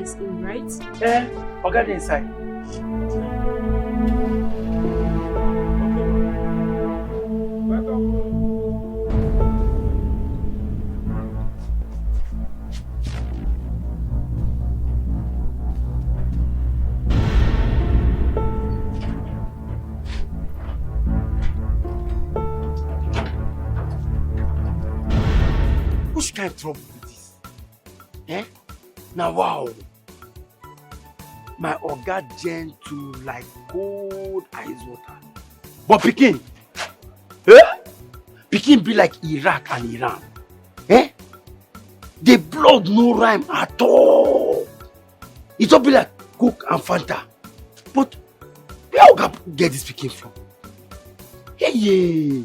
is in, right? I'll get inside. Which kind of trouble is this? Now wow. My oga gentle like cold ice water. But Pikin, Pikin be like Iraq and Iran. The blood no rhyme at all. It don't be like Coke and Fanta. But where oga get this Pikin from? Hey.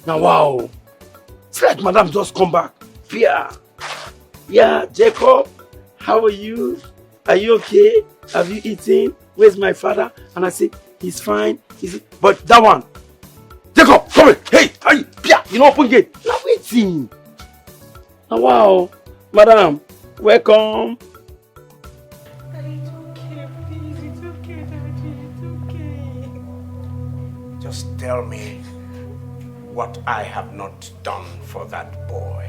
Now wow. It's like madam just come back. Yeah, Jacob, how are you? Are you okay? Have you eaten? Where's my father? And I say, he's fine. But that one, Jacob, come here. Hey, how you? Pia, you know, open gate. Now waiting. Now wow, madam, welcome. It's okay, please. It's okay, Daddy. It's okay. Just tell me what I have not done for that boy.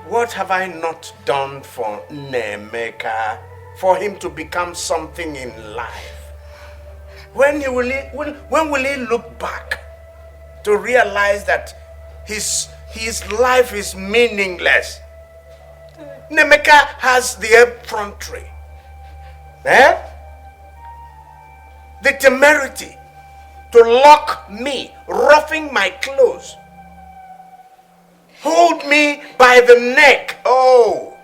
What have I not done for Nemeka for him to become something in life? When will he look back to realize that his life is meaningless? Nemeka has the effrontery, the temerity to lock me, roughing my clothes, hold me by the neck. Oh!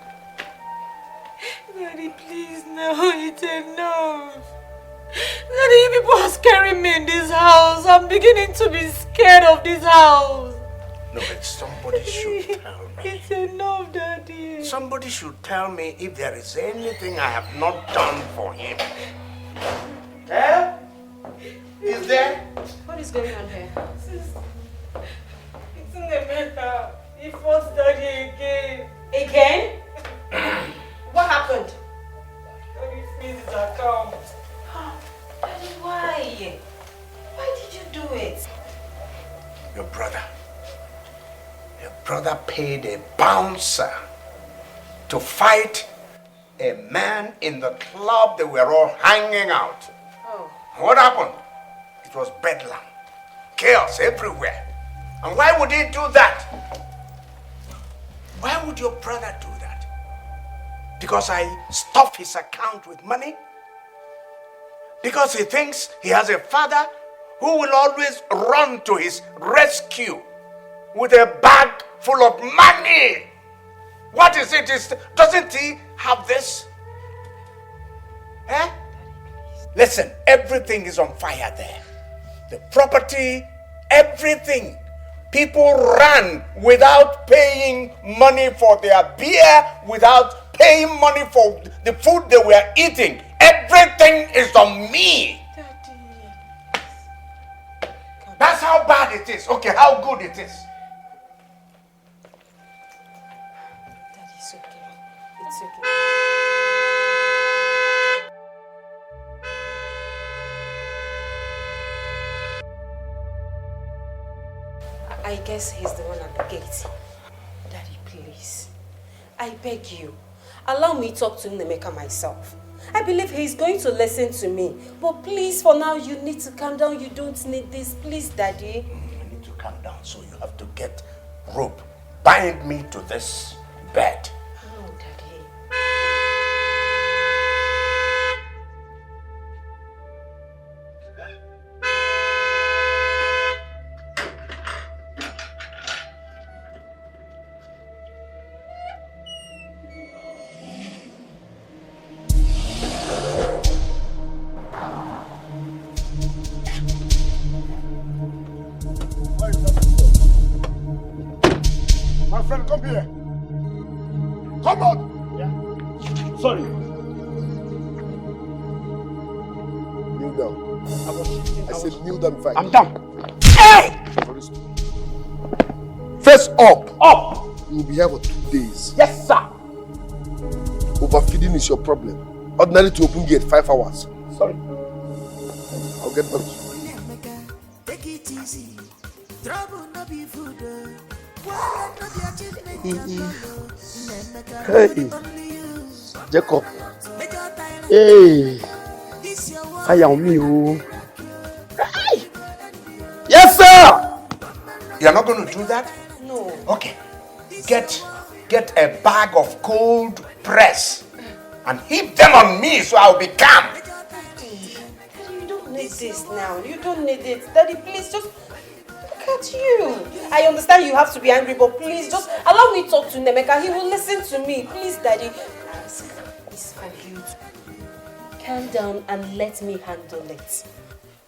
Daddy, please, no, it's enough. Daddy, you people are scaring me in this house. I'm beginning to be scared of this house. No, but somebody should tell me. It's enough, Daddy. Somebody should tell me if there is anything I have not done for him. Is there? What is going on here? It's in the matter. He forced Daddy again. Again? What happened? Daddy freeze his account. Daddy, why? Why did you do it? Your brother paid a bouncer to fight a man in the club. They were all hanging out. Oh. What happened? It was bedlam. Chaos everywhere. And why would he do that? Why would your brother do that? Because I stuff his account with money? Because he thinks he has a father who will always run to his rescue with a bag full of money. What is it? Doesn't he have this? Listen, everything is on fire there. The property, everything. People ran without paying money for their beer, without paying money for the food they were eating. Everything is on me. Daddy. That's how bad it is. Okay, how good it is. Daddy, it's okay. It's okay. I guess he's the one at the gate. Daddy, please. I beg you. Allow me to talk to Nemeka myself. I believe he's going to listen to me. But please, for now, you need to calm down. You don't need this. Please, Daddy. You need to calm down, so you have to get rope. Bind me to this bed. Oh, Daddy. My friend, come here. Come on. Yeah. Sorry. Kneel down. I said kneel down fight. I'm down. Hey! Face up. Up. You will be here for 2 days. Yes, sir. Overfeeding is your problem. Ordinarily to open gate 5 hours. Sorry. I'll get back to you. Hey, Jacob. Hey, I am you. Yes, sir. You're not going to do that? No. Okay. Get a bag of cold press and heap them on me so I'll be calm. Daddy, you don't need this now. You don't need it. Daddy, please just look at you. I understand you have to be angry, but please just allow me to talk to Nemeka. He will listen to me. Please, Daddy. It's for you. Calm down and let me handle it.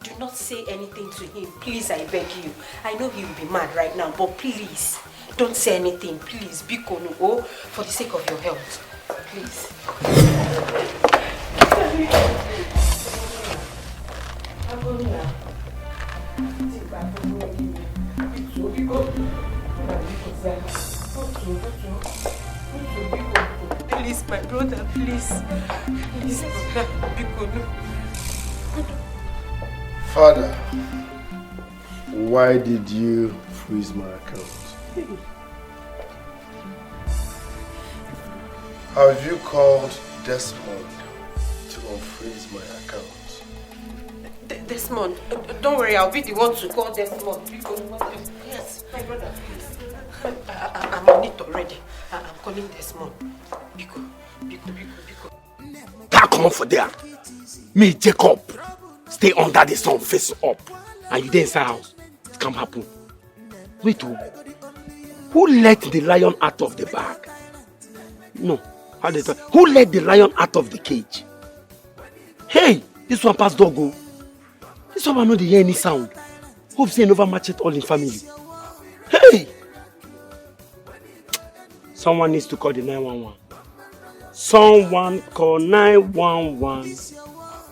Do not say anything to him. Please, I beg you. I know he will be mad right now, but please, don't say anything. Please, Biko, oh, for the sake of your health. Please. Please, my brother, please. Please, brother, Biko, no. Father, why did you freeze my account? Have you called Desmond to unfreeze my account? Desmond, don't worry, I'll be the one to call Desmond. Yes, my brother, please. I'm on it already. I'm calling Desmond. Biko. Can't come up for there. Me, Jacob, stay under the sun, face up. And you there inside house. It can't happen. Wait, who let the lion out of the bag? No. Who let the lion out of the cage? Hey, this one pass doggo. This one not hear any sound. Hope say never match it all in family. Hey! Someone needs to call the 911. Someone call 911.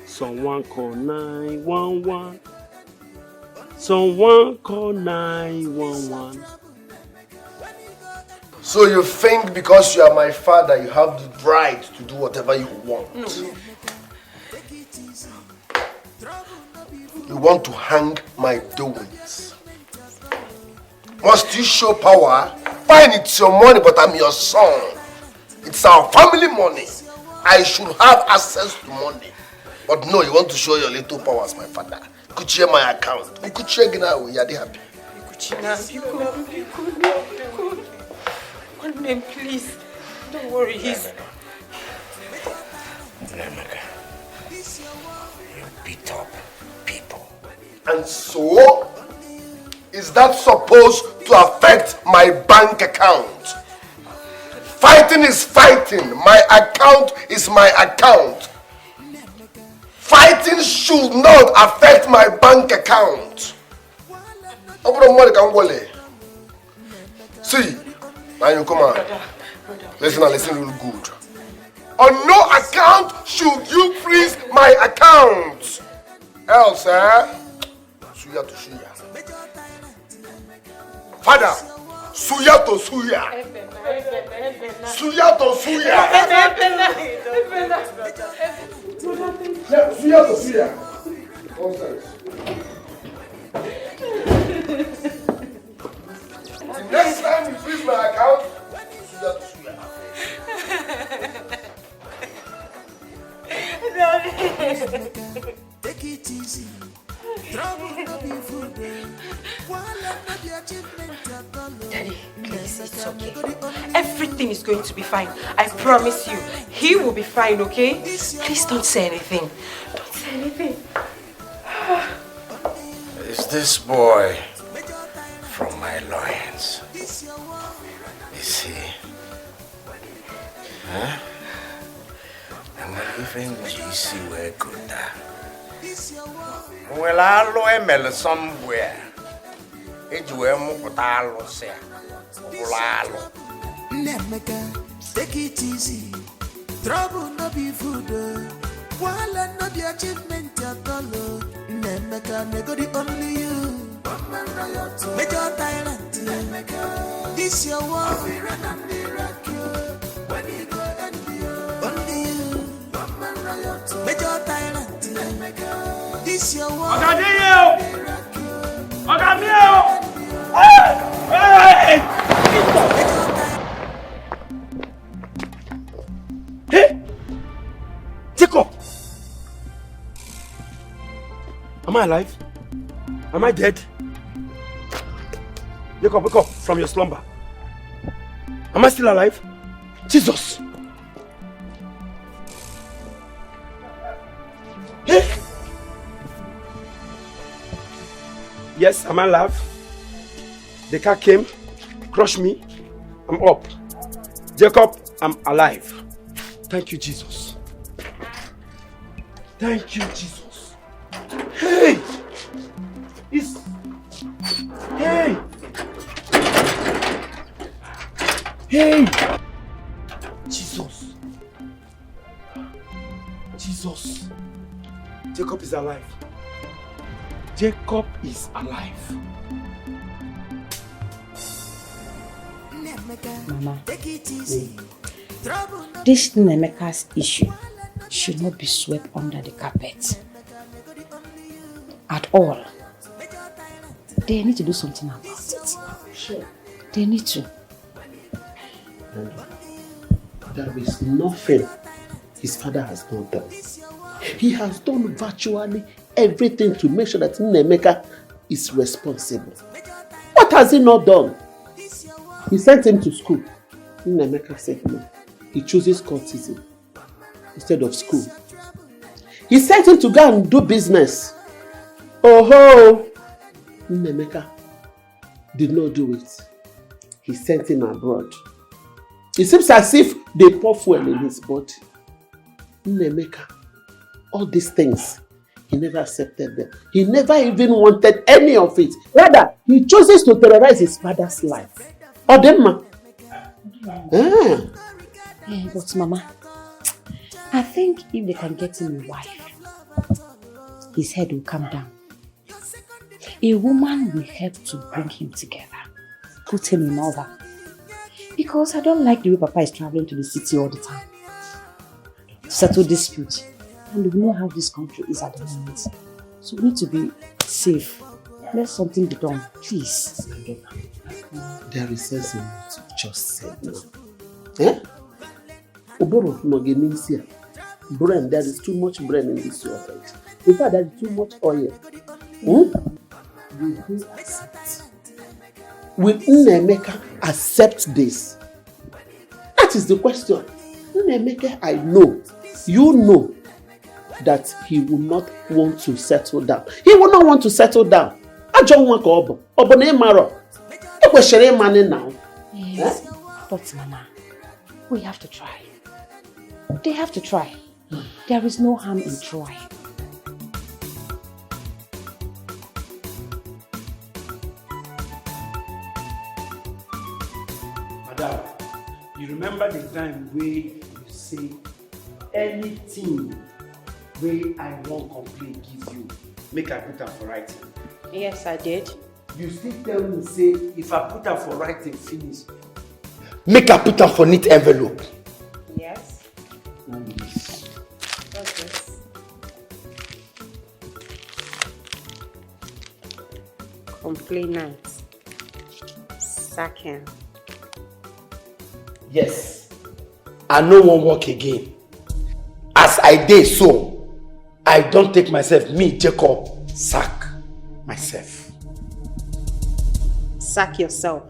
Someone call 911. Someone call 911. So you think because you are my father, you have the right to do whatever you want? No. You want to hang my doings? Must you show power? Fine, it's your money, but I'm your son. It's our family money. I should have access to money. But no, you want to show your little power as my father. Could you share my account? Could you share now? You're happy. One name, please. Don't worry, he's... Nemeka, you beat up people. And so, is that supposed to affect my bank account? Fighting is fighting. My account is my account. Fighting should not affect my bank account. See, now you come on. Listen real good. On no account should you freeze my account. Else, suya to suya. Father, suya to suya. Suya to suya. Suya to suya. The next time you freeze my account, suya to suya. Take it easy. Daddy, please, it's okay. Everything is going to be fine. I promise you. He will be fine, okay? Please don't say anything. Don't say anything. Is this boy from my loins? Is he? Huh? I'm even GC where good. Well, I'll ML somewhere. It's where Mukotalo say. Nemeka, take it easy. Trouble no be food. While no be achievement at all. Nemeka, nego the only you. Major tyrant. Nemeka, this your war. We run and miracle. When you go and Hey! Jacob! Am I alive? Am I dead? Jacob, wake up from your slumber. Am I still alive? Jesus! Hey! Yes, am I alive? The car came, crushed me. I'm up. Jacob, I'm alive. Thank you, Jesus. Thank you, Jesus. Hey! Hey! Hey! Jesus. Jesus. Jacob is alive. Jacob is alive. Mama, this Nemeka's issue should not be swept under the carpet. At all. They need to do something about it. Sure. They need to. There is nothing his father has not done. He has done virtually everything to make sure that Nemeka is responsible. What has he not done? He sent him to school. Nemeka said no. He chooses courtesan instead of school. He sent him to go and do business. Oh ho! Nemeka did not do it. He sent him abroad. It seems as if they pour fuel in his body. Nemeka, all these things, he never accepted them. He never even wanted any of it. Rather, he chooses to terrorize his father's life. Odemma. Yeah, but Mama, I think if they can get him a wife, his head will calm down. A woman will help to bring him together, put him in order. Because I don't like the way Papa is traveling to the city all the time. Settle disputes. And we know how this country is at the moment. So we need to be safe. Let something be done, please. There is something you just said now. Eh? Oboro Mogenisia. Brain, there is too much brain in this water. In fact, there is too much oil. Will he accept? Will Nemeka accept this? That is the question. Nemeka, I know, you know that he will not want to settle down. He will not want to settle down. I don't want to obo na maro. E kweshere money now. Yes, but Mama, we have to try. They have to try. There is no harm in trying. Madam, you remember the time where you say anything where I won't complain give you, make I put up for writing. Yes, I did. You still tell me say if I put up for writing finish, make I put up for neat envelope. Yes. Yes. What's this? Complainant. Second. Yes, I no wan work again. As I dey so, I don't take myself, me Jacob, sack myself. Sack yourself.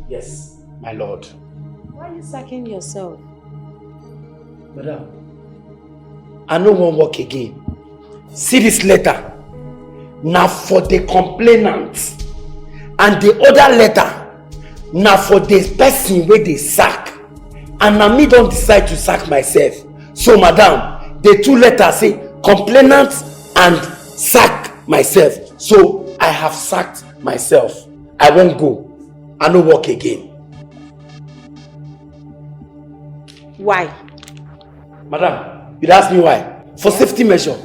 Yes, my lord. Why are you sacking yourself? Madam, I no wan work again. See this letter. Now for the complainant. And the other letter, now for the person where they sack. And now me don't decide to sack myself. So madam, the two letters say complainant and sack myself. So I have sacked myself. I won't go. I no work again. Why? Madam, you'd ask me why? For safety measure.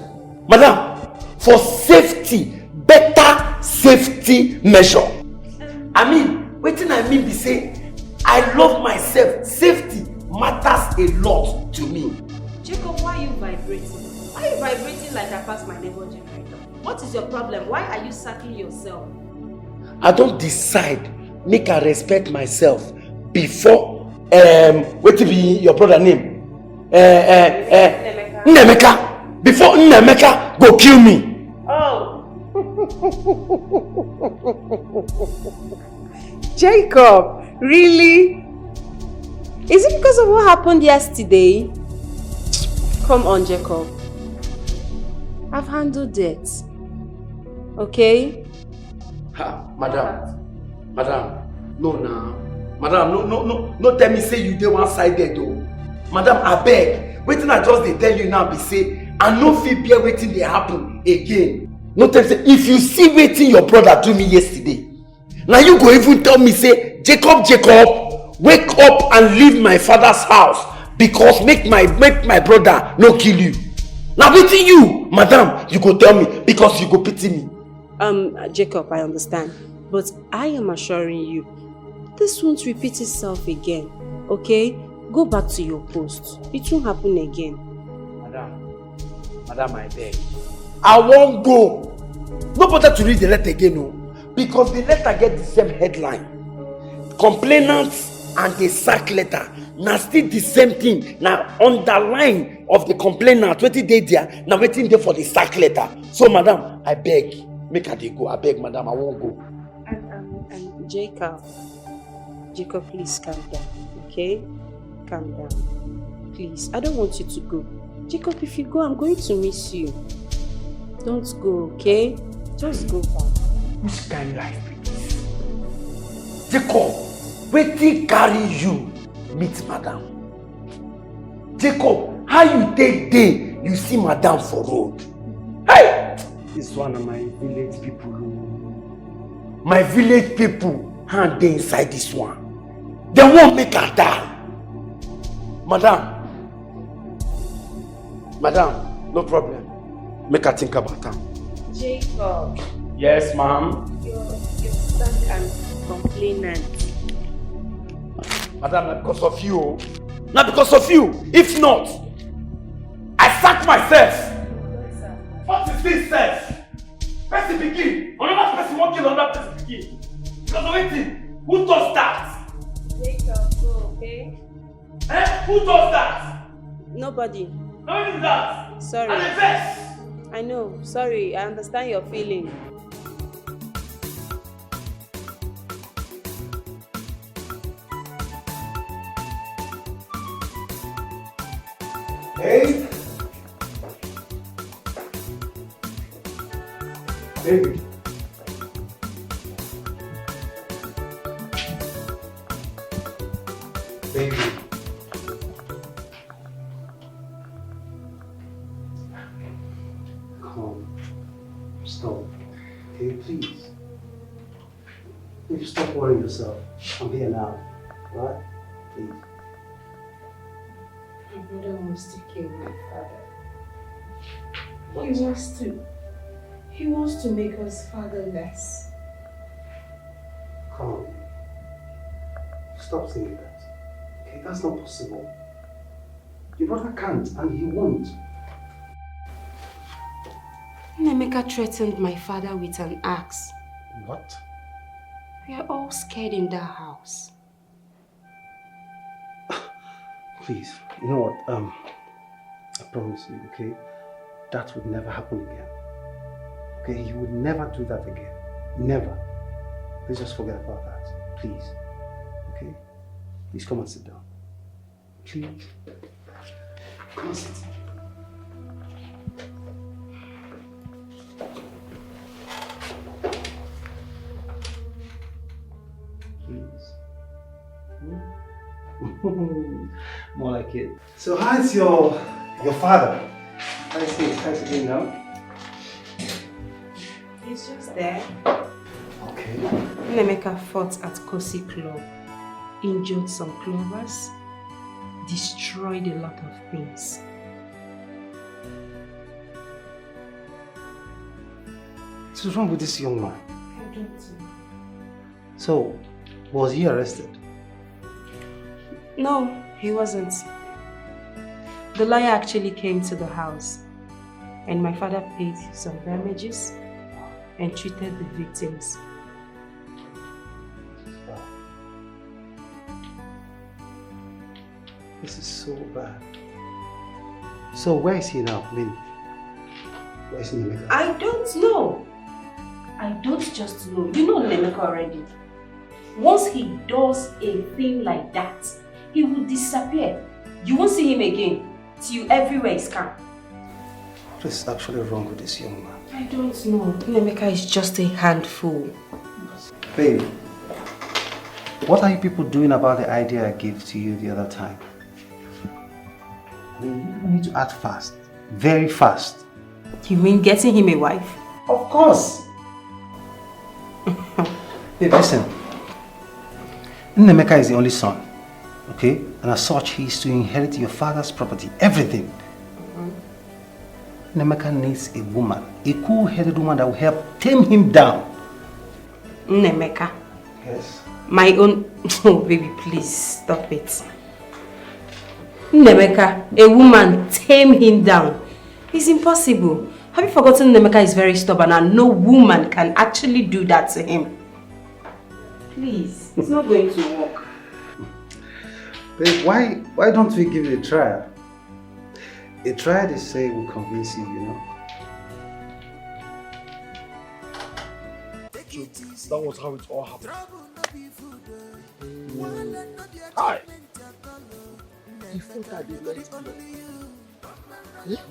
Madam, for safety, better safety measure. I mean, wetin I mean be say, I love myself. Safety matters a lot to me. Jacob, why are you vibrating? Why are you vibrating like I passed my neighbor generator? What What is your problem? Why are you sacking yourself? I don't decide, make I respect myself before, what to be your brother name? Nnemeka. Before Nnemeka go kill me. Oh. Jacob, really? Is it because of what happened yesterday? Come on, Jacob. I've handled it. Okay? Ha, madam. No, madam, no tell me say you dey one side there though. Madam, I beg. Wetin I just dey tell you now be say I no fit bear wetin dey happen again. No tell me say if you see wetin your brother do me yesterday, now you go even tell me say Jacob, wake up and leave my father's house because make my brother no kill you. Now wetin you, madam, you go tell me because you go pity me. Jacob, I understand, but I am assuring you, this won't repeat itself again. Okay? Go back to your post. It won't happen again. Madam, I beg. I won't go. No bother to read the letter again, no. Because the letter get the same headline. Complainants and the sack letter. Now still the same thing. Now underline of the complainant. Waiting day there. Now waiting there for the sack letter. So, madam, I beg. Make her go. I beg, madam. I won't go. And Jacob, please calm down. Okay? Calm down. Please. I don't want you to go. Jacob, if you go, I'm going to miss you. Don't go, okay? Just go back. Which kind of life is this? Jacob, wetin carry you meet madam? Jacob, how you take day you see madam for road? Hey! This one of my village people. My village people hand dey inside this one. They won't make her die. Madam, no problem. Make her think about her. Jacob. Yes, ma'am. You're stuck and complainant. Madam, not because of you. Not because of you. If not, I sack myself. Yes, sir. What is this, self? Person begin. Another person won't kill another person begin. Because of anything. Who does that? Jacob, go, okay? Who does that? Nobody. Nobody does that. Sorry. And the best. I know. Sorry. I understand your feeling. Hey! Baby. Baby. Calm. Stop. Okay, please. Please stop worrying yourself. I'm here now. Right? Please. My brother wants to kill my father. What? He wants to make us fatherless. Calm. Stop saying that. Okay, that's not possible. Your brother can't, and he won't. Nnemeka threatened my father with an axe. What? We are all scared in that house. Please, you know what? I promise you, okay? That would never happen again. Okay, he would never do that again. Never. Please just forget about that. Please. Okay? Please come and sit down. Please. Come and sit. Please. More like it. So how's your father? How's he doing now? He's just there. Okay. Nnemeka fought at Kosi Club, injured some clubbers, destroyed a lot of things. What's wrong with this young man? I don't know. So, was he arrested? No, he wasn't. The lawyer actually came to the house and my father paid some damages and treated the victims. This is so bad. So where is he now? I mean, where is Nemeka? I don't know. I don't just know. You know Nemeka already. Once he does a thing like that, he will disappear. You won't see him again till everywhere is calm. What is actually wrong with this young man? I don't know. Nemeka is just a handful. Baby, what are you people doing about the idea I gave to you the other time? I mean, you need to act fast. Very fast. You mean getting him a wife? Of course. Hey, listen. Nemeka is the only son. Okay? And as such, he is to inherit your father's property. Everything. Nemeka needs a woman. A cool-headed woman that will help tame him down. Nemeka? Yes. My own... Oh, baby, please, stop it. Nemeka, a woman tame him down. It's impossible. Have you forgotten Nemeka is very stubborn and no woman can actually do that to him? Please, it's not going to work. Babe, why don't we give it a try? A try they say will convince you, you know? So that was how it all happened. Hi. He fought at the next blow.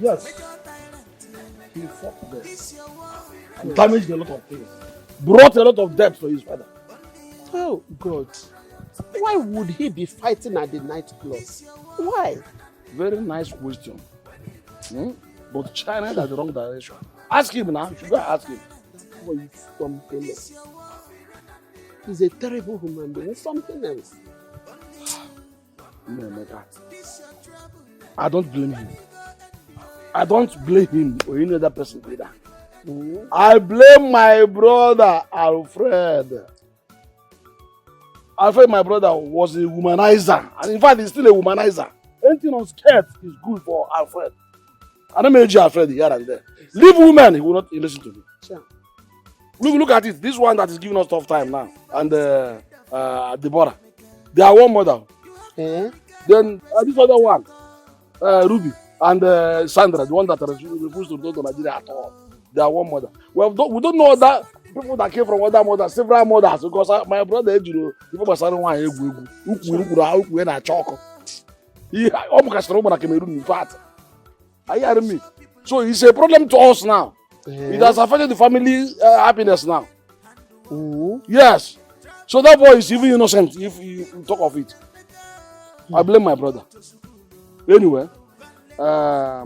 Yes. He fought there. And damaged a lot of things. Brought a lot of debt to his father. Oh, God. Why would he be fighting at the nightclub? Why? Very nice question. But China is the wrong direction. Ask him now. You should go ask him. Oh, you something else. He's a terrible human being. Something else. No, my God. I don't blame him. I don't blame him or any other person either. I blame my brother, Alfred. Alfred, my brother, was a womanizer. And in fact, he's still a womanizer. Anything on skirt is good for Alfred. I don't mean Alfred here and there. Leave women, he will not listen to me. Sure. Look at it. This one that is giving us tough time now. And Deborah. They are one mother. Then this other one, Ruby. And Sandra, the one that refused to go to Nigeria at all. They are one mother. Well, we don't know that people that came from other mothers, several mothers, because my brother, you know, people were saying, why you na chalk. He almost got Cameroon, in fact. Are you hearing me? So it's a problem to us now. It has affected the family happiness now. Yes. So that boy is even innocent if you talk of it. I blame my brother. Anyway, I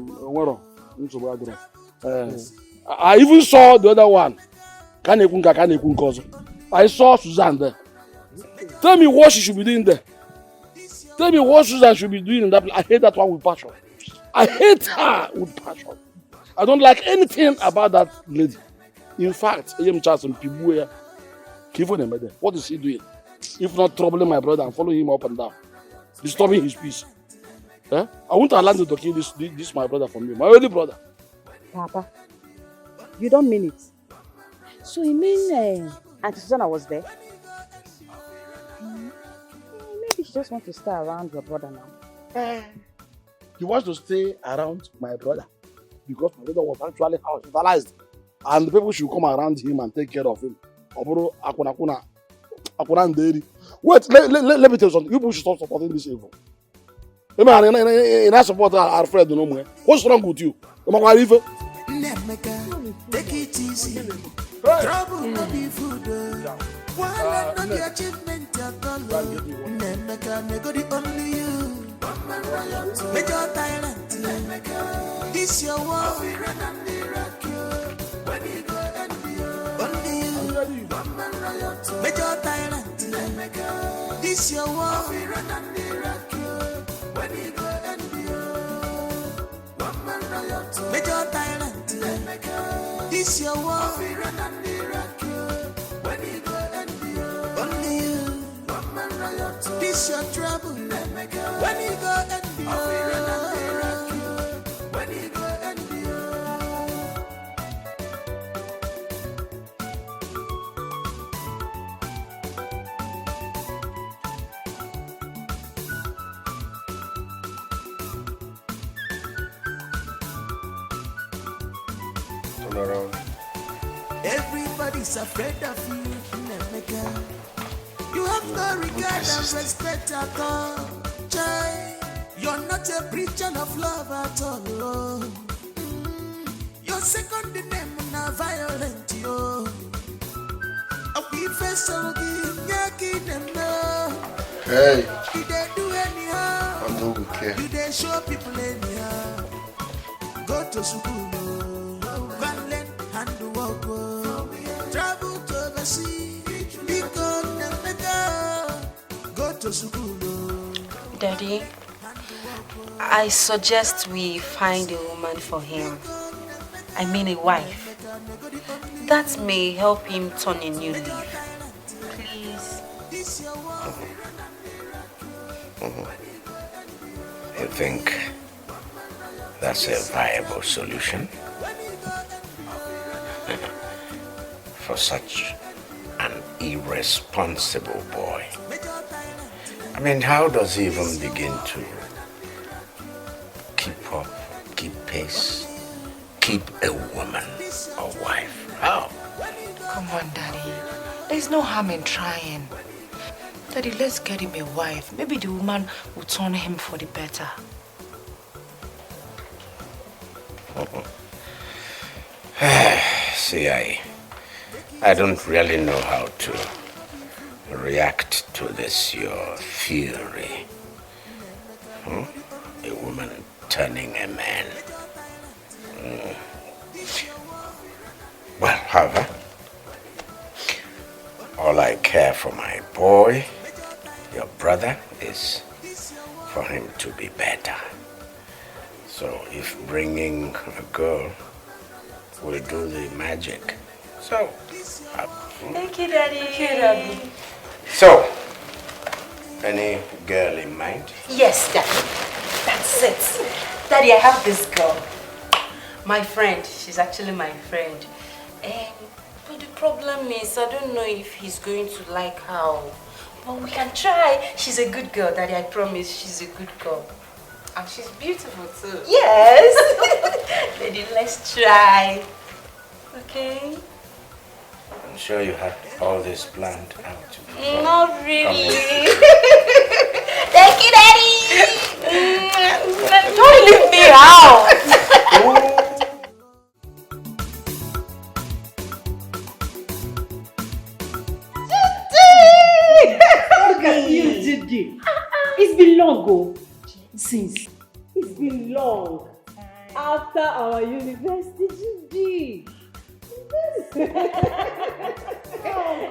even saw the other one. I saw Suzanne there. Tell me what she should be doing there. Tell me what Suzanne should be doing in that place. I hate that one with passion. I hate her with passion. I don't like anything about that lady. In fact, what is he doing? If not troubling my brother and following him up and down, disturbing his peace. I won't allow him to kill this my brother from me, my only brother. Papa, you don't mean it. So you mean Auntie Susanna was there? Maybe she just wants to stay around your brother now. He wants to stay around my brother because my brother was actually hospitalized and the people should come around him and take care of him. Wait, let me tell you something. You people should stop supporting this evil. I support Alfred no more. What's wrong with you? Take it easy. Trouble no be food. While not the achievement at all. Nemeka, nego the only you. Major Thailand. This your war. When you go and only you. Major Thailand. This your war. When you go and Major Thailand. This your war. When you go and only you. This your trouble. When you go and when you go and turn around. Everybody's afraid of you, Nemeka. You have no regard and respect at all. Jai, you're not a preacher of love at all. Your second name na violent, yo. We face all Hey, did they do anyhow? I don't care. Did they show people anyhow? Go to school, go and learn and walk. Travel to the sea, become a beggar. Go to school. Daddy, I suggest we find a woman for him. I mean a wife. That may help him turn a new leaf. Please. You think that's a viable solution? For such an irresponsible boy. I mean, how does he even begin to keep up, keep pace, keep a woman or wife? How? Come on, Daddy. There's no harm in trying. Daddy, let's get him a wife. Maybe the woman will turn him for the better. See, I don't really know how to react to this, your theory. A woman turning a man. Well, however, all I care for my boy, your brother, is for him to be better. So if bringing a girl will do the magic, so... Thank you, Daddy. Thank you, Daddy. So, any girl in mind? Yes, Daddy. That's it. Daddy, I have this girl. My friend. She's actually my friend. But the problem is, I don't know if he's going to like her. But we can try. She's a good girl, Daddy. I promise she's a good girl. And she's beautiful too. Yes. Daddy, let's try. Okay? I'm sure you had all this planned out. Not really. Thank you, Daddy. Don't leave me out. Look at you, Judy. It's been long ago. Since. It's been long. After our university, Judy.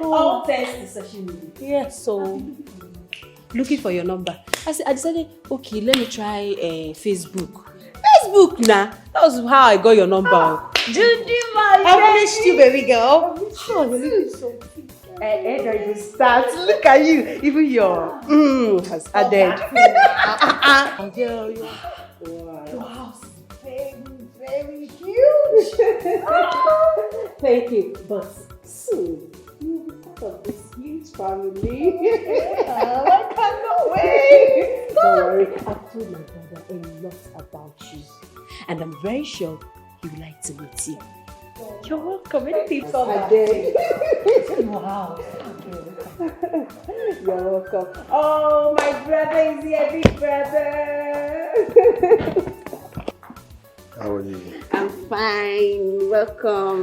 All thanks to social media. Yeah, so looking for your number. I decided, okay, let me try Facebook. Facebook now. That was how I got your number. Judy, my I missed you, baby girl. Oh, you're looking so cute. I will start. Look at you. Even your has added. Wow. Your house is very, very huge. Thank you. But soon, you'll be part of this huge family. I cannot wait. Don't worry. I've told my brother a lot about you. And I'm very sure he would like to meet you. You're welcome. Anything from my day. Wow. You're welcome. Oh, my brother is here, big brother. How are you? I'm fine. Welcome.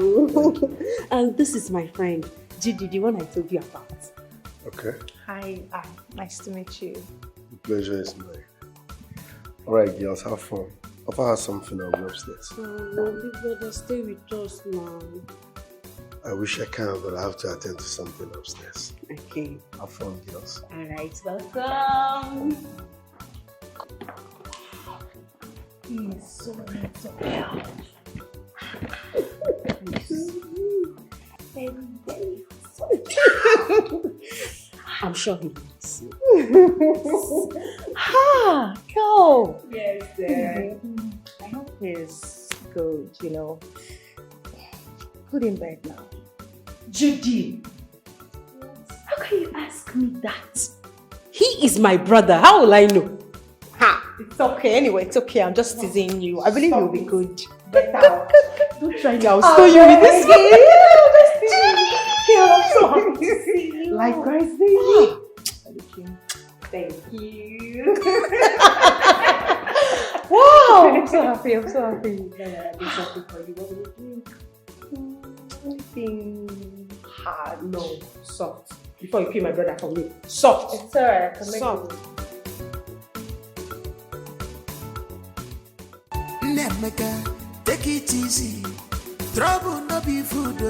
And this is my friend, Judy, the one I told you about. Okay. Hi, nice to meet you. The pleasure is mine. Alright, girls, have fun. If I have something, I'll go upstairs. Oh, big brother, stay with us now. I wish I can, but I have to attend to something upstairs. Okay. Have fun, girls. Alright, welcome. He is so handsome. Very I'm sure he likes you. Ha! Go! Yes, sir. I hope he's good, you know. Put in bed now. Judy! How can you ask me that? He is my brother. How will I know? Ha! It's okay. Anyway, it's okay. I'm just teasing you. I believe you'll be good. Don't try me. I'll stone you with this. I'm so happy to see you. Likewise, baby. Thank you. Wow, I'm so happy. I'm so happy. I'm happy for you. What will you drink? Anything hard? No, soft. Before you kill my brother for me. Soft. It's alright, I can make soft. Nemeka, take it easy. Trouble no be food.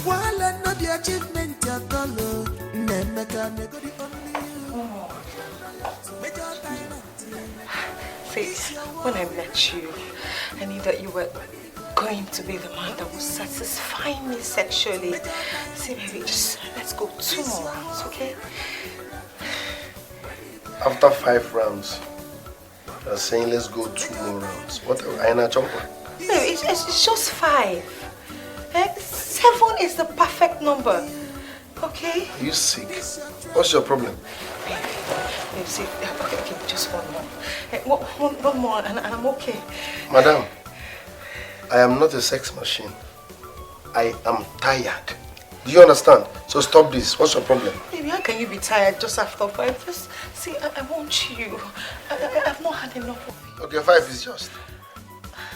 While no be achievement at all. Nemeka, nego the only you. Faith, when I met you, I knew that you were going to be the man that will satisfy me sexually. See, baby, just let's go 2 more rounds, okay? After 5 rounds, you're saying let's go 2 more rounds. What? Aina Chompa? No, it's just 5. 7 is the perfect number, okay? Are you sick? What's your problem? Baby, see, okay, just 1 more. One more, and I'm okay. Madam, I am not a sex machine. I am tired. Do you understand? So stop this. What's your problem? Baby, how can you be tired just after 5? Just see, I want you. I've not had enough of you. Okay, 5 is just.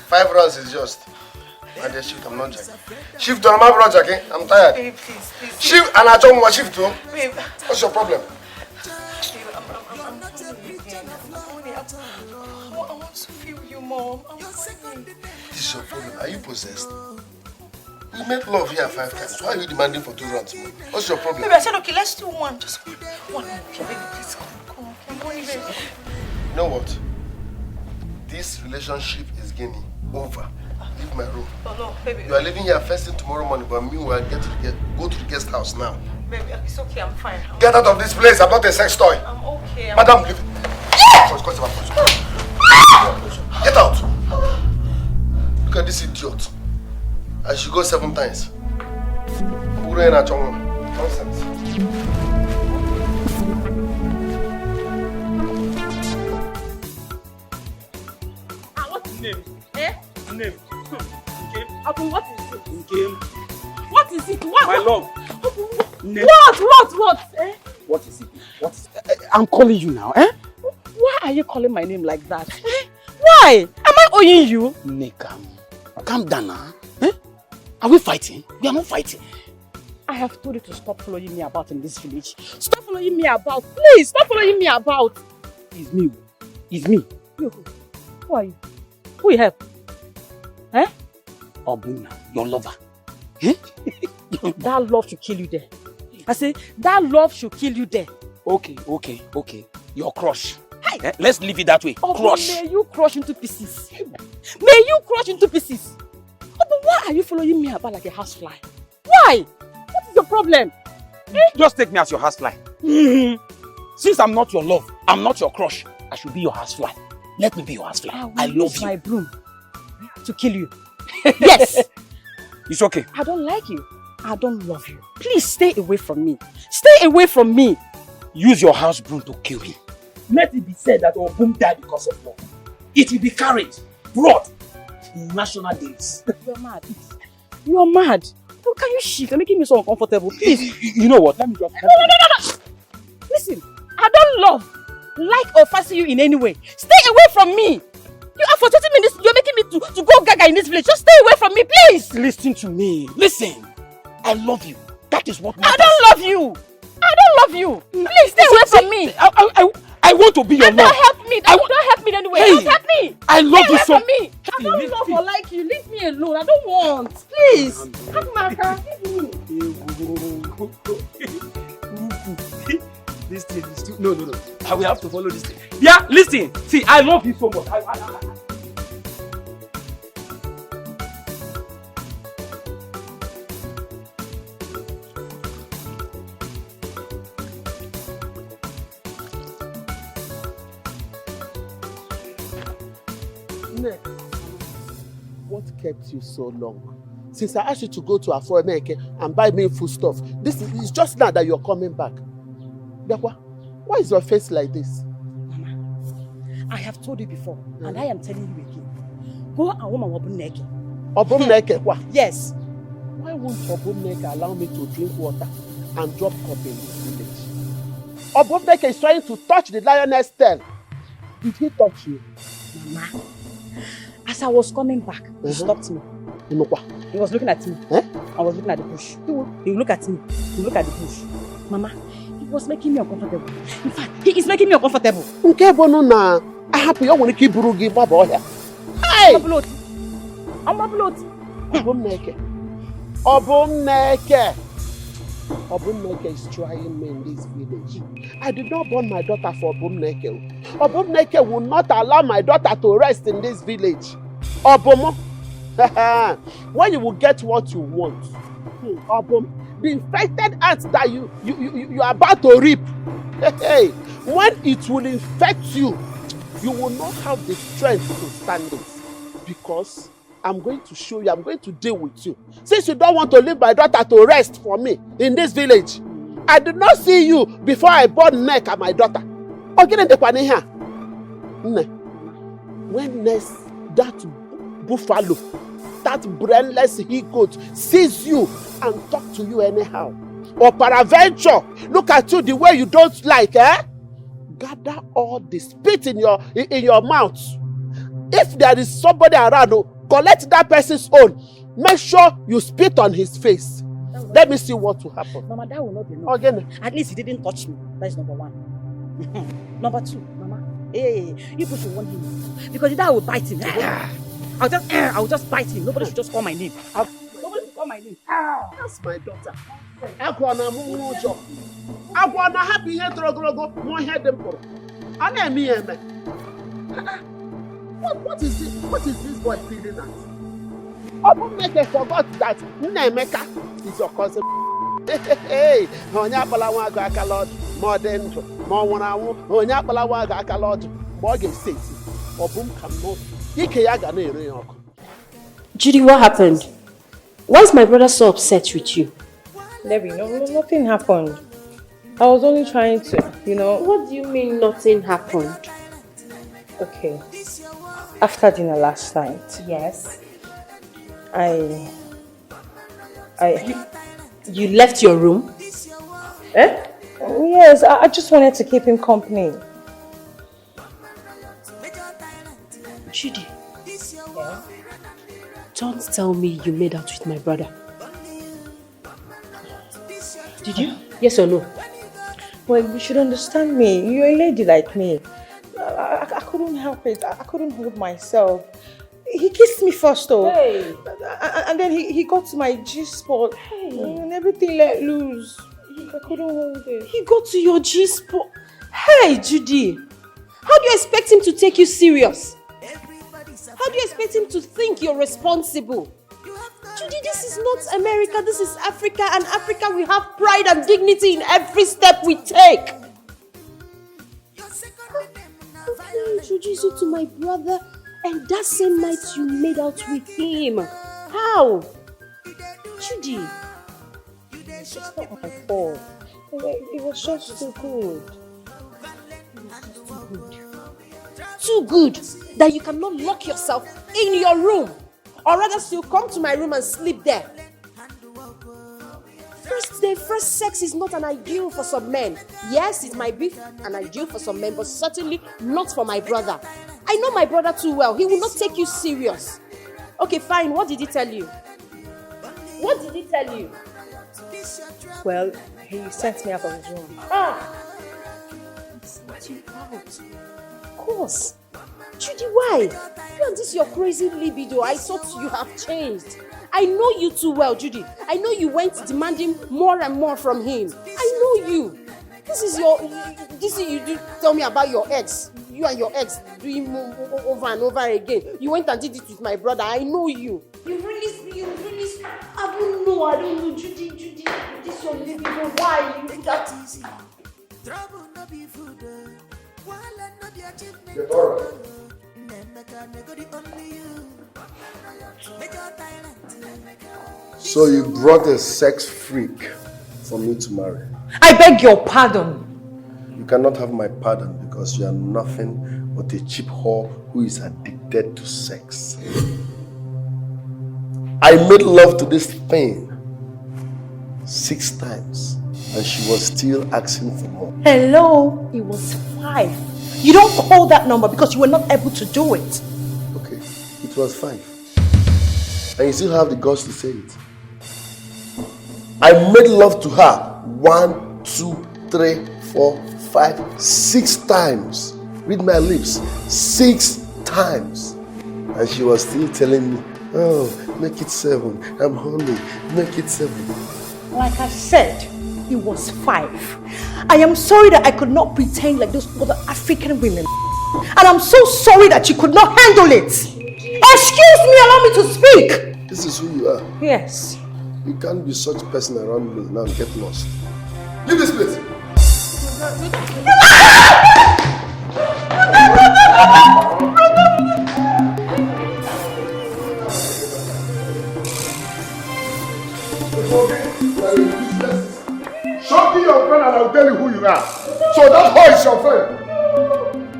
5 rounds is just. And then shift, I'm not jacking. Shift to my brother, okay? I'm tired. Baby, please. Shift and I don't want shift to. Babe. What's your problem? I want to feel you, Mom. This is your problem. Are you possessed? We made love here 5 times. Why are you demanding for 2 rounds more? What's your problem? Baby, I said, okay, let's do 1. Just 1 more. Okay, baby, please come on. Baby. You know what? This relationship is getting over. Leave my room. Oh, no, baby. You are leaving here first thing tomorrow morning, but meanwhile, go to the guest house now. Baby, it's okay, I'm fine. Get out of this place. I'm not a sex toy. I'm okay. Madam, leave it. Get out. Look at this idiot. I should go 7 times. Nonsense. What's his name? Name. Abu, what is it? Nkem. What is it? What? My love. Name. What? Eh? What is it? What is it? I'm calling you now, eh? Why are you calling my name like that? Why? Am I owing you? Nekam. Calm down now. Eh? Are we fighting? We are not fighting. I have told you to stop following me about in this village. Stop following me about. Please, stop following me about. It's me. It's me. You. Who are you? Who you help? Eh? Obuna, your lover. Eh? That love should kill you there. I say, that love should kill you there. Okay. Your crush. Eh? Let's leave it that way. Crush. May you crush into pieces. May you crush into pieces. But why are you following me about like a housefly? Why? What is your problem? Just take me as your housefly. Since I'm not your love, I'm not your crush, I should be your housefly. Let me be your housefly. I love you. My broom to kill you. Yes. It's okay. I don't like you. I don't love you. Please stay away from me. Stay away from me. Use your house broom to kill him. Let it be said that Obum died because of love. It will be carried, brought in national days. You're mad. You're mad. How can you shift? You're making me so uncomfortable. Please. You know what? Let me just... No. Listen, I don't like or fancy you in any way. Stay away from me. You are for 30 minutes. You're making me to go gaga in this village. Just stay away from me, please. Listen to me. Listen. I love you. That is what matters. I don't love you. Please stay away from me. I want to be your love. Don't help me. Don't help me in any way. Don't help me. I love you so much. I don't love or like you. Leave me alone. I don't want. Please. Maka, leave me. This thing is too... No. I will have to follow this thing. Yeah, listen. See, I love you so much. What kept you so long? Since I asked you to go to Afro-America and buy me food stuff, it's just now that you're coming back. Why is your face like this? Mama, I have told you before, and I am telling you again. Go and woman will be naked. Obumneke, what? Yes. Why won't Obumneke allow me to drink water and drop cup in this village? Obumneke is trying to touch the lioness tail. Did he touch you? Mama, as I was coming back, he stopped me. He was looking at me. I was looking at the bush. He looked at me. He looked at the bush. Mama, he was making me uncomfortable. In fact, he is making me uncomfortable. Okay, bono na. I happy you want to keep burugi baba here. Hey! I'm a bloat. Obumneke. Obumneke is trying me in this village. I did not born my daughter for Obumneke. Obumneke will not allow my daughter to rest in this village. Obomo. When you will get what you want. Obum, the infected ants that you are about to reap. Hey, when it will infect you, you will not have the strength to stand it. Because I'm going to show you, I'm going to deal with you. Since you don't want to leave my daughter to rest for me in this village, I did not see you before I burned neck at my daughter. When next that buffalo, that brainless he-goat sees you and talk to you anyhow, or peradventure look at you the way you don't like, gather all the spit in your mouth. If there is somebody around, collect that person's own. Make sure you spit on his face. Let me see what will happen. Mama, that will not be enough. Again. At least he didn't touch me. That is number one. Number two, Mama. Hey, you people should warn him. Because that will bite him. I'll just bite him. Nobody should just call my name. Nobody should call my name. That's my daughter. I'm gonna happy here to more head them for. What is this? What is this boy feeling at? Obumneke forgot that Nnemeka is your cousin. Hey, Onyapala ga akalod, more than more one hour, Onyapala ga akalod, more get six. Obum cannot. Ikeyaga no ere. Judy, what happened? Why is my brother so upset with you? Debbie, no, nothing happened. I was only trying to, What do you mean nothing happened? Okay. After dinner last night. Yes. You left your room? Yes, I just wanted to keep him company. Judy. Yeah? Don't tell me you made out with my brother. Did you? Yes or no? Well, you should understand me. You're a lady like me. I couldn't help it. I couldn't hold myself. He kissed me first though. Hey. And then he got to my G-spot. Hey. And everything let loose. I couldn't hold it. He got to your G-spot? Hey, Judy. How do you expect him to take you serious? How do you expect him to think you're responsible? Judy, this is not America. This is Africa. And Africa, we have pride and dignity in every step we take. How can I introduce you to my brother and that same night you made out with him? How? Judy. It's just not my fault. It was just too good. Too good that you cannot lock yourself in your room. Or rather still come to my room and sleep there. First sex is not an ideal for some men. Yes, it might be an ideal for some men, but certainly not for my brother. I know my brother too well. He will not take you serious. Okay, fine. What did he tell you? What did he tell you? Well, he sent me out of his room. He sent you out. Of course. Judy, why? You and this your crazy libido. I thought you have changed. I know you too well, Judy. I know you went demanding more and more from him. I know you. You do tell me about your ex. You and your ex doing over and over again. You went and did it with my brother. I know you. You really, I don't know, Judy, this your libido. Why? You do that easy. So you brought a sex freak for me to marry? I beg your pardon. You cannot have my pardon because you are nothing but a cheap whore who is addicted to sex. I made love to this thing 6 times and she was still asking for more. Hello, it was 5. You don't call that number because you were not able to do it. Okay, it was 5. And you still have the guts to say it. I made love to her 1, 2, 3, 4, 5, 6 times. Read my lips. 6 times. And she was still telling me, oh, make it 7. I'm horny. Make it 7. Like I said, it was 5. I am sorry that I could not pretend like those other African women. And I'm so sorry that you could not handle it. Excuse me, allow me to speak. This is who you are. Yes. You can't be such a person around me now and get lost. Leave this place. Show me your friend and I'll tell you who you are. So that boy is your friend.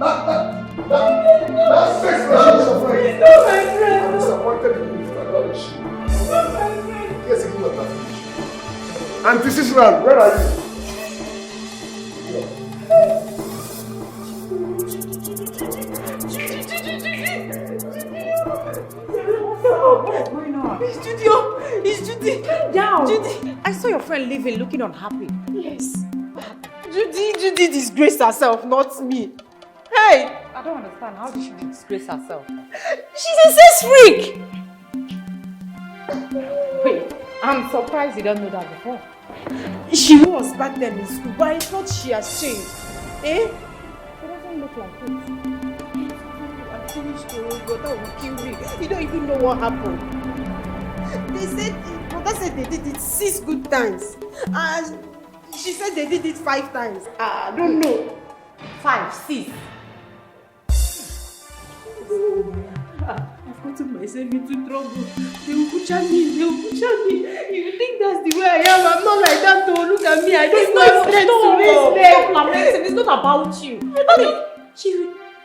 That sex machine is your friend. He's not my friend. I'm disappointed in you. I acknowledge you. Yes, you know that. Auntie Cicely, where are you? What's going on? It's Judy. Calm down. Judy, I saw your friend leaving looking unhappy. Yes. Judy disgraced herself, not me. Hey! I don't understand. How did she disgrace herself? She's a sex freak! Wait, I'm surprised you don't know that before. She was back then in school, but I thought she has changed. Eh? She doesn't look like it. I'm finished, but that will kill me. You don't even know what happened. They said, Mother said they did it 6 good times. And she said they did it 5 times. I don't know. 5, 6. I've gotten myself into trouble. They will butcher me. You think that's the way I am? I'm not like that though. Look at me. I don't know strength to raise them. It's not about you.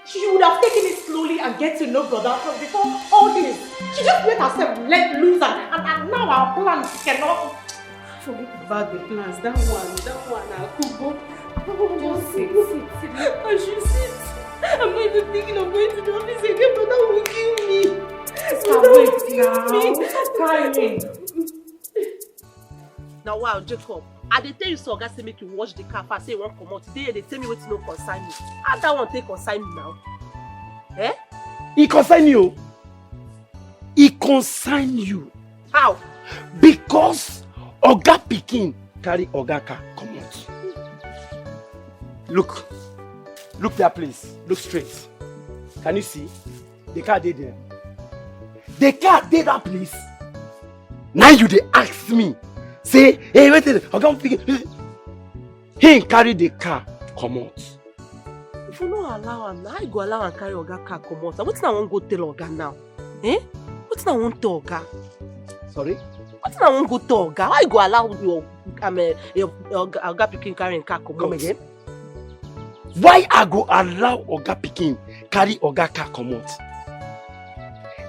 She would have taken it slowly and get to know brother before all this. She just let herself let loose and now our plans cannot. Forget about the plans. That one I could go. Just sit. I should sit. I'm not even thinking of going to the office again, but that will kill me. Wait now. Stop crying. Now wow, Jacob. I dey tell you so oga say make you wash the car fast say you wan comot. Today they tell me wetin no concern me. How that one take concern me now? Eh? He concern you. He concern you. How? Because Oga pikin carry Oga car comot. Look that place. Look straight. Can you see? The car dey there. The car dey that place. Now you dey ask me. Say, hey, wait a minute, Oga pikin. He carry the car comot. If you no allow am, how you go allow am carry Oga car comot? Wetin I wan go tell Oga now? Eh? Wetin I wan tell Oga? Sorry? Wetin I wan go tell Oga? How you go allow your Oga pikin carry him car comot? Come again? Why I go allow Oga pikin carry Oga car comot?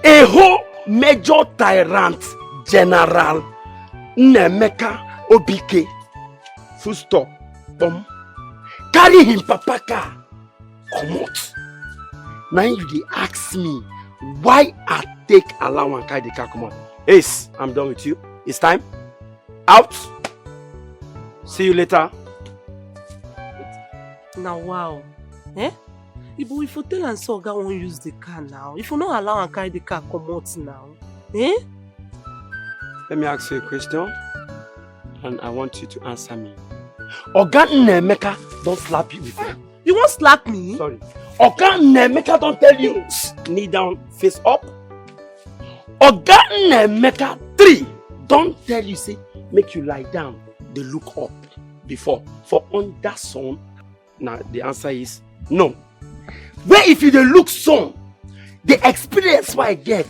A whole major tyrant general Nemeka Obike full stop carry him papa car comot. Now you dey ask me why I take allow and carry the car comot. Ace, I'm done with you. It's time. Out. See you later. Now wow. Eh? If you tell am say Oga wan use the car now, if you no allow am carry the car comot now, eh? Let me ask you a question, and I want you to answer me. Oga Nemeka don't slap you before. You won't slap me? Sorry. Oga Nemeka don't tell you knee down, face up. Oga Nemeka 3 don't tell you say make you lie down, they look up before. For under sun, now the answer is no. Where if you dey look sun, the experience why I get,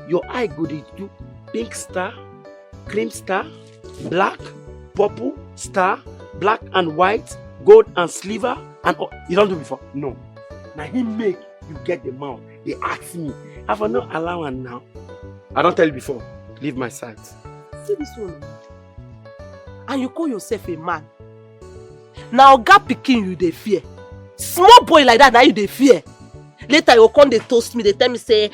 your eye go dey do pink star, cream star, black, purple, star, black and white, gold and silver, and you don't do before? No. Now he make you get the mouth. They ask me, have I not allowed now? I don't tell you before. Leave my side. See this one. And you call yourself a man. Now, God picking you, they fear. Small boy like that, now you they fear. Later, you come, they toast me, they tell me, say,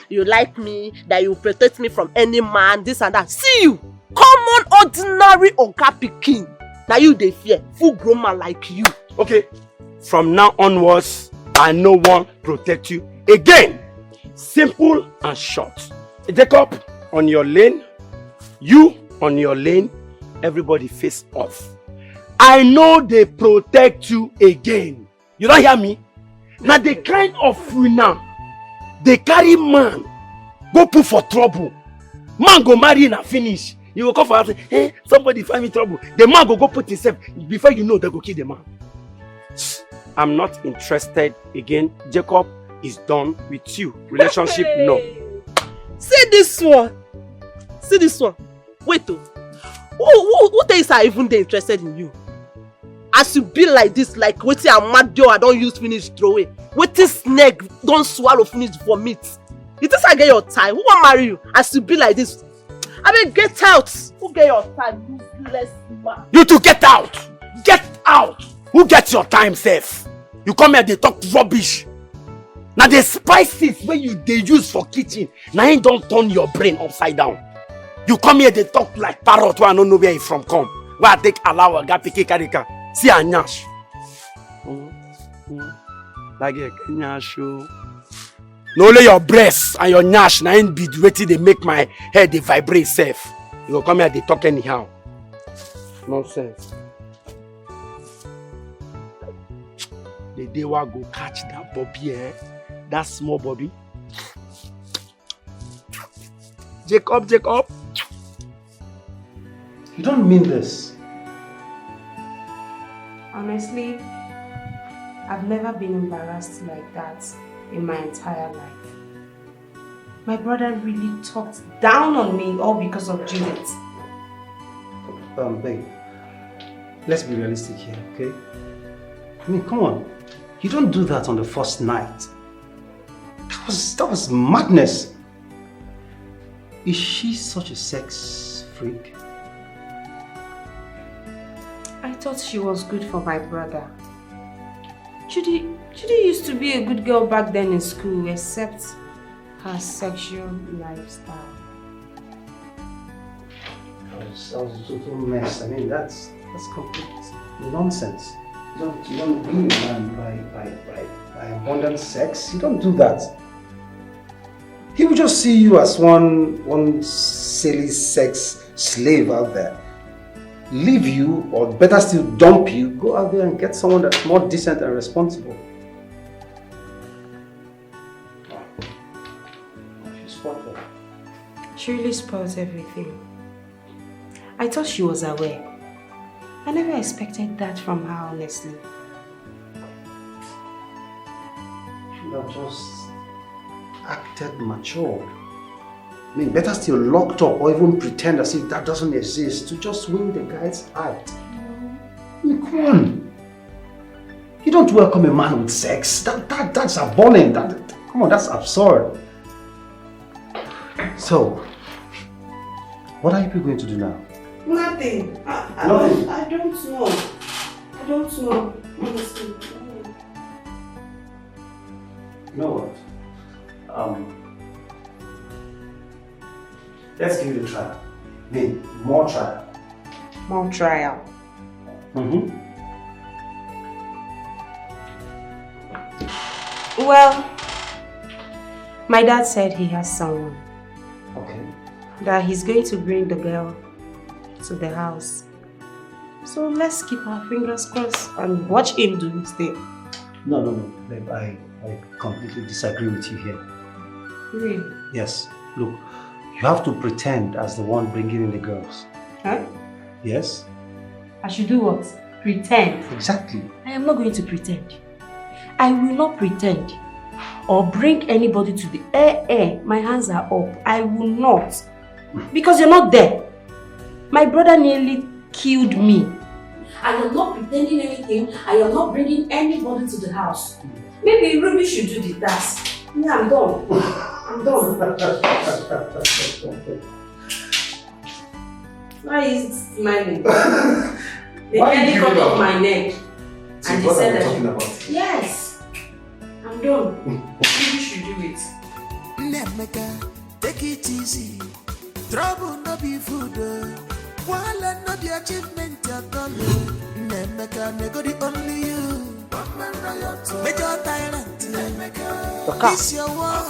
you like me, that you protect me from any man, this and that. See you! Common, ordinary Oga picking. Now you they fear. Full grown man like you. Okay. From now onwards, I no one protect you again. Simple and short. Jacob, on your lane. You, on your lane. Everybody face off. I know they protect you again. You don't hear me? Now the kind of we now, they carry man, go put for trouble. Man go marry and finish. You will come for us, hey, somebody find me trouble. The man go put himself. Before you know, they go kill the man. I'm not interested again. Jacob is done with you. Relationship, no. See this one. See this one. Wait, though. Who thinks I even interested in you? As you be like this, like waiting a mad girl I don't use finish throw away. Waiting snake don't swallow finish for meat. You think I get your time? Who will marry you? As you be like this. I mean, get out. Who get your time? Useless man. You two get out. Get out. Who gets your time, safe? You come here, they talk rubbish. Now the spices where they use for kitchen, now you don't turn your brain upside down. You come here, they talk like parrot where I don't know where you from come. Where I take alawa, gapiki karika. See a nyash. Like a nyash. No only your breasts and your nyash now ain't be waiting they make my head they vibrate safe. You go come here, they talk anyhow. Nonsense. The day I go catch that Bobby, that small Bobby. Jacob. You don't mean this. Honestly, I've never been embarrassed like that in my entire life. My brother really talked down on me all because of Judith. Babe, let's be realistic here, okay? I mean, come on. You don't do that on the first night. That was madness. Is she such a sex freak? I thought she was good for my brother. Judy used to be a good girl back then in school, except her sexual lifestyle. That was a total mess. I mean, that's complete nonsense. You don't win a man by abundant sex. You don't do that. He will just see you as one silly sex slave out there. Leave you, or better still dump you, go out there and get someone that's more decent and responsible. She spoiled her. She really spoils everything. I thought she was aware. I never expected that from her, honestly. She should have just acted mature. I mean, better still locked up or even pretend as if that doesn't exist to just win the guy's heart. I mean, come on. You don't welcome a man with sex. That's appalling. Come on, that's absurd. So, what are you people going to do now? Nothing. Nothing? I don't know. I don't know. Honestly. You know what? Let's give it a try. Then, more trial. More trial. Well, my dad said he has someone. Okay. That he's going to bring the girl to the house. So let's keep our fingers crossed and watch him do his thing. No, babe, I completely disagree with you here. Really? Yes, look, you have to pretend as the one bringing in the girls. Huh? Yes? I should do what? Pretend? Exactly. I am not going to pretend. I will not pretend or bring anybody to the my hands are up. I will not. Because you're not there. My brother nearly killed me. I am not pretending anything. I am not bringing anybody to the house. Maybe Ruby should do the task. Yeah, I'm done. I'm done. Why is he smiling? They Why nearly you cut giving off up? my neck. See, And they what said are we that. talking about? Yes. I'm done. You should do it. Nemeka, take it easy. Trouble no be food. While no be achievement at all. Nemeka, nego the only you. Major tyrant. Nemeka, this your war.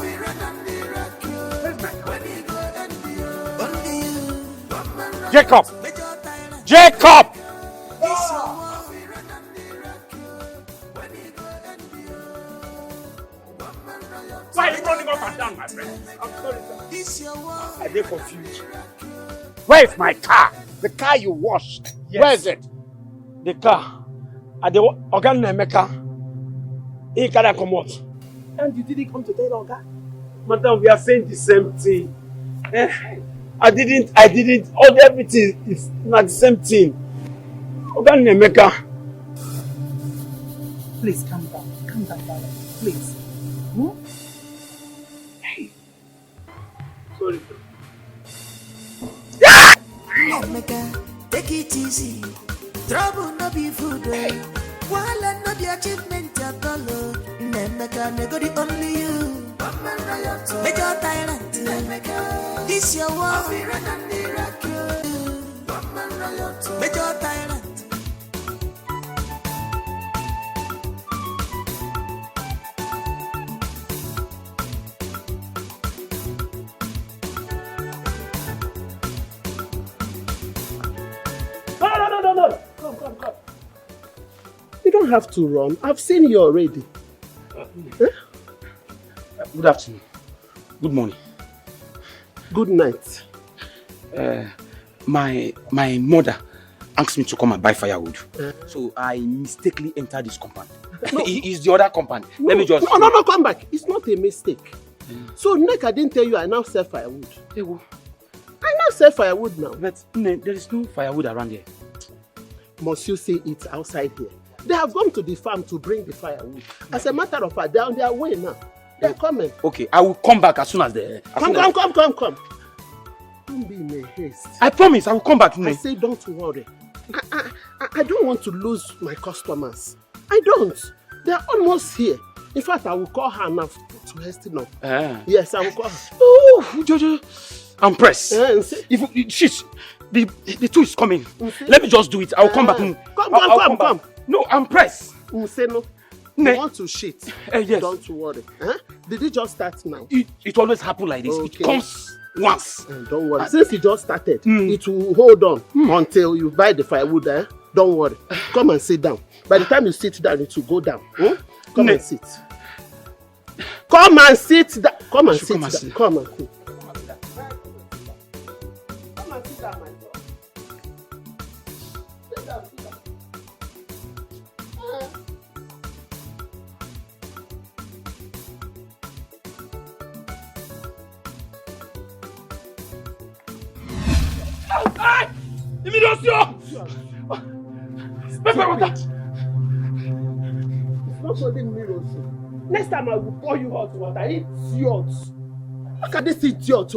Only you. Jacob! Jacob! Why are you running up and down, my friend? I'm sorry, sir. I get confused. Where is my car? The car you washed. Yes. Where is it? The car. At the organ Nemeka. He can't come out. And you didn't come to tell Oga? Madam, we are saying the same thing. I didn't. All everything is not the same thing. Organ Nemeka. Please calm down. Calm down, darling. Please. Hey. Sorry. Nemeka, take it easy. Trouble no be food. While no be achievement at all. Nemeka, nego the only you. Major tyrant. Nemeka, this your war. Major tyrant. No. Come. You don't have to run. I've seen you already. Good afternoon. Good morning. Good night. My mother asked me to come and buy firewood. So I mistakenly entered this compound. No. It's the other compound. No. Let me just... No, come back. It's not a mistake. So, Nneka didn't tell you I now sell firewood. I now sell firewood now. But there is no firewood around here. Must you say it outside here? They have gone to the farm to bring the firewood. As a matter of fact, they're on their way now. They're coming. Okay, I will come back as soon as they... Come. Don't be in a haste. I promise, I will come back. I say don't worry. I don't want to lose my customers. I don't. They're almost here. In fact, I will call her now to hasten up. Yes, I will call her. Oh, Jojo, I'm pressed. If the two is coming. Let me just do it. I'll come back. Come. No, I'm pressed. Say no. You want to shit? Yes. Don't worry. Did it just start now? It always happens like this. Okay. It comes once. Don't worry. Since it just started, it will hold on until you buy the firewood. Don't worry. Come and sit down. By the time you sit down, it will go down. Come and sit. Come and sit down. Come and sit down. Come and sit. Come and sit down, my boy. Sit down. Pepper water. It's not holding me also. Next time I will pour you hot water. Idiot. Look at this idiot.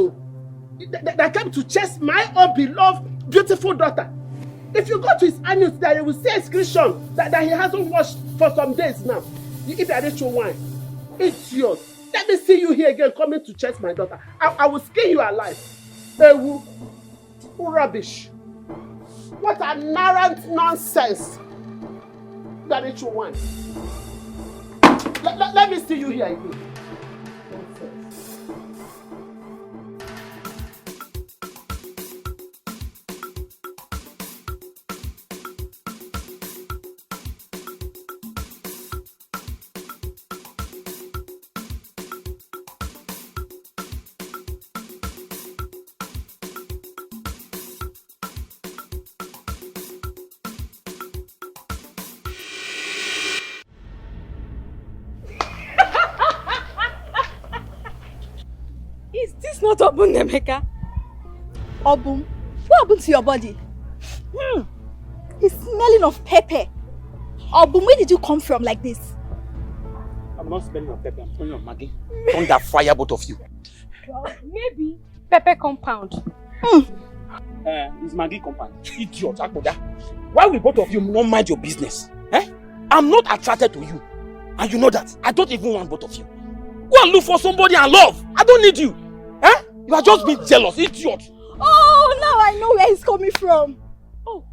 They came to chase my own beloved, beautiful daughter. If you go to his annual there, you will see a screenshot that he hasn't washed for some days now. If I didn't show wine. Idiot. Let me see you here again coming to chase my daughter. I will skin you alive. Who rubbish. What an arrant nonsense. That ain't your wine. Let me see you here again. It's not Obun, Nemeka. Obun, what happened to your body? It's smelling of pepper. Obun, where did you come from like this? I'm not smelling of pepper, I'm smelling of Maggie. Don't that fire both of you. Well, maybe pepper compound. It's Maggie compound. Idiot, Akboda. Why will both of you not mind your business? Eh? I'm not attracted to you. And you know that. I don't even want both of you. Go and look for somebody and love. I don't need you. Eh? You are just being jealous, idiot. Oh, now I know where he's coming from. Oh.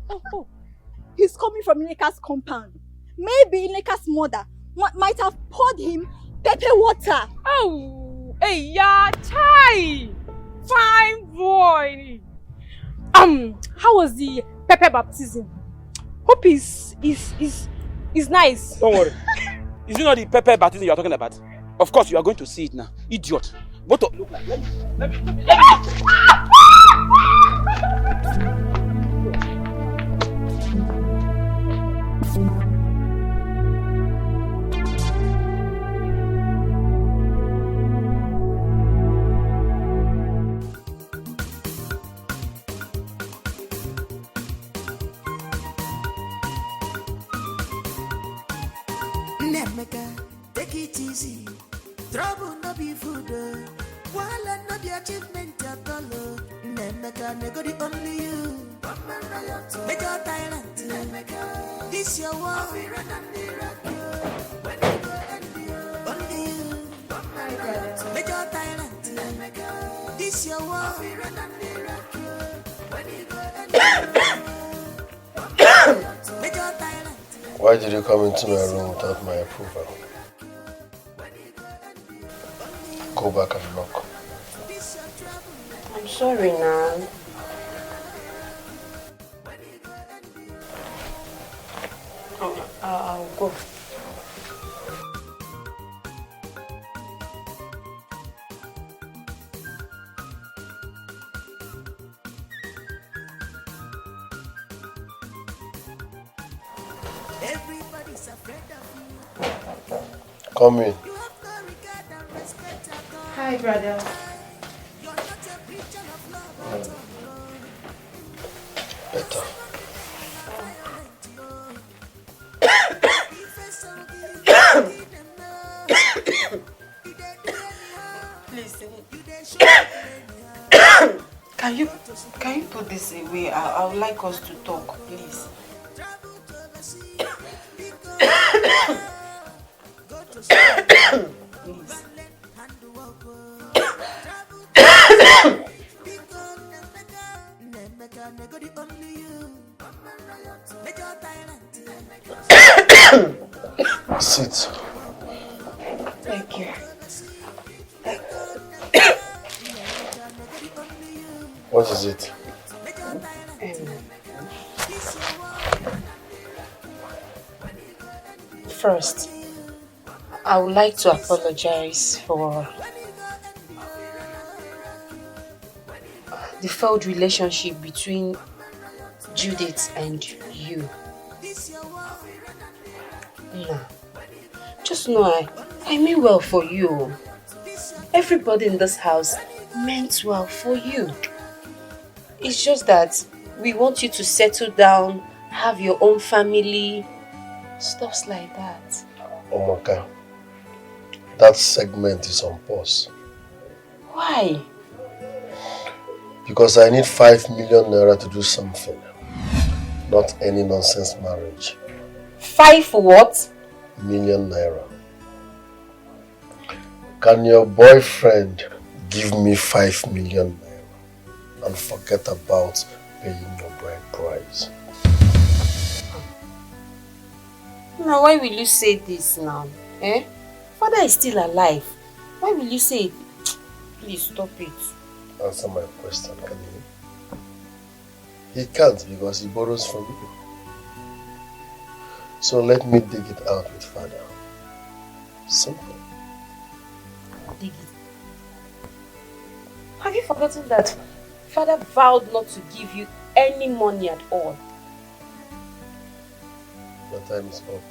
He's coming from Ineka's compound. Maybe Ineka's mother might have poured him pepper water. Oh, hey, yeah, chai. Fine boy. How was the pepper baptism? Hope is nice. Don't worry. Is it not the pepper baptism you are talking about? Of course, you are going to see it now. Idiot. Both of look like. Let me. Take it easy. Trouble no be food. While no be achievement at all. Nemeka, nego the only you. Major talent. This your war. Only you. Major talent. This your war. Major talent. Why did you come into my room without my approval? Go back and knock. I'm sorry now. I'll go. Come in. Hi, brother. Better. Listen. Can you put this away? I would like us to talk, please. Please. Sit. Thank you. What is it? First, I would like to apologize for the failed relationship between Judith and you. No. Just know I mean well for you. Everybody in this house meant well for you. It's just that we want you to settle down, have your own family, stuff like that. Omaka, that segment is on pause. Why? Because I need 5 million naira to do something. Not any nonsense marriage. 5 what? Million naira. Can your boyfriend give me 5 million naira and forget about paying your bride price? Now, why will you say this now? Eh? Father is still alive. Why will you say it? Please stop it. Answer my question, can you? He can't because he borrows from you. So let me dig it out with Father. Simple. Dig it. Have you forgotten that Father vowed not to give you any money at all? Your time is up.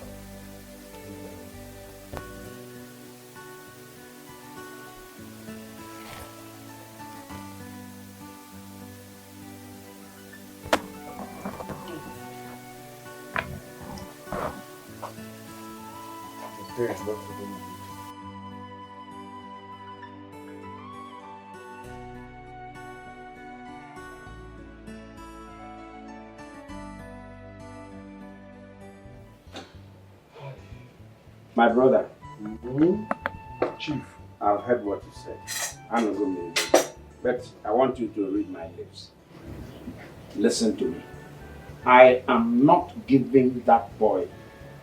The day is not even good. My brother. Chief. I've heard what you said. I'm not going to be, but I want you to read my lips. Listen to me. I am not giving that boy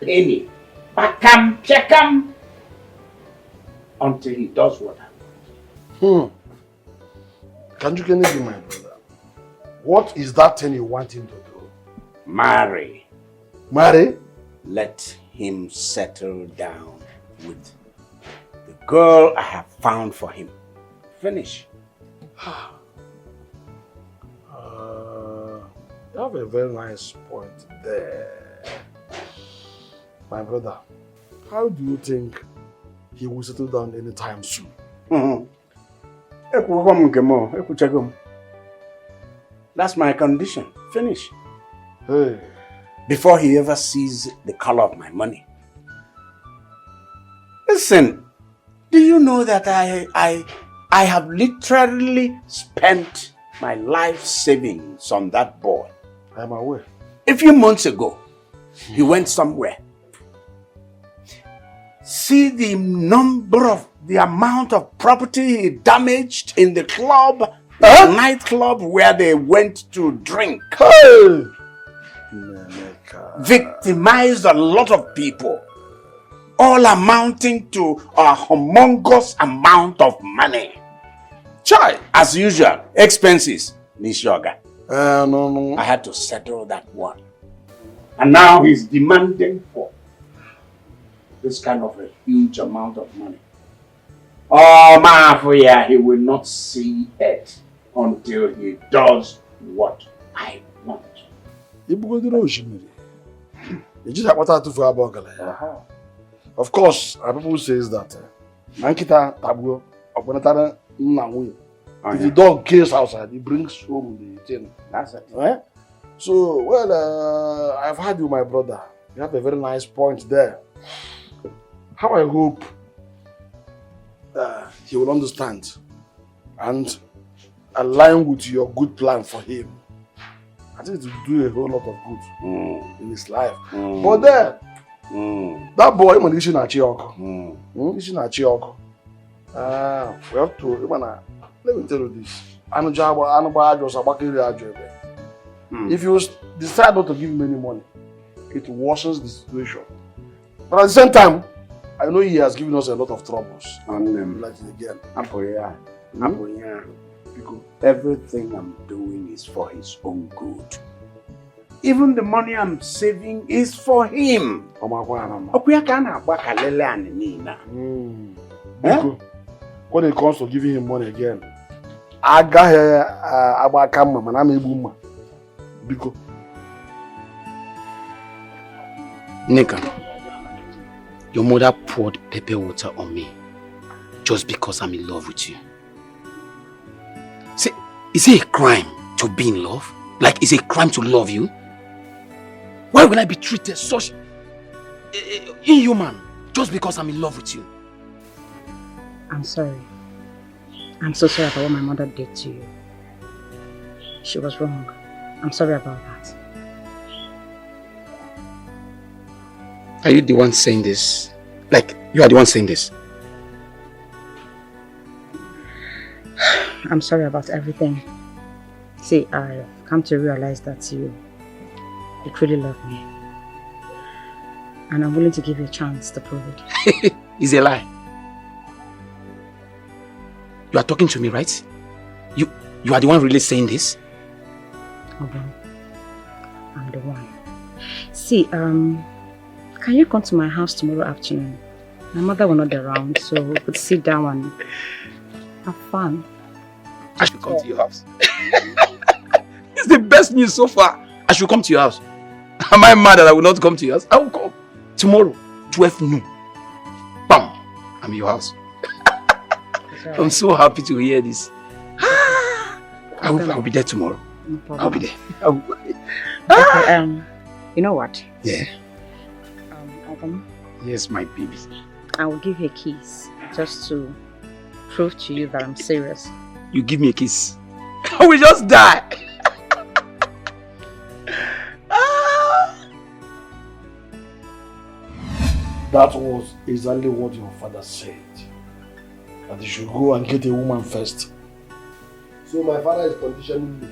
penny. Bakam, chekam, until he does what I want. Can you be my brother? What is that thing you want him to do? Marry. Marry? Let him settle down with the girl I have found for him. Finish. You have a very nice point there. My brother, how do you think he will settle down anytime soon? That's my condition. Finish. Hey. Before he ever sees the color of my money. Listen, do you know that I have literally spent my life savings on that boy? I'm aware. A few months ago, he went somewhere. See the amount of property he damaged in the club, the nightclub where they went to drink. Hey! Victimized a lot of people, all amounting to a humongous amount of money. Chai, as usual, expenses. Nishoga. No. I had to settle that one. And now he's demanding for this kind of a huge amount of money. Oh, Mafuya, he will not see it until he does what I want. Of course, people says that if the dog kills outside, he brings home the thing. That's it. Right? So, well, I've heard you, my brother. You have a very nice point there. How I hope he will understand and align with your good plan for him. I think it will do a whole lot of good in his life. But then, that boy, we have to, let me tell you this. If you decide not to give him any money, it worsens the situation. But at the same time, I know he has given us a lot of troubles. And like it again. Because everything I'm doing is for his own good. Even the money I'm saving is for him. When it comes to giving him money again, Nika, your mother poured pepper water on me just because I'm in love with you. See, is it a crime to be in love? Like, is it a crime to love you? Why will I be treated such inhuman just because I'm in love with you? I'm sorry. I'm so sorry about what my mother did to you. She was wrong. I'm sorry about that. Are you the one saying this? Like, you are the one saying this? I'm sorry about everything. See, I've come to realize that you truly love me. And I'm willing to give you a chance to prove it. It's a lie. You are talking to me, right? You are the one really saying this? Okay. I'm the one. See, can you come to my house tomorrow afternoon? My mother will not be around, so we could sit down and have fun. I should come to your house. It's the best news so far. I should come to your house. Am I mad that I will not come to your house? I will come. Tomorrow, 12 noon. Bam! I'm in your house. Right. I'm so happy to hear this. I'll be there tomorrow. No problem. I'll be there. Okay, you know what? Yeah. Adam, Yes, my baby. I will give you a kiss just to prove to you that I'm serious. You give me a kiss. I will just die. That was exactly what your father said. That you should go and get a woman first. So my father is conditioning me.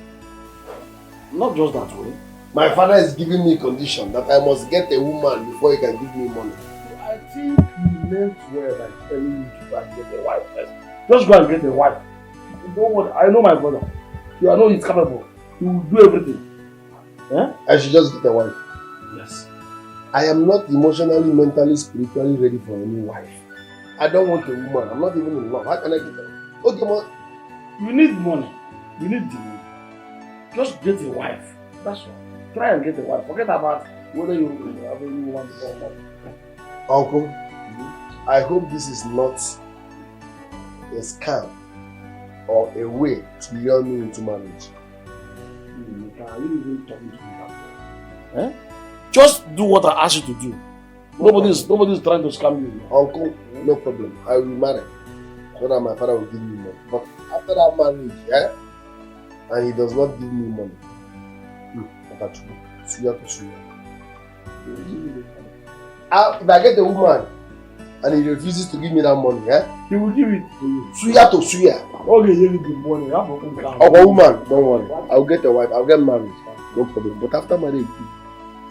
Not just that way. My father is giving me condition that I must get a woman before he can give me money. I think he meant well by telling you to go and get a wife first. Just go and get a wife. Don't worry, I know my brother. I know he's capable. He will do everything. Eh? I should just get a wife. Yes. I am not emotionally, mentally, spiritually ready for any wife. I don't want a woman. I'm not even in love. How can I get her? Okay, man. You need money. You need the money. Just get a wife. That's all. Try and get a wife. Forget about whether you have any woman or not. Uncle, I hope this is not a scam or a way to lure me into marriage. Are you even talking to me that way? Eh? Just do what I asked you to do. Nobody's trying to scam you. Uncle, no problem. I will marry so that my father will give me money. But after that marriage, and he does not give me money, if I get a woman and he refuses to give me that money, he will give it to you. Suya to suya. Okay, you give the money. A woman, don't worry. I'll get a wife. I'll get married. No problem. But after marriage,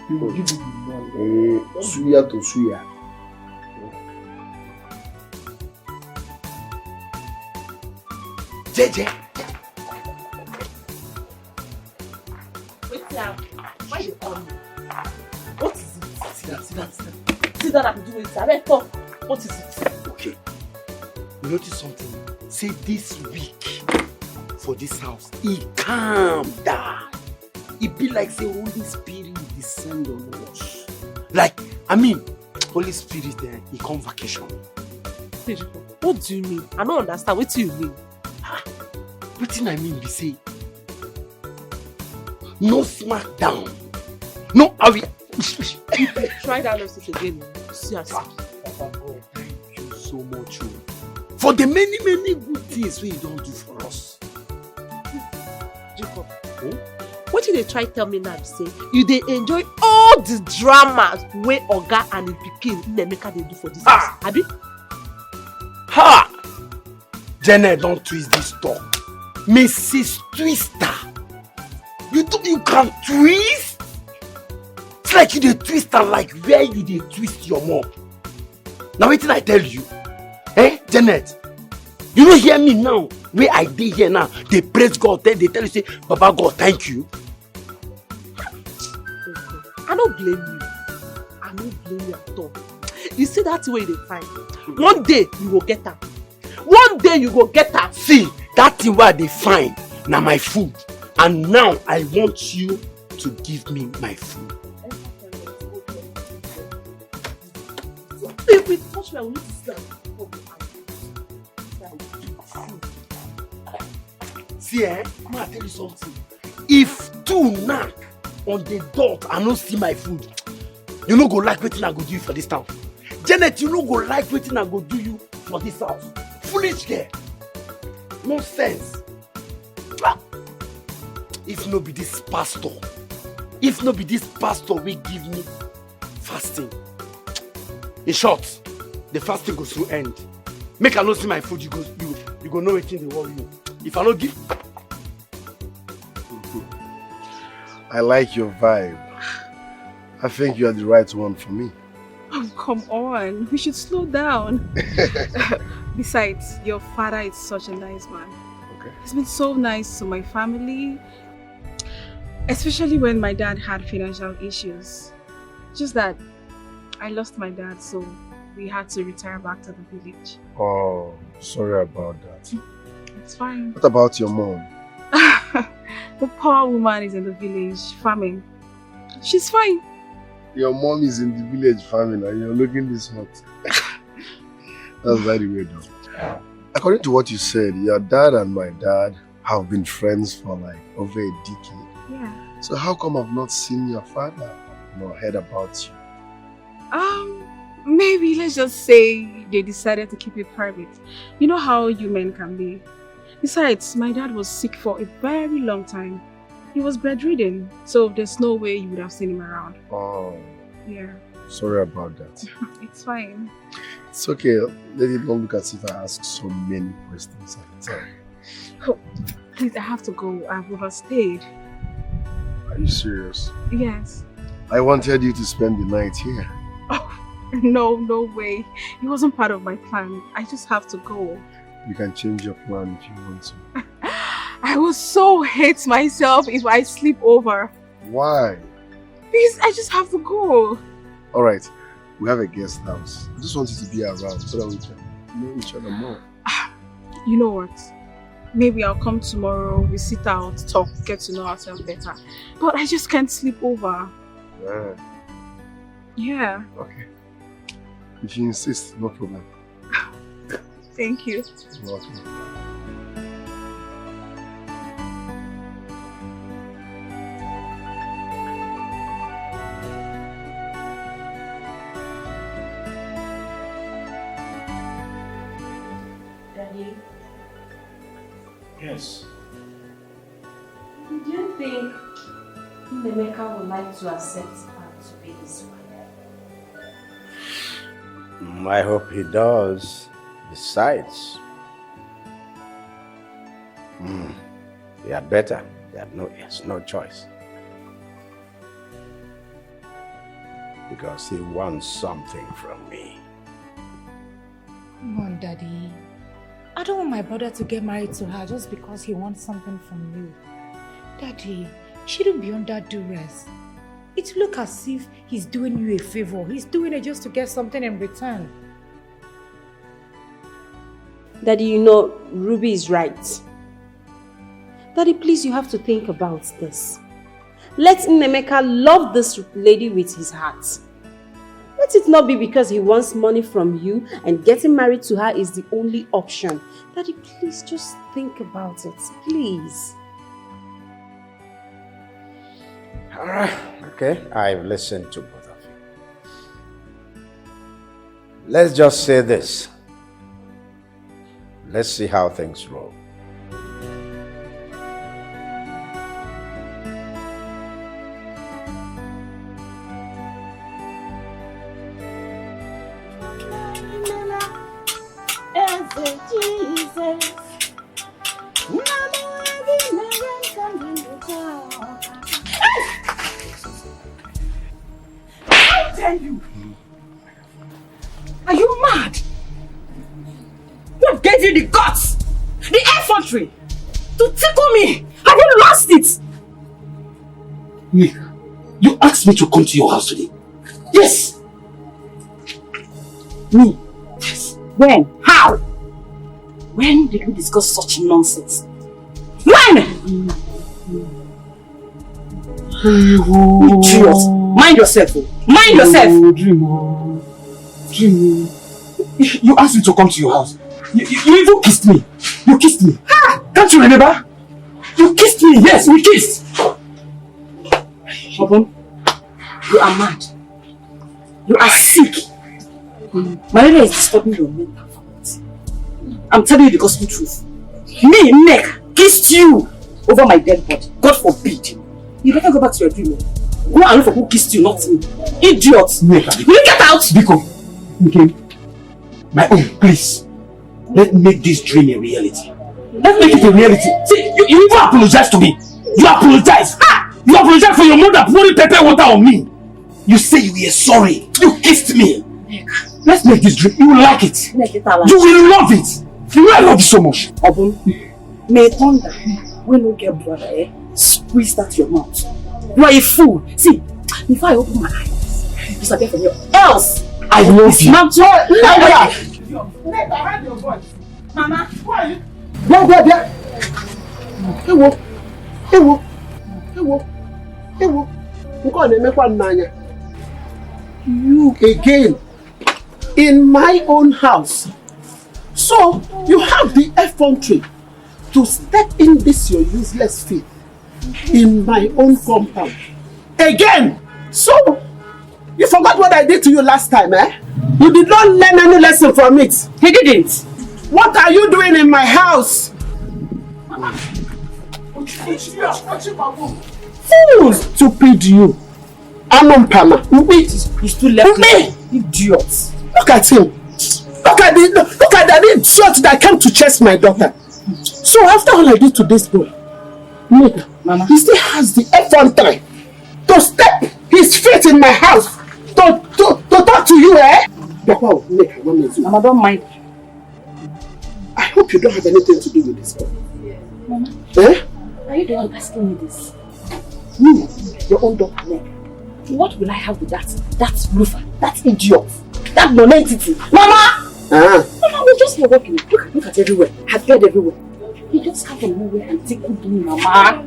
he will give you the money. Suya to suya. JJ. Wait now. Why you call me? What is it? Sit down. Sit down and do it. I better talk. What is it? Okay. You notice something? Say this week for this house, he calm down. It be like say Holy Spirit descend on us. Like, I mean, Holy Spirit he come vacation. What do you mean? I don't understand. What do you mean? What I mean be say no smack down. No, I will. Try that nonsense again. See us. Papa God, thank you so much for the many good things we don't do for us. Jacob, what you dey try tell me now? Say you dey enjoy all the dramas wey Oga and him pikin Nnemeka dey do for this house, abi? Ha! Janet, don't twist this talk. Mrs. Twister. You think you can twist? It's like you dey twist her like where you dey twist your mom. Now wetin I tell you? Janet, you no hear me now? Where I dey here now, they praise God, then they tell you say, Baba God, thank you. I don't blame you. I don't blame you at all. You see that way they find. One day you will get her. One day you go get her. See, that thing where they find now my food. And now I want you to give me my food. If we touch me, I will need to see that. See, I'm gonna tell you something. If two knock on the door and not see my food, you no go like wetin I go do you for this town. Janet, you no go like wetin I go do you for this house. Foolish girl. No sense. If no be this pastor will give me fasting. In short, the fasting goes to end. Make I not see my food, you go know wetin dey worry you. If I no give. I like your vibe. I think you are the right one for me. Oh, come on. We should slow down. Besides, your father is such a nice man. Okay. He's been so nice to my family. Especially when my dad had financial issues. Just that I lost my dad, so we had to retire back to the village. Oh, sorry about that. It's fine. What about your mom? The poor woman is in the village farming. She's fine. Your mom is in the village farming and you're looking this hot. That's very weird though. According to what you said, your dad and my dad have been friends for like over a decade. Yeah. So how come I've not seen your father nor heard about you? Maybe let's just say they decided to keep it private. You know how you men can be. Besides, my dad was sick for a very long time. He was bedridden, so there's no way you would have seen him around. Oh. Yeah. Sorry about that. It's fine. It's okay. Let it not look as if I asked so many questions at a time. Oh, please, I have to go. I've overstayed. Are you serious? Yes. I wanted you to spend the night here. Oh, no way. It wasn't part of my plan. I just have to go. You can change your plan if you want to. I will so hate myself if I sleep over. Why? Because I just have to go. Alright, we have a guest house. I just want you to be around so that we can know each other more. You know what? Maybe I'll come tomorrow, we sit out, talk, get to know ourselves better. But I just can't sleep over. Yeah. Okay. If you insist, no problem. Thank you. You're welcome. Daddy? Yes. Do you think Nemeka would like to accept her to be his wife? I hope he does. Besides, he had better. He has no choice. Because he wants something from me. Come on, Daddy. I don't want my brother to get married to her just because he wants something from you. Daddy, he shouldn't be under duress. It looks as if he's doing you a favor. He's doing it just to get something in return. Daddy, you know, Ruby is right. Daddy, please, you have to think about this. Let Nemeka love this lady with his heart. Let it not be because he wants money from you and getting married to her is the only option. Daddy, please just think about it, please. Alright, okay, I've listened to both of you. Let's just say this. Let's see how things roll. How dare you? Are you mad? What gave you the guts, the effrontery to tickle me? Have you lost it? Nick, you asked me to come to your house today. Yes. Me? Yes. When? How? When did we discuss such nonsense? When? Idiot! Mind yourself! Mind yourself! Dream. You asked me to come to your house. You even kissed me. You kissed me. Ah, can't you remember? You kissed me. Yes, we kissed. Obon, you are mad. You are sick. Malaria is disturbing your mental health. I'm telling you the gospel truth. Me, Nick, kissed you over my dead body. God forbid. You better go back to your dream. Go and look for who kissed you, not me. Idiot. Nick, will you get out? Biko, okay. My own, please. Let's make this dream a reality. Let's make it a reality. See, you even apologize to me. You apologize. Ah! You apologize for your mother pouring pepper water on me. You say you were sorry. You kissed me. Let's make this dream. You will like it. You will love it. You know I love you so much. Obun, may thunder, when you get brother, squeeze that your mouth. You are a fool. See, if I open my eyes, you start from here. Else, I love you. Mom, Nick, I heard your voice. Mama, who are you? There. Ewo. You again in my own house. So you have the effrontery to step in this your useless feet in my own compound again. So you forgot what I did to you last time, eh? You did not learn any lesson from it. He didn't. What are you doing in my house? Fool, stupid you. Anumpama. He's too left. Idiot. Look at him. Look at that idiot that came to chase my daughter. So after all I did to this boy, Mama, he still has the effrontery to step his feet in my house to talk to you, eh? Mama, don't mind. I hope you don't have anything to do with this boy. Mama, are you the one asking me this? You, your own daughter. What will I have with that roofer, that idiot, that non-entity? Mama! Mama, we just walking. Look at everywhere. I've bed everywhere. He just came from nowhere and tickled me, Mama.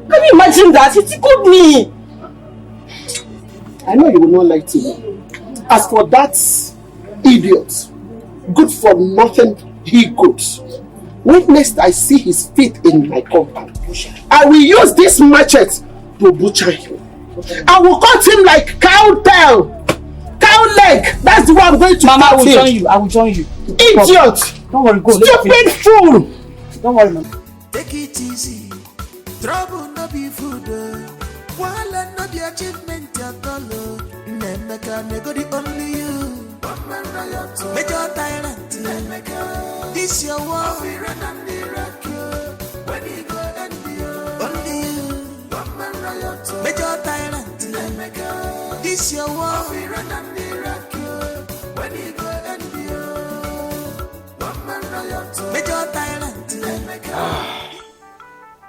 Can you imagine that? He tickled me. I know you will not like to. As for that idiot, good for nothing he could. When next I see his feet in my compound, I will use this machete to butcher him. I will cut him like cow tail, cow leg. That's the one I'm going to. Mama, I will join you. I will join you. Idiot! Don't worry, go. Stupid fool! Don't worry, Mama. Take it easy. Trouble no be food. While no be achievement at all. Nemeka nego the only you. Major tyrant. This your war. When you go and be only you. Major tyrant. This your war. When you go and be Major tyrant.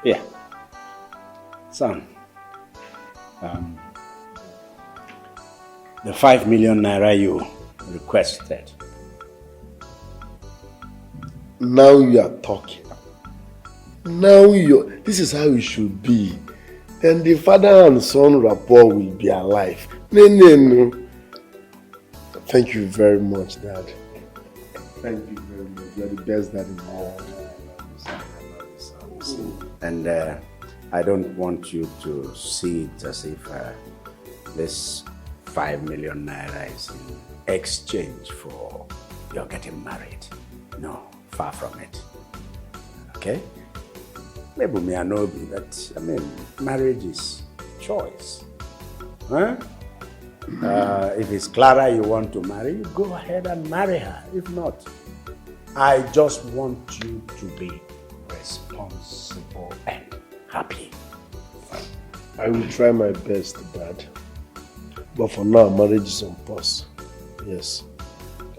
Yeah. Son. The 5 million naira you requested. Now you are talking. This is how it should be. Then the father and son rapport will be alive. No. Thank you very much, Dad. Thank you very much. You're the best dad in the world. And I don't want you to see it as if this 5 million naira is in exchange for your getting married. No, far from it. Okay? Maybe me and Obi, but I mean, marriage is choice. Huh? If it's Clara you want to marry, you go ahead and marry her. If not, I just want you to be responsible and happy. I will try my best, Dad. But for now, marriage is on pause. Yes.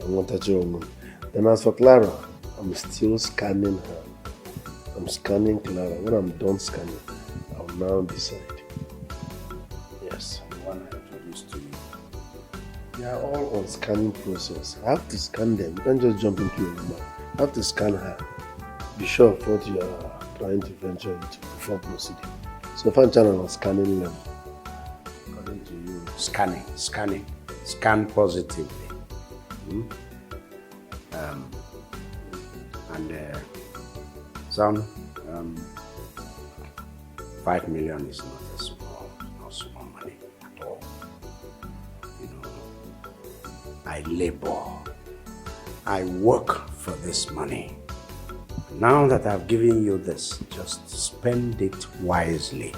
I want a job. Then as for Clara, I'm still scanning her. I'm scanning Clara. When I'm done scanning, I'll now decide. Yes. The one I introduced to you. They are all on scanning process. I have to scan them. You can't just jump into a woman. I have to scan her. Be sure of what you are trying to venture into before proceeding. So find channel on scanning them. According to you, scan positively. Son, 5 million is not small money at all. You know, I labor, I work for this money. Now that I've given you this, just spend it wisely.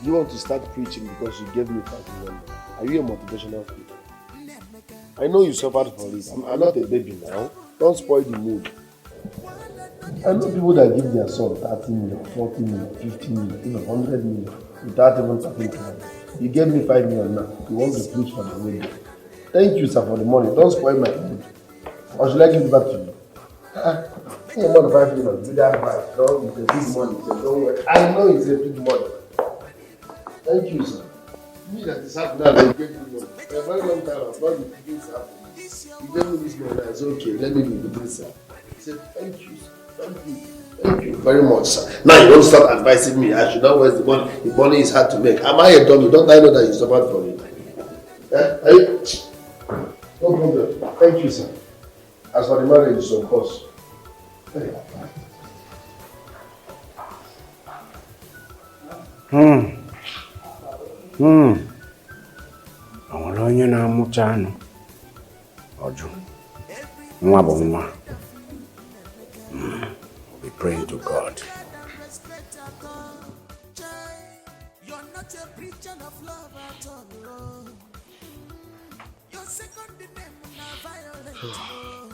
You want to start preaching because you gave me 5 million. Are you a motivational speaker? I know you suffered for it. I'm not a baby now. Don't spoil the mood. I know people that give their son 30 million, 40 million, 50 million, even 100 million without even talking to them. You gave me 5 million now. You want to preach for the wedding. Thank you, sir, for the money. Don't spoil my mood. Or should I give it back to you? Hey, more than 5 million. Do that back. No, it's a big money. So don't worry. I know it's a big money. Thank you, sir. Me that is happening now, you gave me money. For a very long time, I've not been thinking this happening. You gave me this money. I said, okay, let me do this, sir. He said, thank you, sir. Thank you. Thank you very much, sir. Now you want to start advising me. I should not waste the money. The money is hard to make. Am I a dummy? Don't I know that you suffered for it? Are you? No problem. Thank you, sir. As for the marriage, it's of course. Àwọn onye na-amụcha anụ ọjụ nwa bụ nwa. Be praying to God. expression of love at all. Oh. Your second name na violent. Oh.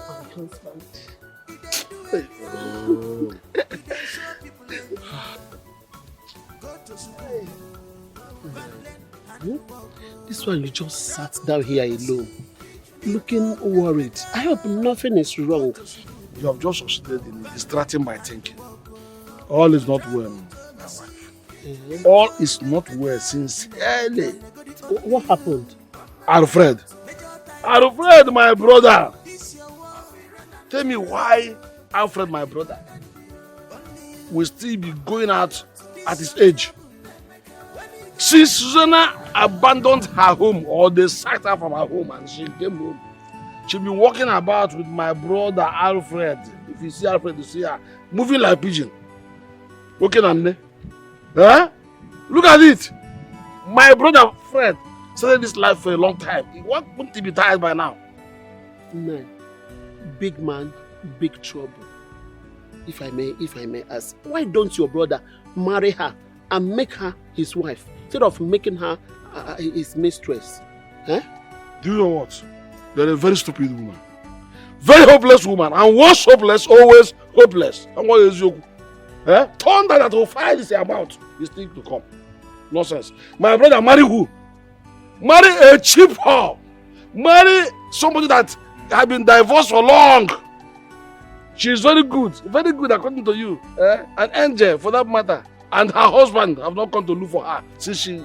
My husband. This one, you just sat down here alone, looking worried. I hope nothing is wrong. You have just succeeded in distracting my thinking. All is not well, my wife. All is not well sincerely. What happened? Alfred, my brother. Tell me why Alfred, my brother, will still be going out at his age. Since Susanna abandoned her home, or they sacked her from her home and she came home, she'll be walking about with my brother Alfred. If you see Alfred, you see her moving like a pigeon. Walking on me. Huh? Look at it. My brother Fred started this life for a long time. Why wouldn't he be tired by now? No. Big man, big trouble. If I may ask, why don't your brother marry her and make her his wife instead of making her his mistress? Huh? Do you know what? You're a very stupid woman. Very hopeless woman. And once hopeless, always hopeless. And what is your... Thunder that will fire this amount is still to come. Nonsense. My brother marry who? Marry a cheap whore. Marry somebody that has been divorced for long. She is very good according to you. An angel for that matter. And her husband have not come to look for her since she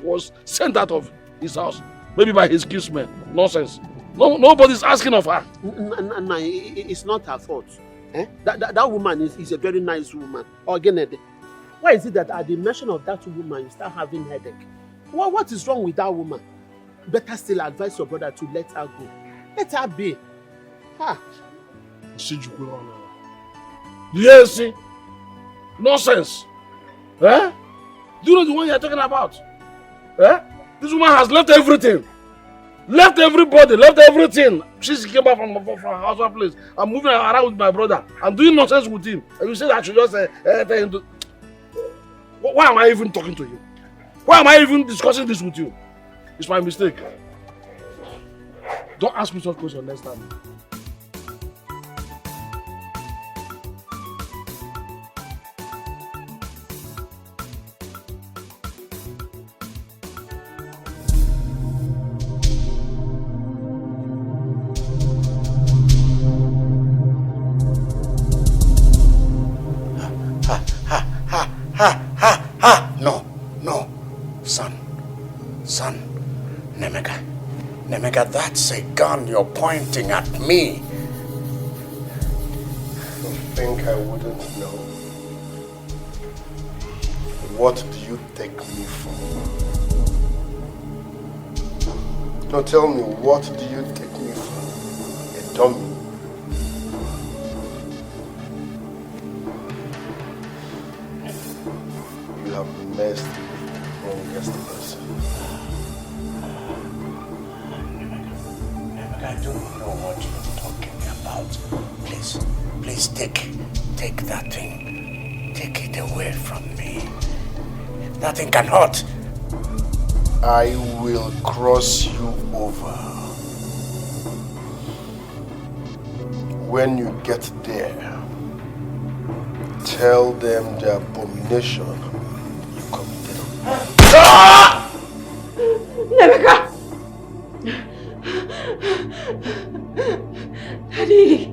was sent out of his house. Maybe by his kinsmen. Nonsense. Nobody's asking of her. No, it's not her fault. That woman is a very nice woman. Why is it that at the mention of that woman you start having headache? What is wrong with that woman? Better still advise your brother to let her go. Let her be. Yes, nonsense. Do you know the one you are talking about? This woman has left everything. Left everybody, left everything. She came back from her husband's place. I'm moving around with my brother. I'm doing nonsense with him. And you say that I should just tell him to... Why am I even talking to you? Why am I even discussing this with you? It's my mistake. Don't ask me such questions next time. No. Son. Nemeka, that's a gun you're pointing at me. You think I wouldn't know? What do you take me for? No, tell me, what do you take me for? A dummy? You have messed with the wrongest person. I don't know what you're talking about. Please take that thing. Take it away from me. That thing can hurt. I will cross you over. When you get there, tell them the abomination you committed. Nemeka! Daddy!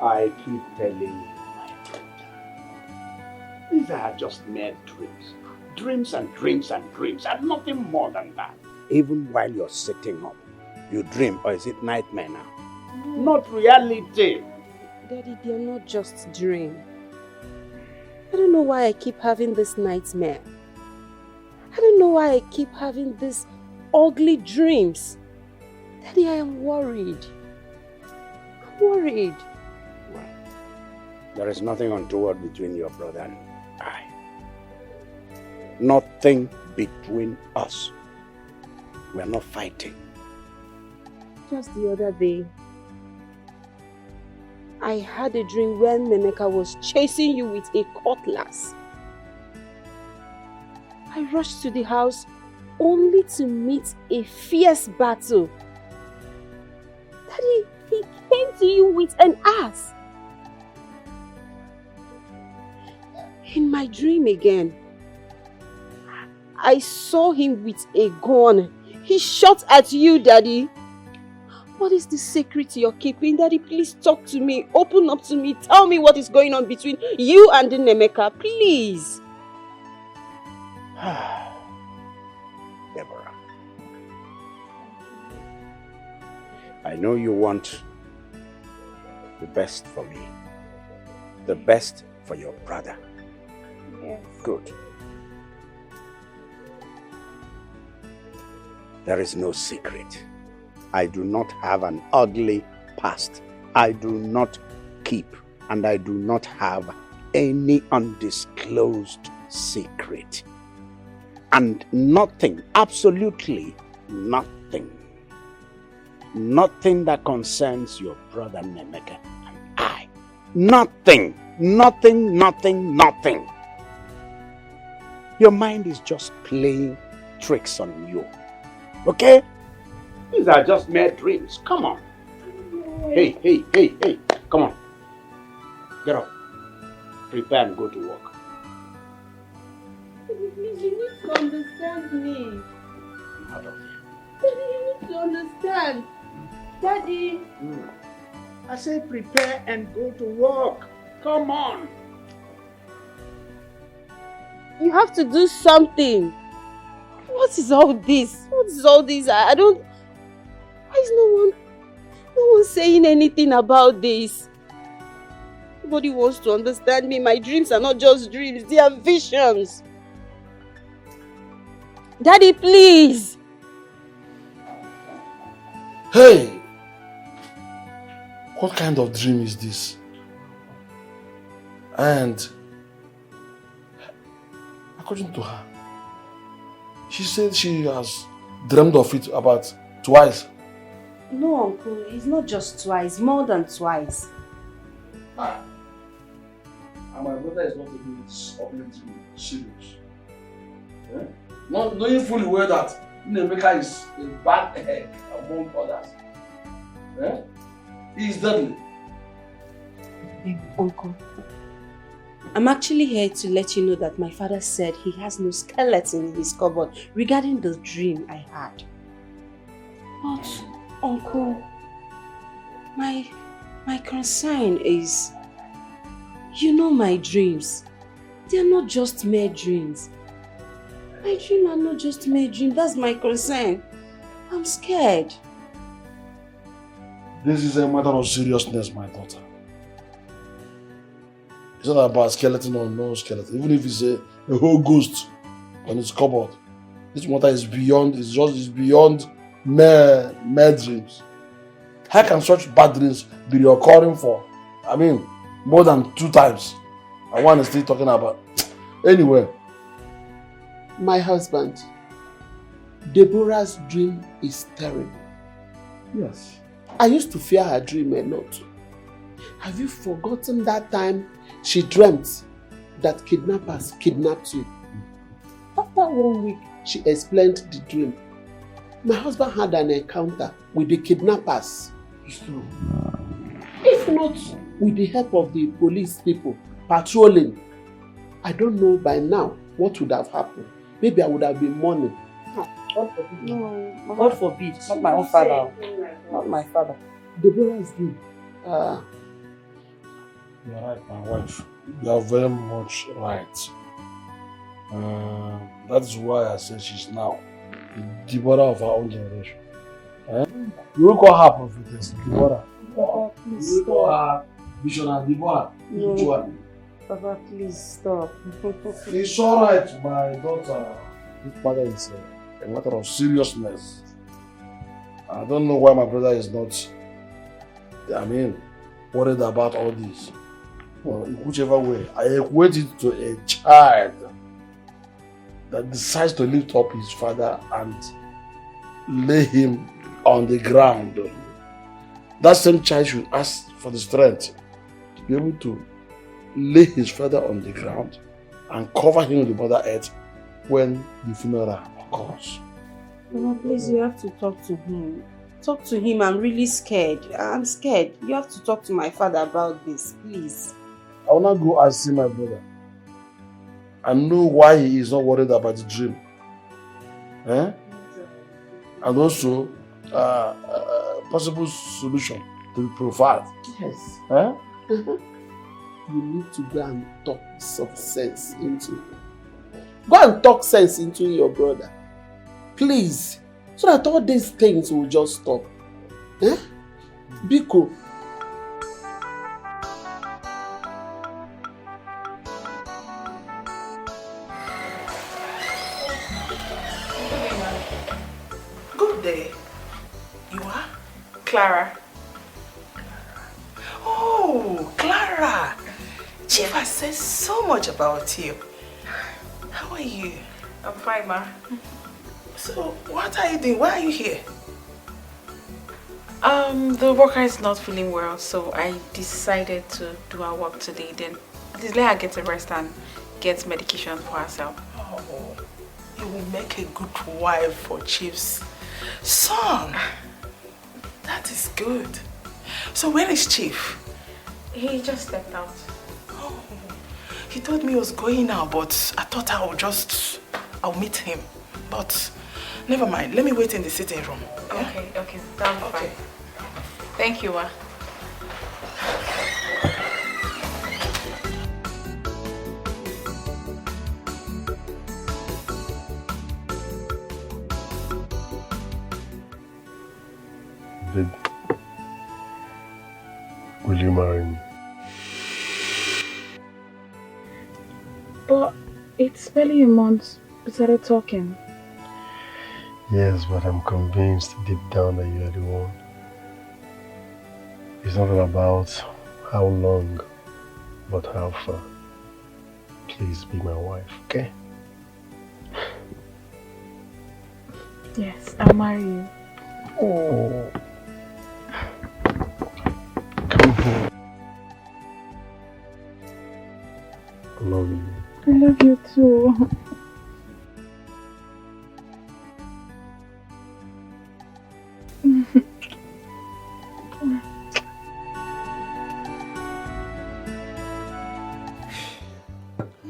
I keep telling you, my daughter, these are just mere dreams. Dreams and dreams and dreams, and nothing more than that. Even while you're sitting up, you dream, or is it nightmare now? Not reality. Daddy, they're not just dreams. I don't know why I keep having this nightmare. I don't know why I keep having these ugly dreams. Daddy, I am worried. I'm worried. Well, there is nothing untoward between your brother and I. Nothing between us. We are not fighting. Just the other day, I had a dream when Nemeka was chasing you with a cutlass. I rushed to the house only to meet a fierce battle. Daddy, he came to you with an axe. In my dream again, I saw him with a gun. He shot at you, Daddy. What is the secret you're keeping? Daddy, please talk to me. Open up to me. Tell me what is going on between you and Nemeka, please. Deborah, I know you want the best for me. The best for your brother. Yes. Good. There is no secret. I do not have an ugly past. I do not keep and I do not have any undisclosed secret. And nothing, absolutely nothing, nothing that concerns your brother Nemeka and I. Nothing, nothing, nothing, nothing. Your mind is just playing tricks on you. Okay? These are just mere dreams. Come on. Hey, hey, hey, hey. Come on. Get up. Prepare and go to work. Please, you need to understand me. Out of here. Daddy, you need to understand. Daddy. I say prepare and go to work. Come on. You have to do something. What is all this? What is all this? I don't... Why is no one saying anything about this? Nobody wants to understand me. My dreams are not just dreams. They are visions. Daddy, please. Hey! What kind of dream is this? And according to her, she said she has dreamed of it about twice. No, Uncle, it's not just twice, more than twice. And my brother is not taking this opportunity serious. Yeah? Not knowing fully well that Nemeka is a bad egg among others. Yeah? He is deadly. Uncle, I'm actually here to let you know that my father said he has no skeleton in his cupboard regarding the dream I had. But, Uncle, my concern is, you know my dreams. They are not just mere dreams. My dreams are not just mere dreams. That's my concern. I'm scared. This is a matter of seriousness, my daughter. It's not about skeleton or no skeleton. Even if it's a whole ghost on its cupboard, this matter is beyond, it's beyond mere dreams. How can such bad dreams be recurring for, more than 2 times? And one is still talking about. Anyway. My husband, Deborah's dream is terrible. Yes. I used to fear her dream a lot. Have you forgotten that time she dreamt that kidnappers kidnapped you? After 1 week, she explained the dream. My husband had an encounter with the kidnappers. It's true. If not with the help of the police people patrolling, I don't know by now what would have happened. Maybe I would have been mourning. God forbid. No, God forbid. Not my own father. Not my father. Deborah's dream. You're right, my wife. You are very much right. That is why I said she's now the Deborah of our own generation. You will call her prophetess, Deborah. Papa, please You will call her visionary, Deborah. Which one? Papa, please stop. It's alright, my daughter. This matter is a matter of seriousness. I don't know why my brother is not, worried about all this. Well, in whichever way, I equate it to a child. that decides to lift up his father and lay him on the ground, that same child should ask for the strength to be able to lay his father on the ground and cover him with the mother earth when the funeral occurs. Mama, please, you have to talk to him. Talk to him. I'm really scared. I'm scared. You have to talk to my father about this, please. I will not go and see my brother. I know why he is not worried about the dream. Eh? And also, possible solution to be provided. Yes. Eh? You need to go and talk some sense into him. Go and talk sense into your brother. Please. So that all these things will just stop. Eh? Biko. Good day. You are? Clara. Oh, Clara. Chief has said so much about you. How are you? I'm fine, ma. So, what are you doing? Why are you here? The worker is not feeling well, so I decided to do our work today. Then at least let her get a rest and get medication for herself. Oh, you will make a good wife for Chief's son. That is good. So where is Chief? He just stepped out. Oh, he told me he was going now, but I thought I'll meet him. But never mind, let me wait in the sitting room. Yeah? Okay, that'll be fine. Thank you, ma. Babe, will you marry me? But it's barely a month we started talking. Yes, but I'm convinced deep down that you are the one. It's not all about how long, but how far. Please be my wife, okay? Yes, I'll marry you. Oh. Come here. I love you. I love you too.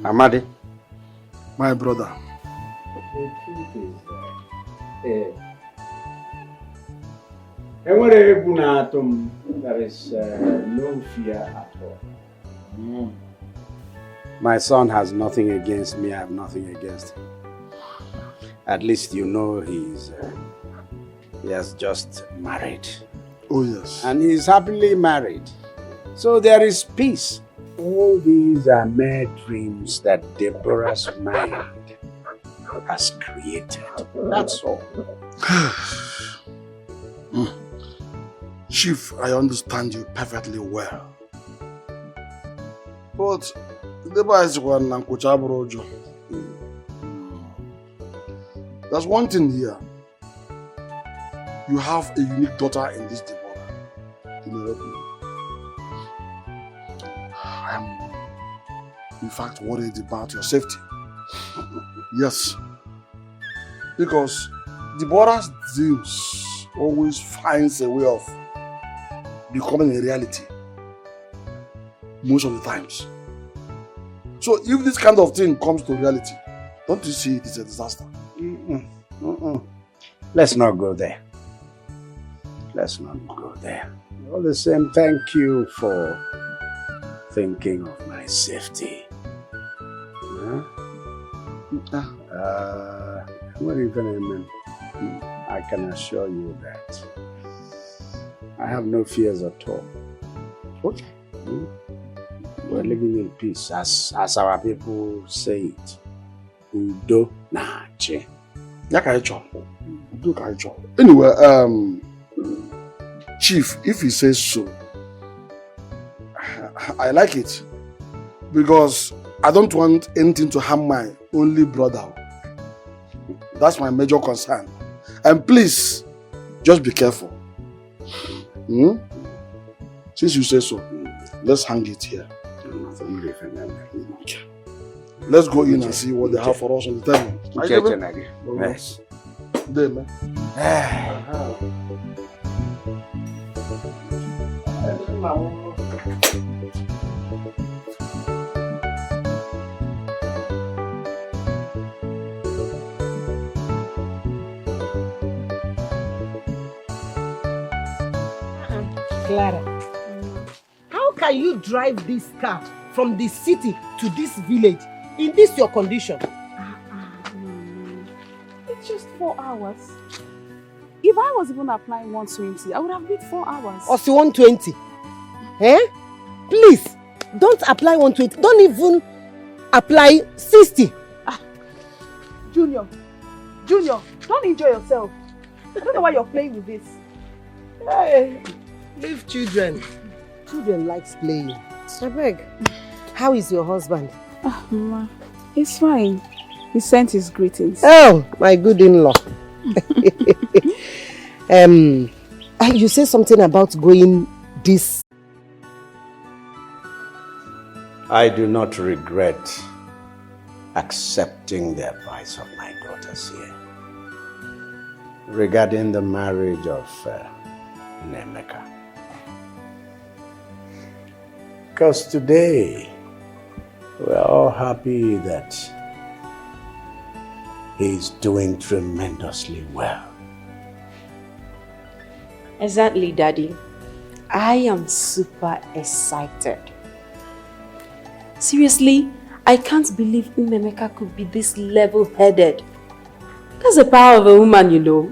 Amadi. My brother. The truth is there is no fear at all. My son has nothing against me, I have nothing against him. At least you know he has just married. Oh yes. And he's happily married. So there is peace. All these are mere dreams that Deborah's mind has created. That's all. Chief, I understand you perfectly well. But there's one thing here. You have a unique daughter in this Deborah. You know, I am, in fact, worried about your safety. Yes. Because Deborah's dreams always finds a way of becoming a reality. Most of the times. So if this kind of thing comes to reality, don't you see it is a disaster? Let's not go there. Let's not go there. All the same, thank you for thinking of my safety. What are you gonna mean? I can assure you that I have no fears at all. Okay. We're living in peace, as our people say it. Udo na che. Anyway, Chief, if he says so, I like it. Because I don't want anything to harm my only brother. That's my major concern. And please, just be careful. Hmm? Since you say so, let's hang it here. Let's go in and see what they have for us on the table. Yes. There, man. Clara, how can you drive this car from the city to this village in this your condition? It's just 4 hours. If I was even applying 120, I would have been 4 hours. Or 120? Eh? Please, don't apply 120. Don't even apply 60. Junior, don't enjoy yourself. I don't know why you're playing with this. Hey, leave children. Children likes playing. I beg. How is your husband? Mama, he's fine. He sent his greetings. Oh, my good in-law. You say something about going this. I do not regret accepting the advice of my daughters here regarding the marriage of Nemeka. Because today we're all happy that he's doing tremendously well. Exactly, Daddy. I am super excited. Seriously, I can't believe Nemeka could be this level-headed. That's the power of a woman, you know.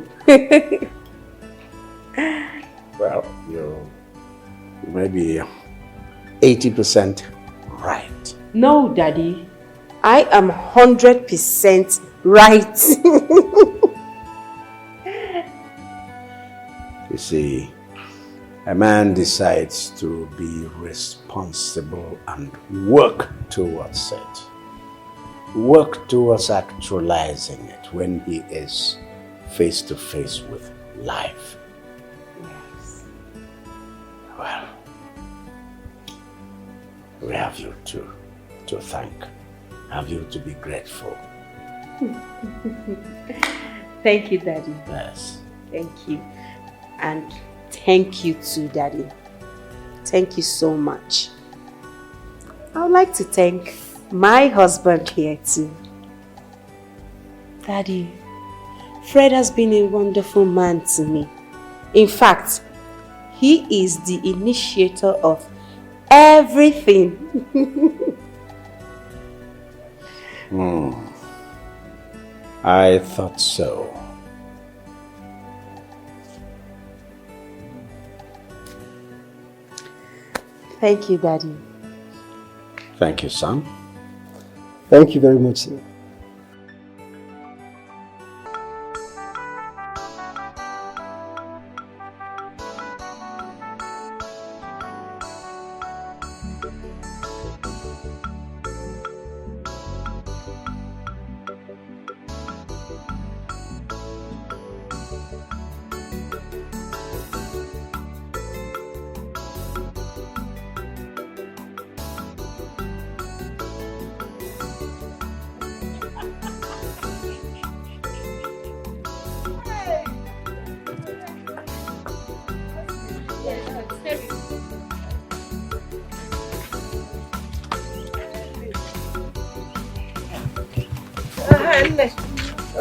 Well, you're maybe 80% right. No, Daddy. I am 100% right. You see, a man decides to be responsible and work towards it. Work towards actualizing it when he is face to face with life. Yes. Well, we have you to thank. Have you to be grateful. Thank you, Daddy. Yes. Thank you. And thank you too, Daddy. Thank you so much. I would like to thank my husband here too. Daddy, Fred has been a wonderful man to me. In fact, he is the initiator of everything. I thought so. Thank you, Daddy. Thank you, son. Thank you very much, sir.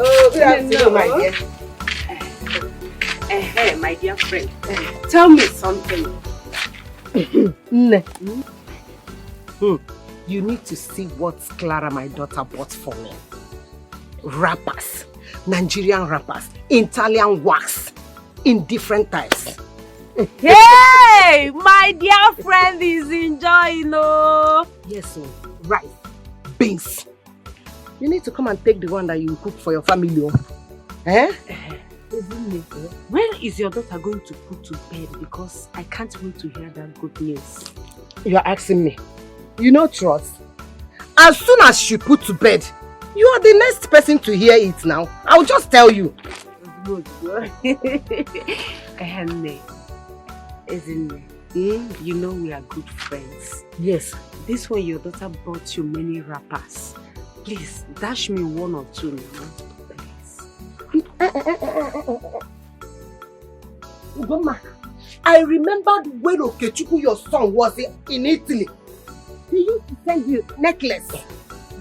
Oh, good afternoon, my dear. My dear friend, tell me something. You need to see what Clara, my daughter, bought for me. Wrappers, Nigerian wrappers, Italian wax, in different types. Hey, my dear friend is enjoying, oh. Yes, so rice, beans. You need to come and take the one that you cook for your family. Eh? When is your daughter going to put to bed? Because I can't wait to hear that good news. You're asking me. You know, trust. As soon as she put to bed, You are the next person to hear it now. I'll just tell you. Good. Isn't it? You know we are good friends. Yes. This one your daughter brought you many wrappers. Please, dash me one or two now. Please. Ugoma, I remembered when Okechukwu, your son, was in Italy. He used to send you necklace,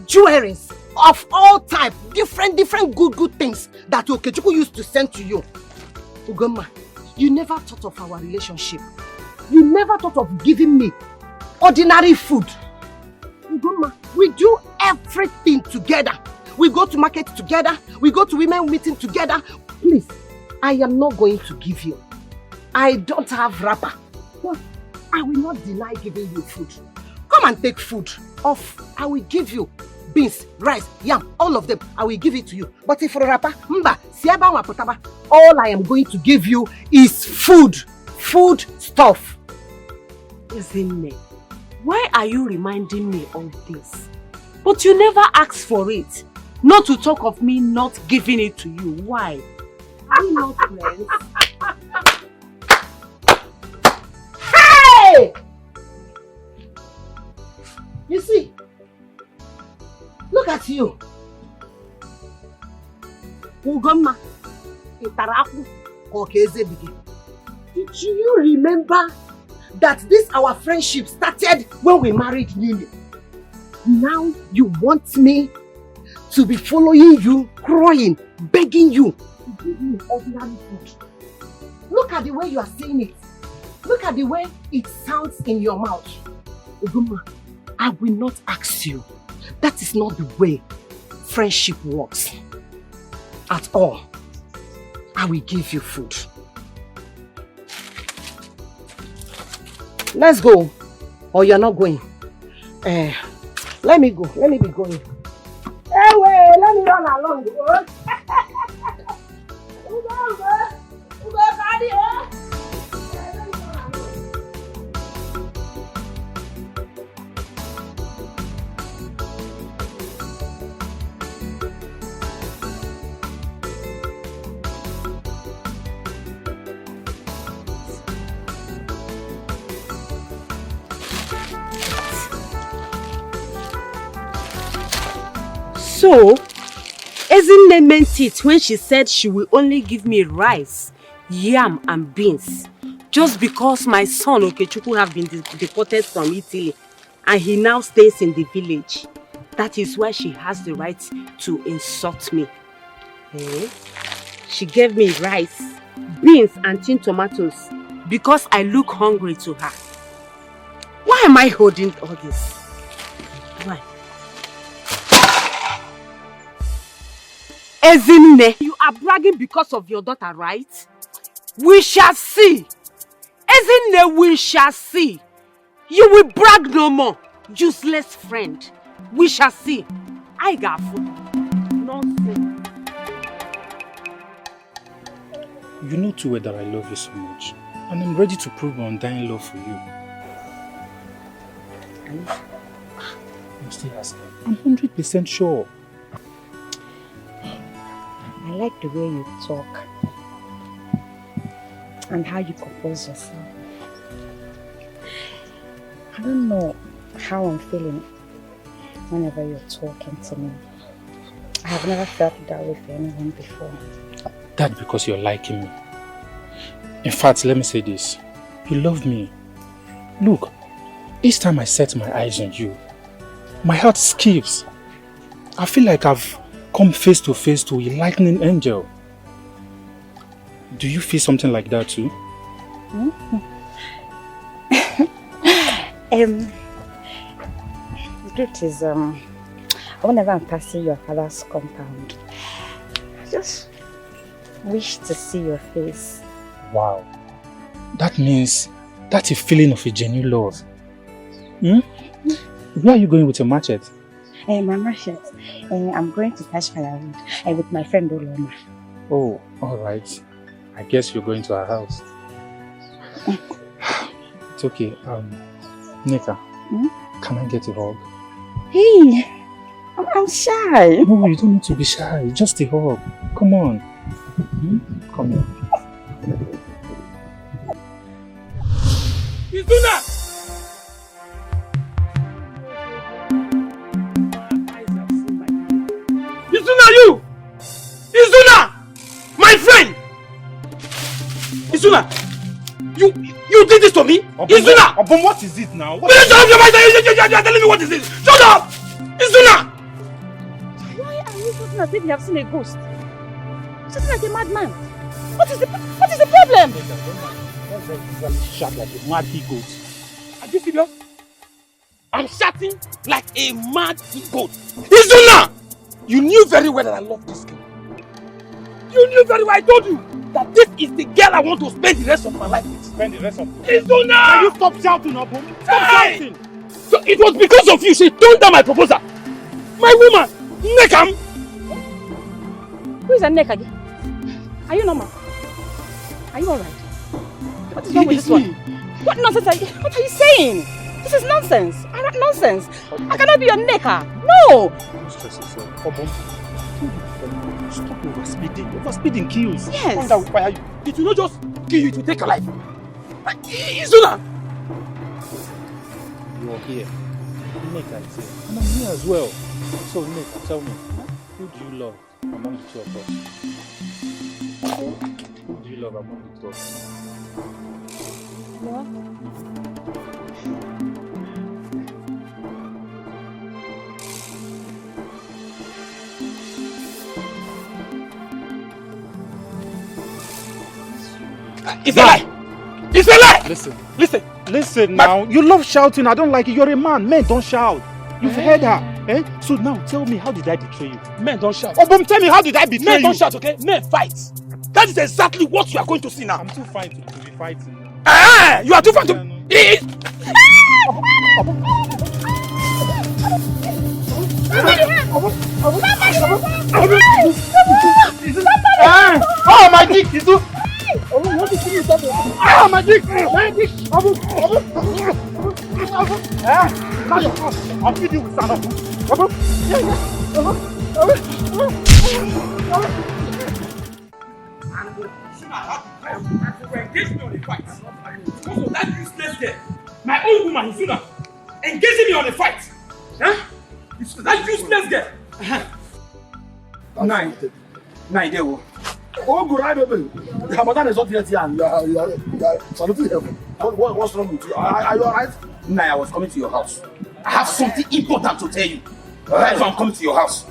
jewelries of all types, different good things that Okechukwu used to send to you. Ugoma, you never thought of our relationship. You never thought of giving me ordinary food. Ugoma, we do everything together. We go to market together. We go to women meeting together. Please, I am not going to give you. I don't have wrapper, but I will not deny giving you food. Come and take food off. I will give you beans, rice, yam, all of them. I will give it to you. But if for a wrapper, all I am going to give you is food. Food stuff. Isn't it? Why are you reminding me of this? But you never asked for it. Not to talk of me not giving it to you. Why? Are we not friends? Hey! You see, look at you. Ugoma, did you remember that this our friendship started when we married newly? Now you want me to be following you, crying, begging you to give me ordinary food. Look at the way you are saying it. Look at the way it sounds in your mouth. Ugoma, I will not ask you. That is not the way friendship works. At all. I will give you food. Let's go. Or you're not going. Let me go. Let me be going. Hey, wait, let me run along. So, Ezinne meant it when she said she will only give me rice, yam and beans. Just because my son Okechukwu have been deported from Italy and he now stays in the village. That is why she has the right to insult me. Eh? She gave me rice, beans and tin tomatoes because I look hungry to her. Why am I holding all this? Why? Ezinne, you are bragging because of your daughter, right? We shall see. Ezinne, we shall see. You will brag no more. Useless friend. We shall see. I got food. Nonsense. You know too well that I love you so much. And I'm ready to prove my undying love for you. I'm still asking. I'm 100% sure. I like the way you talk and how you compose yourself. I don't know how I'm feeling whenever you're talking to me. I have never felt that way for anyone before. That's because you're liking me. In fact, let me say this. You love me. Look, each time I set my eyes on you, my heart skips. I feel like I've come face to face to a lightning angel. Do you feel something like that too? The truth is, whenever I'm passing your father's compound, I just wish to see your face. Wow. That means that's a feeling of a genuine love. Where are you going with your machete? My machete. I'm going to fetch firewood with my friend Oloma. Oh, alright. I guess you're going to our house. It's okay. Nika, can I get a hug? Hey, I'm shy. No, you don't need to be shy. Just a hug. Come on. Come on. Izuna! Izuna, you! Izuna! My friend! Izuna! You did this to me? Izuna! Obum, what is it now? Will you shut up your mouth? You're telling me what is this? Shut up! Izuna! Why are you talking as if you have seen a ghost? You're talking like a madman. What is the problem? Shout like a mad goat. Are you serious? I'm shouting like a mad goat. Izuna! You knew very well that I love this girl. You knew very well, I told you, that this is the girl I want to spend the rest of my life with. Spend the rest of Izuna! Can you stop shouting, Obum? Stop shouting! So it was because of you she turned down my proposal. My woman, Nekam! Who is a neck again? Are you normal? Are you alright? What is wrong with this one? What nonsense what are you saying? This is nonsense. Nonsense. I cannot be your necker. No! Don't stress yourself. Obum, stop overspeeding. Overspeeding kills. Yes. One that will fire you. It will not just kill you, it will take your life. Izuna! You're here. Neka is here. And I'm here as well. So Neka, tell me, who do you love among the two of us? Who do you love among the two of us? What? It's a lie! It's a lie! Listen now. You love shouting. I don't like it. You're a man. Men don't shout. You've heard her. Eh? So now tell me, how did I betray you? Men don't shout. Obum, tell me, how did I betray you? Men don't shout, okay? Men fight. That is exactly what you are going to see now. I'm too fine to be fighting. You are too fine to... Oh, my dick! Is too... Ah, my dick! My dick! I'll feed you with sand. Engage me on a fight. Because of that useless girl. My own woman, Izuna, engaging me on a fight. Huh? It's that useless girl. Nine, there. Oh, good night, baby. Ramadan is not yet here, and you are saluting heaven. What's wrong with you? Are you alright? Nah, I was coming to your house. I have something important to tell you. That's why I'm coming to your house.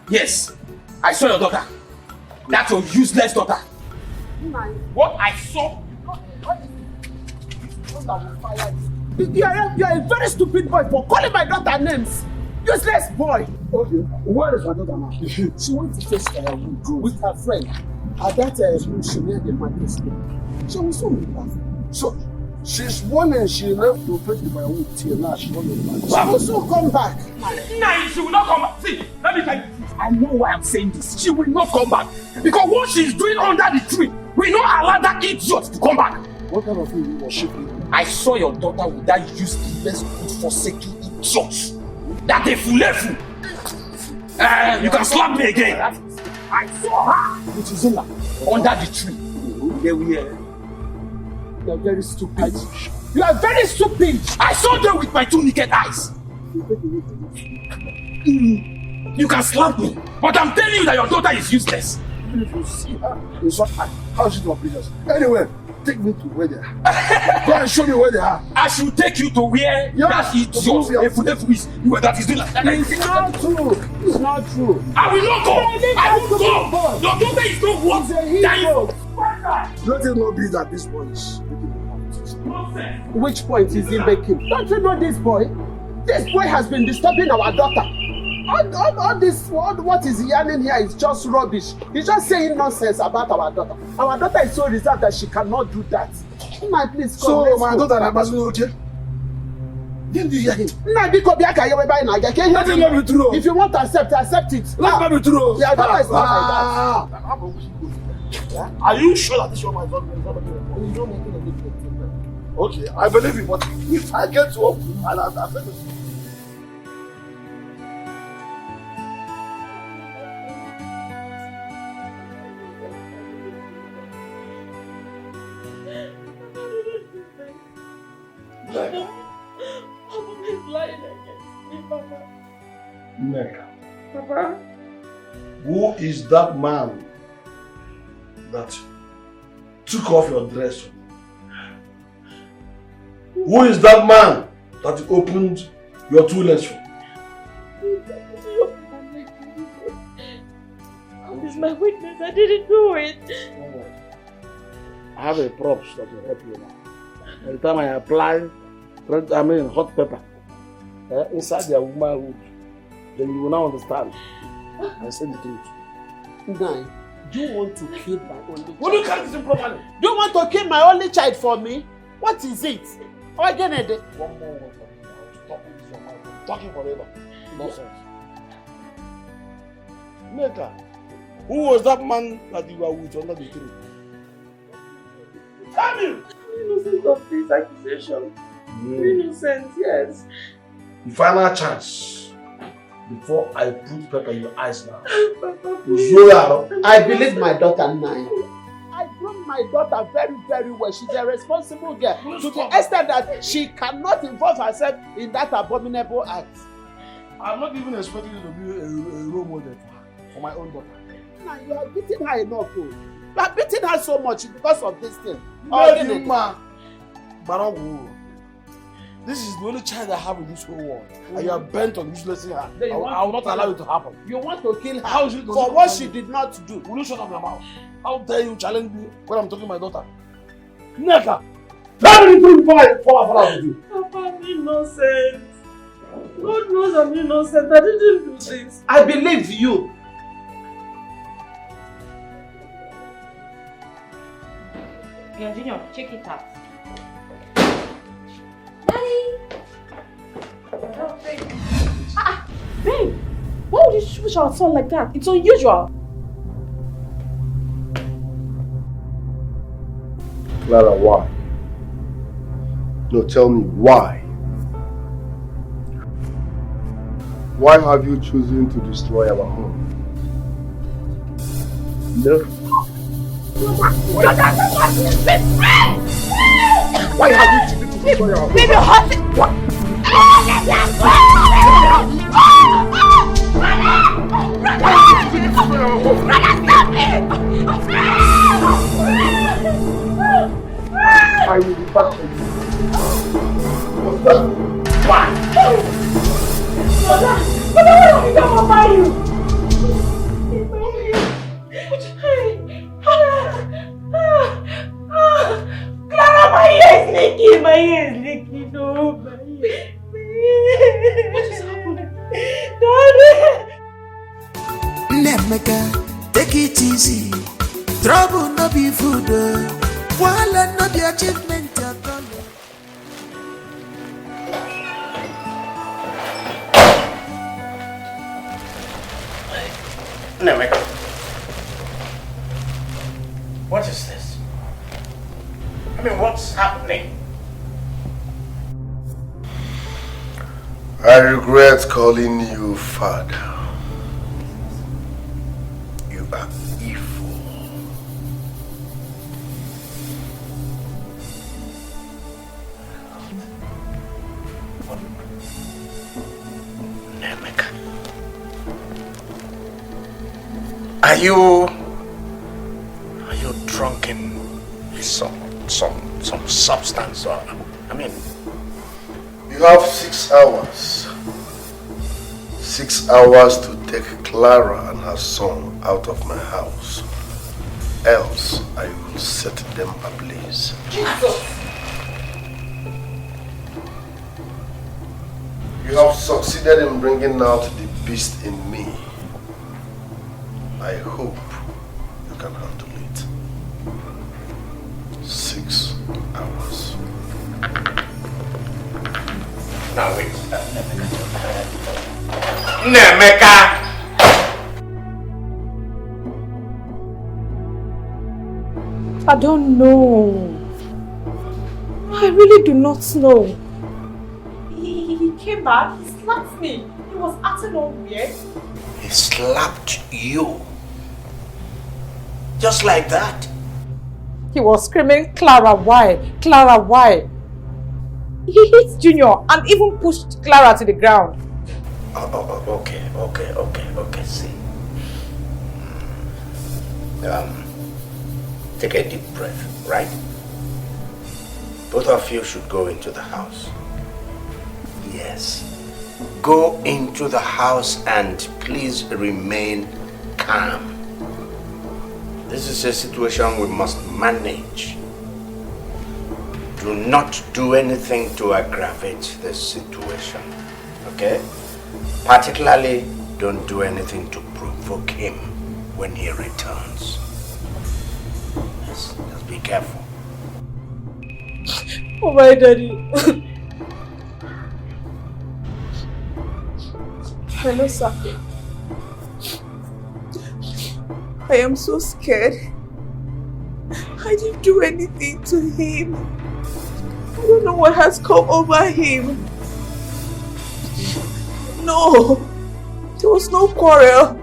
Yes. I saw your daughter. That's your useless daughter. What I saw. You are a very stupid boy for calling my daughter names. Useless boy. Okay, where is my daughter now? She went to face firewood with her friend. At that room, she made the market school. She was so relaxed. So, she's one and she left to face the firewood till now. She won't come back. She will soon come back. Nah, she will not come back. See, let me tell you. I know why I'm saying this. She will not come back. Because what she's doing under the tree, we not allow that idiot to come back. What kind of thing you worshiping? I saw your daughter with that useless, forsaken idiot. That they fool. You can slap me again. I saw her with Izuna under the tree. They were. You are very stupid. You are very stupid. I saw them with my two naked eyes. You can slap me, but I'm telling you that your daughter is useless. Even if you see her in such how she's not precious. Anyway, take me to where they are. Go and show me where they are. I should take you to where that idiot is. That is doing like that. It's not true. It's not true. I will not go. I will go. Your daughter is not worth dying. Let it not be that this boy is making the point. Which point is he making? Don't you know this boy? This boy has been disturbing our daughter. All this, what is yarning here is just rubbish. He's just saying nonsense about our daughter. Our daughter is so reserved that she cannot do that. My please come. So my daughter is okay? Didn't you hear him? Let it not be true. If you want to accept it. Let it not be true. Yeah, daughter is not like that. Are you sure that this your my daughter is not making a difference? Okay, I believe you, but if I get to work, I'll accept it. Neka. Papa is lying against me, Papa. Neka. Papa? Who is that man that took off your dress? Who is that man that opened your two legs for? This is my witness. I didn't do it. I have a props that will help you now. By the time I apply hot pepper inside their womanhood, then you will now understand. I said the truth. Nai, do you want to kill my only child? Will you carry this properly? Do you want to kill my only child for me? What is it? One more word from me. I will stop with your mouth. I'm talking forever. Nonsense. Neka, who was that man that you were with under the tree? Tell me! I'm innocent of this accusation. Innocent, yes. The final chance before I put pepper in your eyes now. I believe my daughter Nai. I groom my daughter very, very well. She's a responsible girl to the extent that she cannot involve herself in that abominable act. I'm not even expecting you to be a role model for my own daughter. Now you are beating her enough. You are beating her so much because of this thing. This is the only child I have in this whole world. And you are bent on uselessing her. I will not allow it to happen. You want to kill her How for what she did not do. Will you shut up your mouth? How dare you challenge me when I'm talking to my daughter? Neka! Tell me before I fall out with you. Papa, I'm innocent. God knows I'm innocent. I didn't do this. I believe you. Yeah, Junior, check it out. Babe, why would you push our son like that? It's unusual. Clara, why? No, tell me why? Why have you chosen to destroy our home? No. Why have you chosen to destroy our home? Baby, hot it! I will be back for you. Why? Mother, what have you done about you? Clara, my ear is leaking. My ear is leaking. No, my ear. What is happening? Daddy! Nemeka, take it easy. Trouble no be food. While no be achievement at all. Nemeka, what is this? I mean, what's happening? I regret calling you father. You are evil. Nemeka, are you drunk in some substance, or I mean? You have 6 hours. 6 hours to take Clara and her son out of my house. Else, I will set them ablaze. Jesus! You have succeeded in bringing out the beast in me. I hope you can handle it. 6 hours. Now wait, Nemeka! I don't know. I really do not know. He came back, he slapped me. He was acting all weird. He slapped you? Just like that? He was screaming, Clara, why? Clara, why? He hit Junior and even pushed Clara to the ground. Okay, see. Take a deep breath, right? Both of you should go into the house. Yes. Go into the house and please remain calm. This is a situation we must manage. Do not do anything to aggravate the situation, okay? Particularly, don't do anything to provoke him when he returns. Yes, just be careful. Oh my daddy. Hello, sir. I am so scared. I didn't do anything to him. I don't know what has come over him. No, there was no quarrel.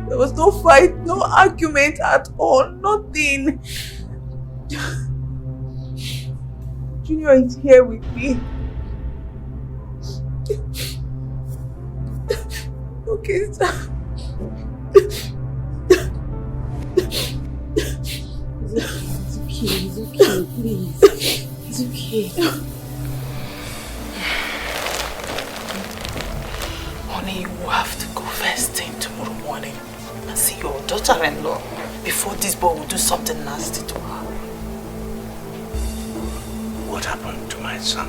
There was no fight, no argument at all, nothing. Junior is here with me. Okay, sir. It's okay, please. It's okay. Honey, you have to go first thing tomorrow morning and see your daughter-in-law before this boy will do something nasty to her. What happened to my son?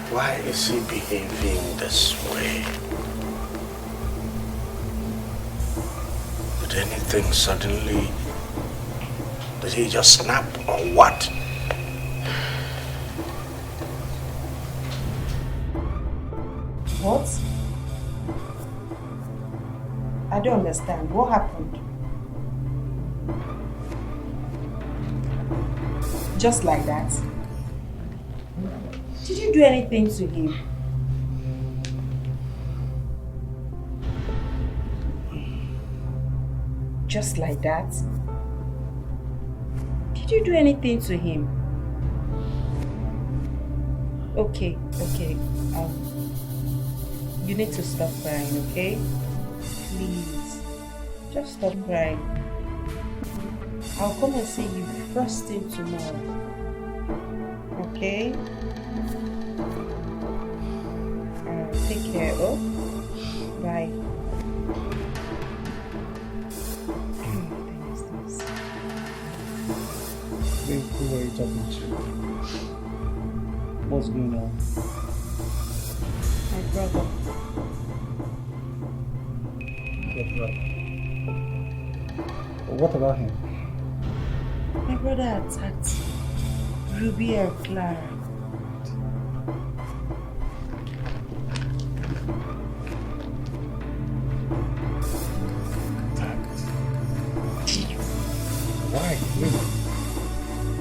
Why is he behaving this way? Did anything suddenly... Did he just snap or what? What? I don't understand. What happened? Just like that? Did you do anything to him? Just like that? Did you do anything to him? Okay. You need to stop crying, okay? Please. Just stop crying. I'll come and see you first thing tomorrow. Okay? Take care, oh? Bye. Who are you talking to? What's going on? My brother. Your brother? What about him? My brother attacked Ruby and Clara. Why?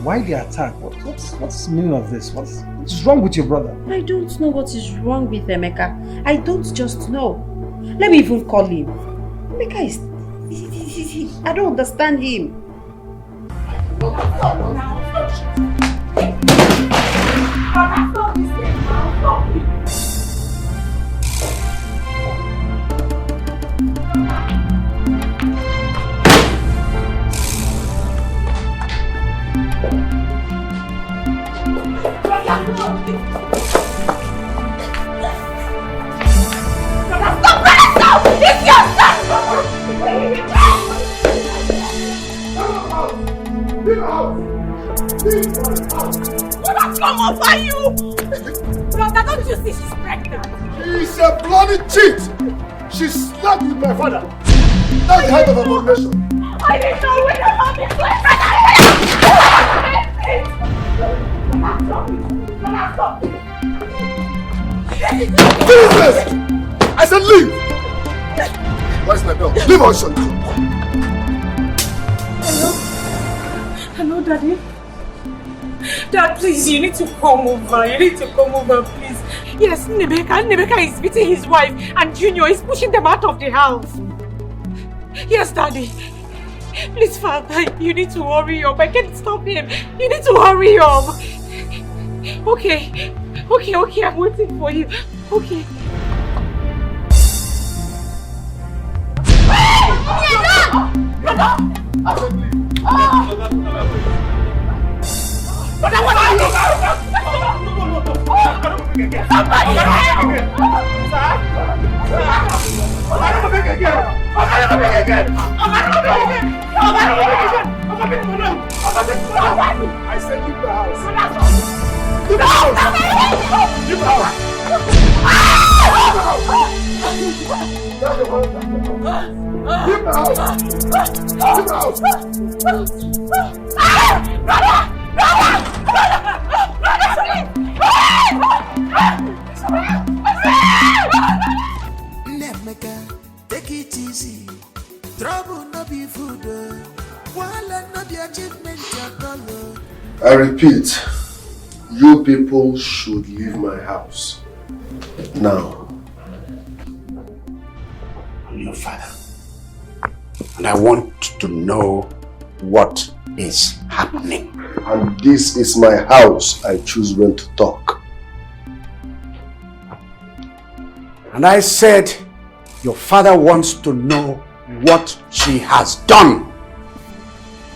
Why the attack? What's the meaning of this? What's wrong with your brother? I don't know what is wrong with Emeka. I don't just know. Let me even call him. Emeka is... I don't understand him. Stop! It's your son! What has come over you? Brother, don't you see she's pregnant? She's a bloody cheat! She slept with my father! That's the height of abomination! I didn't know when your mom is Jesus! I said leave! Where's my bell? Leave her, son! Hello, Daddy? Dad, please, you need to come over. You need to come over, please. Yes, Nebeka is beating his wife and Junior is pushing them out of the house. Yes, Daddy. Please, Father, you need to hurry up. I can't stop him. You need to hurry up. Okay, I'm waiting for you. Okay. I said keep the house. Keep the house. Keep the house. Take it easy. Trouble no be food. While not the achievement I repeat, you people should leave my house. Now. I'm your father. And I want to know what is happening. And this is my house. I choose when to talk. And I said, your father wants to know what she has done.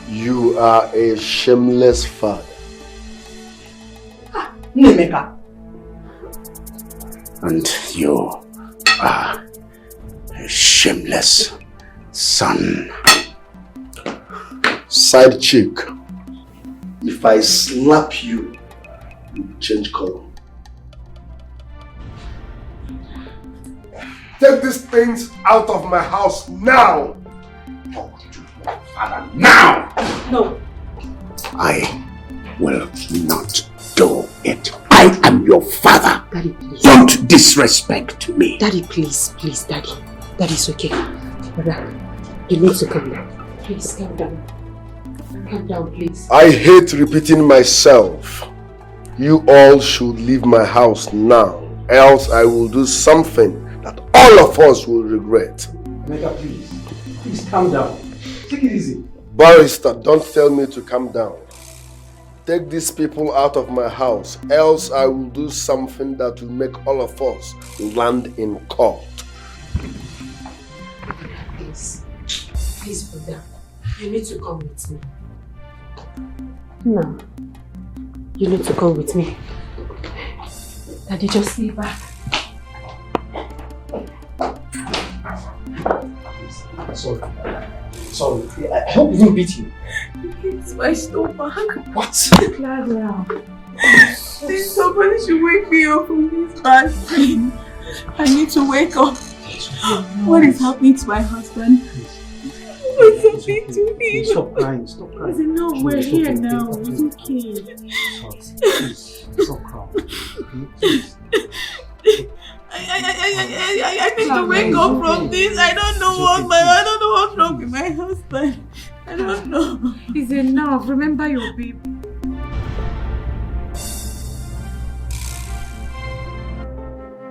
You are a shameless father. Nemeka. And you are a shameless son. Side chick. If I slap you, you change color. Take these things out of my house now! Talk to my father now! No. I will not do it. I am your father. Daddy, please. Don't disrespect me. Daddy, please, Daddy. Daddy's okay. Brother, you need to calm down. Please, calm down. Calm down, please. I hate repeating myself. You all should leave my house now, else I will do something that all of us will regret. Mega, please. Please calm down. Take it easy. Barrister, don't tell me to calm down. Take these people out of my house, else I will do something that will make all of us land in court. Please, brother. You need to come with me. No. You need to come with me. Daddy, just stay back. Sorry. I hope you didn't beat you. It's my stomach. What? Clara. Please, somebody should wake me up from this bad dream. I need to wake up. What is happening to my husband? What's happening to me? Stop crying. I said, no, we're here now. It's okay. Please, stop crying. Please. I need to wake up from this. I don't know what's wrong with my husband. I don't know. It's enough. Remember your baby.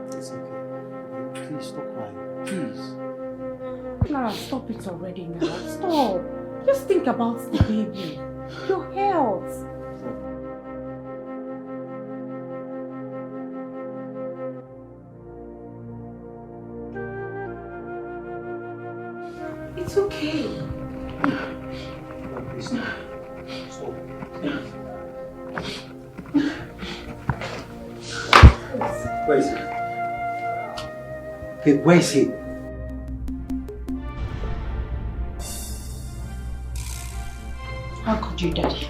It's okay. Please stop crying. Please. Clara, stop it already now. Stop. Just think about the baby. Your health. It's okay. Please stop. Stop. Where is he? Okay, where is he? How could you, Daddy?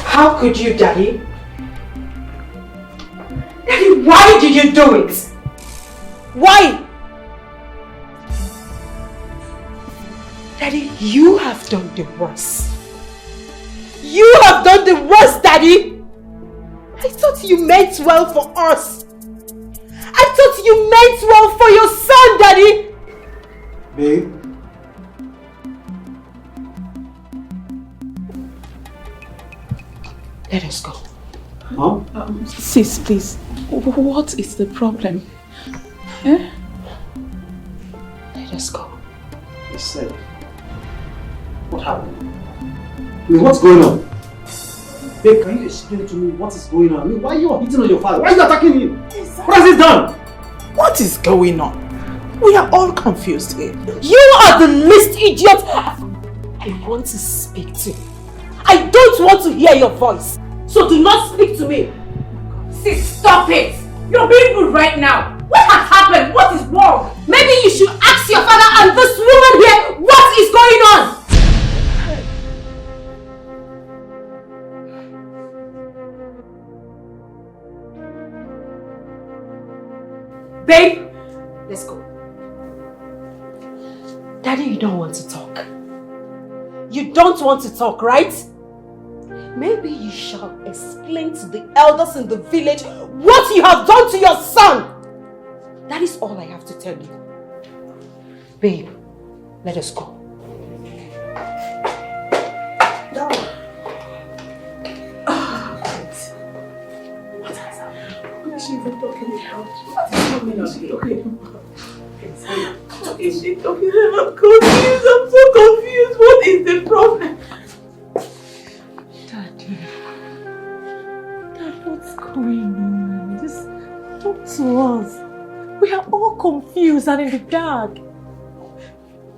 How could you, Daddy? Daddy, why did you do it? Why? Daddy, you have done the worst. You have done the worst, Daddy! I thought you meant well for us. I thought you meant well for your son, Daddy! Babe? Let us go. Huh? Sis, please. What is the problem? Eh? He said, what happened? I mean, what's going on? Babe, can you explain to me what is going on? I mean, why are you hitting on your father? Why are you attacking him? What has he done? What is going on? We are all confused here. You are the least idiot I want to speak to. I don't want to hear your voice. So do not speak to me. Sis, stop it! You're being rude right now. What has happened? What is wrong? Maybe you should ask your father and this woman here what is going on. Babe, let's go. Daddy, you don't want to talk. You don't want to talk, right? Maybe you shall explain to the elders in the village what you have done to your son. That is all I have to tell you. Babe, let us go. No. What has happened? What is she even talking about? What is coming on here? What is she talking about? I'm confused. I'm so confused. What is the problem? Dad, what's going on? Just talk to us. We are all confused and in the dark.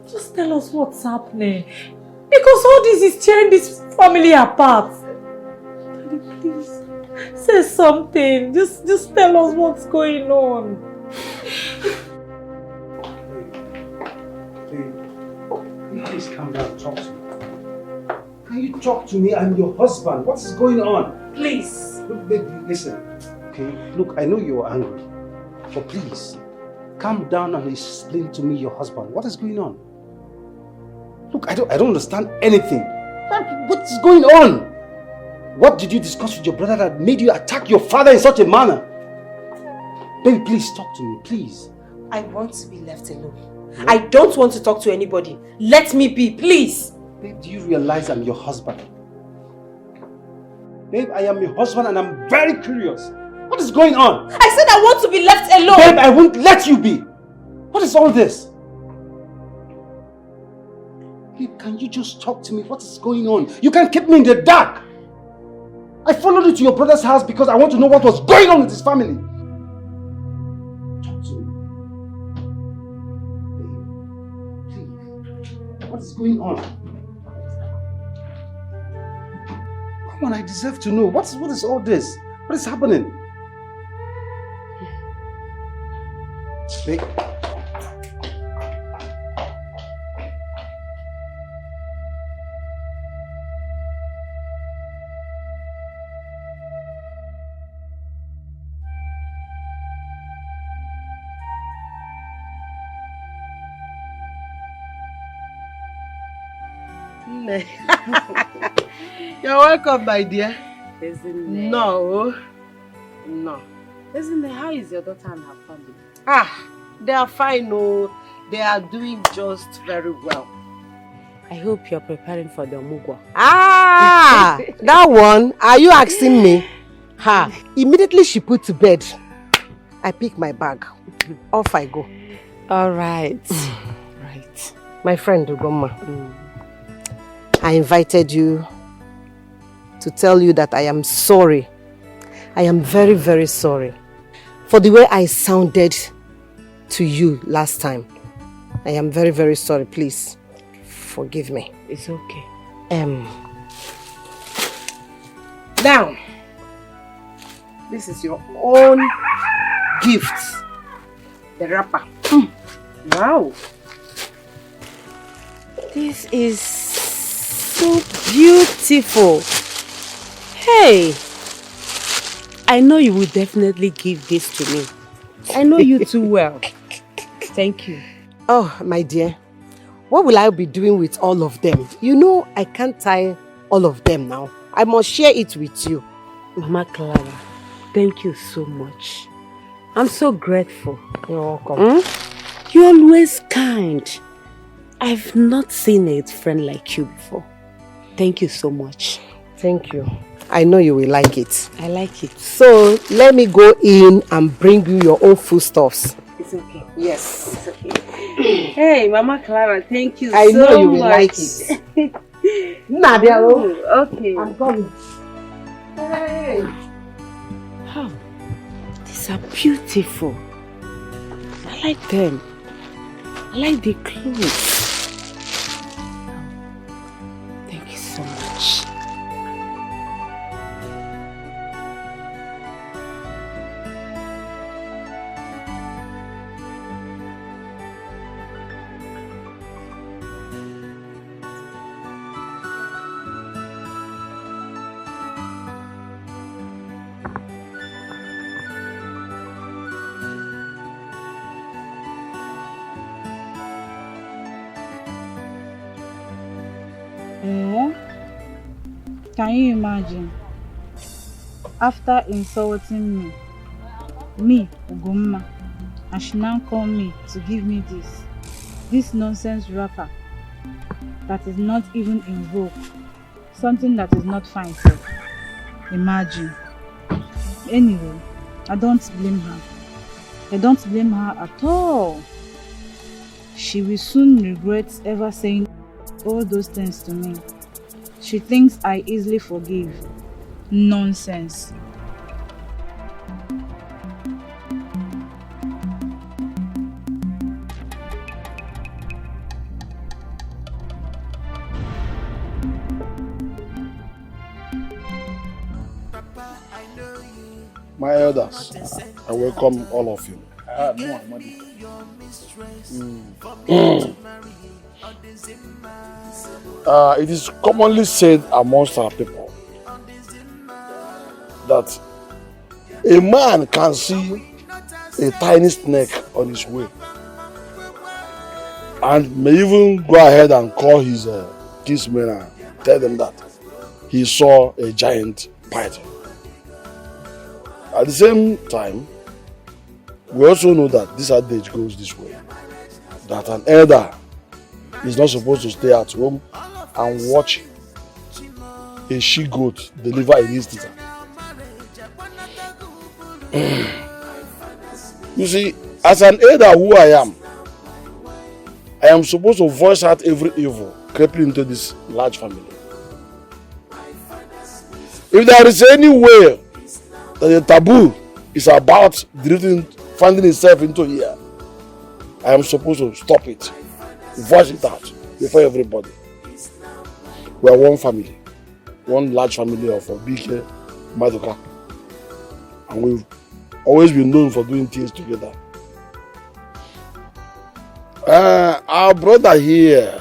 Just tell us what's happening. Because all this is tearing this family apart. Daddy, please, say something. Just tell us what's going on. Please calm down, talk to me. Can you talk to me? I'm your husband. What is going on? Please. Look, baby, listen. Okay, look, I know you're angry. But please, calm down and explain to me your husband. What is going on? Look, I don't understand anything. What is going on? What did you discuss with your brother that made you attack your father in such a manner? Baby, please talk to me, please. I want to be left alone. I don't want to talk to anybody. Let me be, please. Babe, do you realize I'm your husband? Babe, I am your husband and I'm very curious. What is going on? I said I want to be left alone. Babe, I won't let you be. What is all this? Babe, can you just talk to me? What is going on? You can't keep me in the dark. I followed you to your brother's house because I want to know what was going on with his family. Talk to me. Babe, please. What is going on? Come on, I deserve to know. What is all this? What is happening? Babe. You're welcome, my dear. No. Isn't there? How is your daughter and her family? They are fine, oh. They are doing just very well. I hope you're preparing for the Mugwa. That one, are you asking me? Immediately she put to bed, I pick my bag. Off I go. All right. Right. My friend Ugoma, I invited you to tell you that I am sorry. I am very, very sorry for the way I sounded to you last time. I am very, very sorry. Please forgive me. It's okay. Now, this is your own gift. The wrapper. Wow. This is so beautiful. Hey, I know you will definitely give this to me. I know you too well. Thank you. Oh, my dear. What will I be doing with all of them? You know I can't tie all of them now. I must share it with you. Mama Clara, thank you so much. I'm so grateful. You're welcome. You're always kind. I've not seen a friend like you before. Thank you so much. Thank you. I know you will like it. I like it. So, let me go in and bring you your own foodstuffs. It's okay. Yes. It's okay. Hey, Mama Clara, thank you I so know you will much. like it. Nadia, okay. I'm coming. Hey. Oh, these are beautiful. I like them. I like the clothes. Thank you so much. Can you imagine? After insulting me, Ugumma, and she now called me to give me this nonsense wrapper that is not even in vogue, something that is not fine, sir. Imagine. Anyway, I don't blame her. I don't blame her at all. She will soon regret ever saying all those things to me. She thinks I easily forgive. Nonsense. My elders, I welcome all of you. No, Amadi. It is commonly said amongst our people that a man can see a tiny snake on his way and may even go ahead and call his kinsmen and tell them that he saw a giant python. At the same time, we also know that this adage goes this way, that an elder is not supposed to stay at home and watch a she-goat deliver a newspaper. You see, as an elder who I am supposed to voice out every evil creeping into this large family. If there is any way that the taboo is about finding itself into here, I am supposed to stop it, voice it out before everybody. We are one family, one large family of BK Madoka, and we've always been known for doing things together. Our brother here,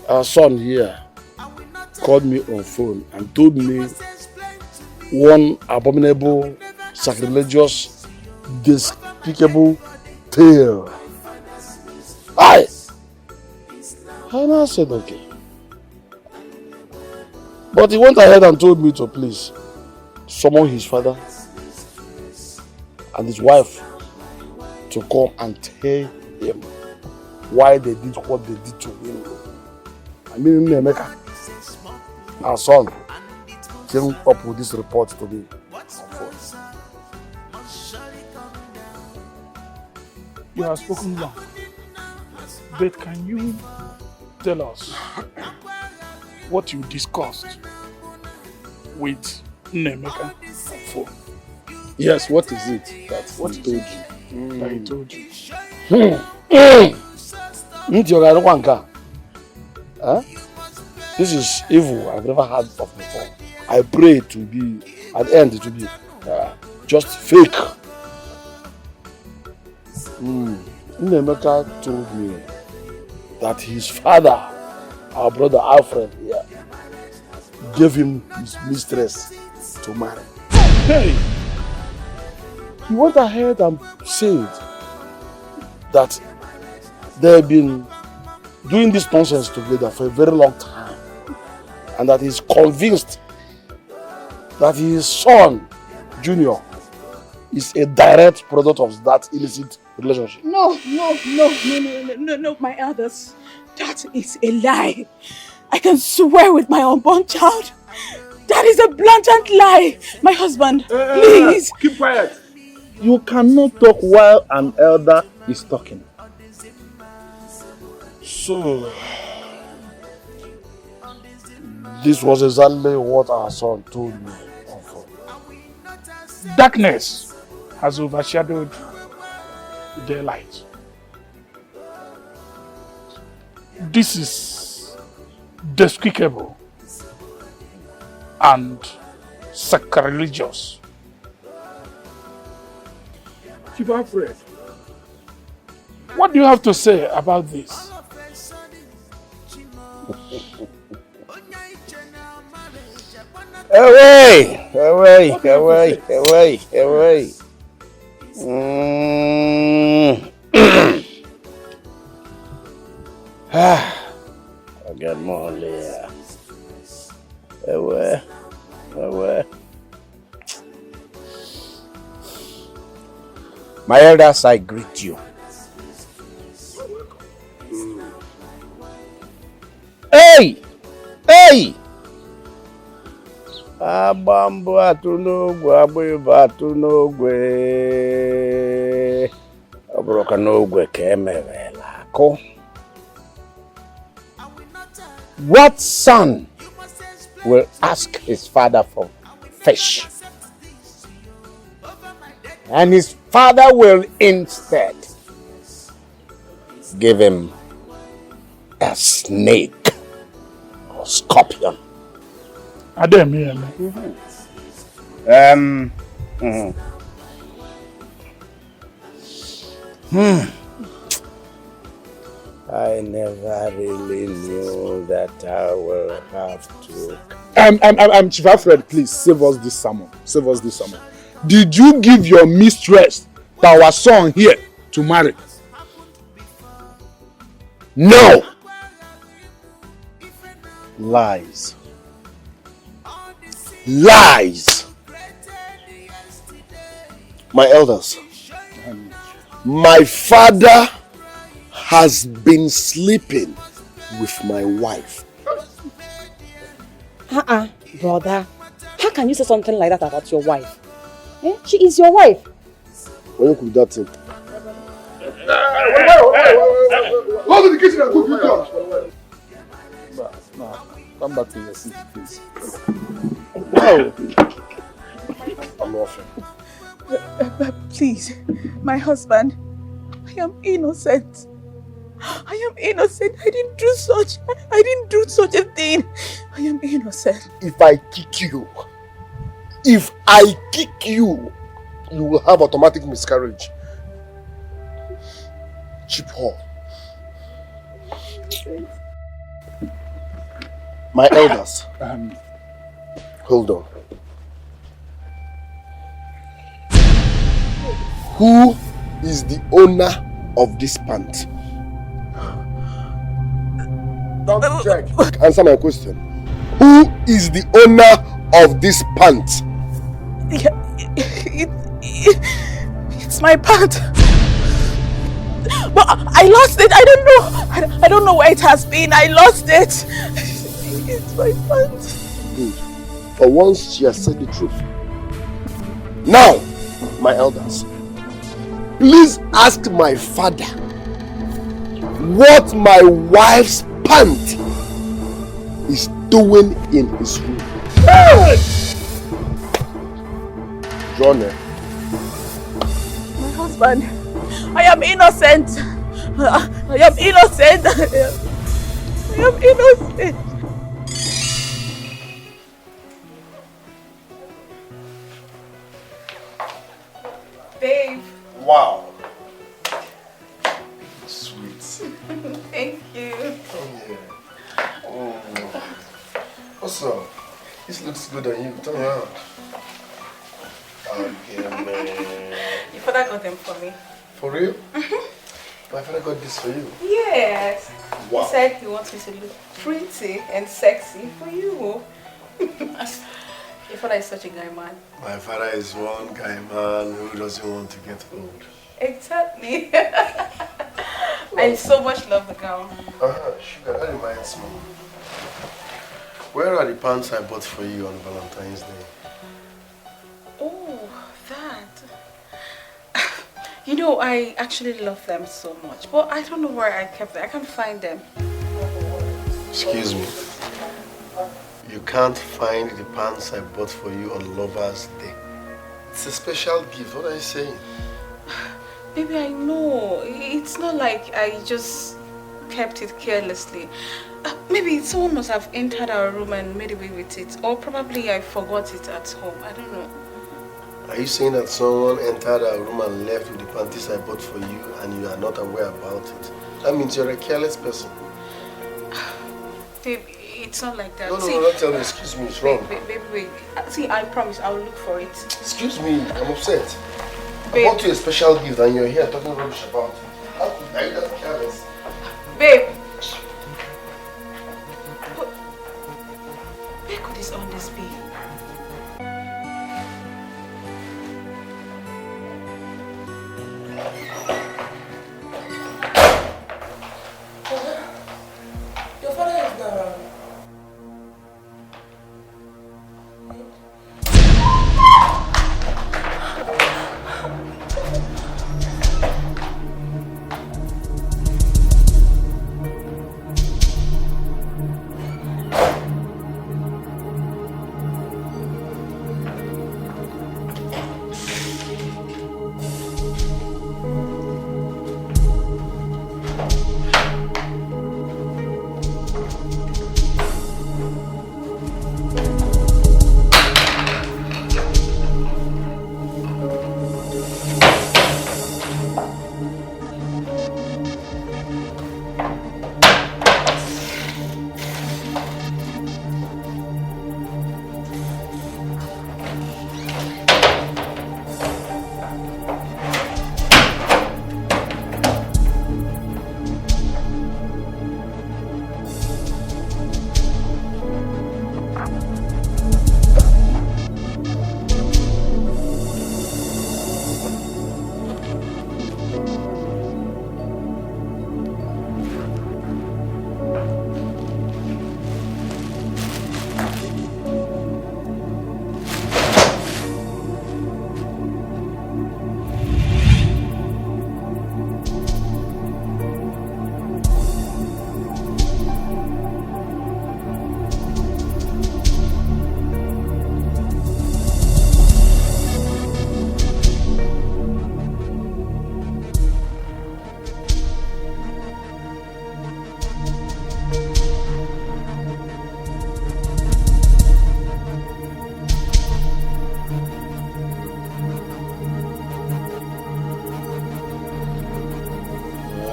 our son here, called me on phone and told me one abominable, sacrilegious, despicable tale. And I said, okay. But he went ahead and told me to please summon his father and his wife to come and tell him why they did what they did to him. I mean, Emeka, our son, came up with this report to me. You have spoken long, but can you tell us what you discussed with Nemeka on phone? Yes, what is it that he told you? That he told you? This is evil I've never heard of before. I pray to be, at the end, it will be just fake. Nemeka told me that his father, our brother Alfred here, gave him his mistress to marry. Hey! He went ahead and said that they have been doing this nonsense together for a very long time, and that he's convinced that his son, Junior, is a direct product of that illicit relationship. No, my elders. That is a lie. I can swear with my unborn child. That is a blatant lie. My husband, please. Keep quiet. You cannot talk while an elder is talking. So, this was exactly what our son told me. Darkness has overshadowed the daylight. This is despicable and sacrilegious. Chief Alfred, what do you have to say about this? Away! I got more there. Away. My elders, I greet you. Hey! Abambo atunogwe, abuiba atunogwe. Obroka nogwe kemevela ko. What son will ask his father for fish? And his father will instead give him a snake or scorpion. I didn't hear I never really knew that I will have to. Chief Alfred, please save us this sermon. Did you give your mistress to our son here to marry? No! Lies. My elders, my father has been sleeping with my wife. Brother. How can you say something like that about your wife? She is your wife. When you cook that thing? Go to the kitchen and cook your No, come back to your seat, please. No. I'm offering. Please, my husband, I am innocent. I didn't do such a thing. I am innocent. If I kick you, you will have automatic miscarriage. Cheap whore. My elders. Hold on. Who is the owner of this pant? Don't check. Answer my question. Who is the owner of this pant? It's my pant. But I lost it. I don't know. I don't know where it has been. I lost it. It's my pant. Good. For once, she has said the truth. Now, my elders, please ask my father what my wife's pant is doing in his room. Hey! John, My husband, I am innocent. I am innocent. I am innocent. Babe. Wow. Sweet. Thank you. Oh. What's up? This looks good on you. Turn around. Okay, man. Your father got them for me. For real? My father got this for you. Yes. Wow. He said he wants me to look pretty and sexy for you. Your father is such a guy man. My father is one guy man who doesn't want to get old. Exactly. I so much love the gown. Sugar, that reminds me. Where are the pants I bought for you on Valentine's Day? Oh, that. You know, I actually love them so much, but I don't know where I kept them. I can't find them. Excuse me. You can't find the pants I bought for you on Lover's Day. It's a special gift. What are you saying? Baby, I know. It's not like I just kept it carelessly. Maybe someone must have entered our room and made away with it. Or probably I forgot it at home. I don't know. Are you saying that someone entered our room and left with the panties I bought for you and you are not aware about it? That means you're a careless person. Babe, it's not like that. No, See, don't tell me. Excuse me, it's wrong. Baby, wait. See, I promise I'll look for it. Excuse me, I'm upset. Babe. I bought you a special gift and you're here talking rubbish about it. How are you that careless? Babe! Where could this on this be? Your father is not around.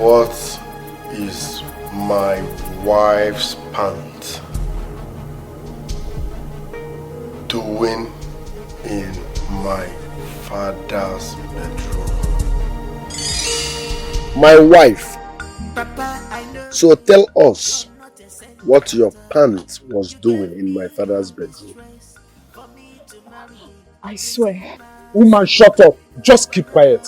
What is my wife's pant doing in my father's bedroom? My wife. So tell us what your pant was doing in my father's bedroom. I swear. Woman, shut up. Just keep quiet.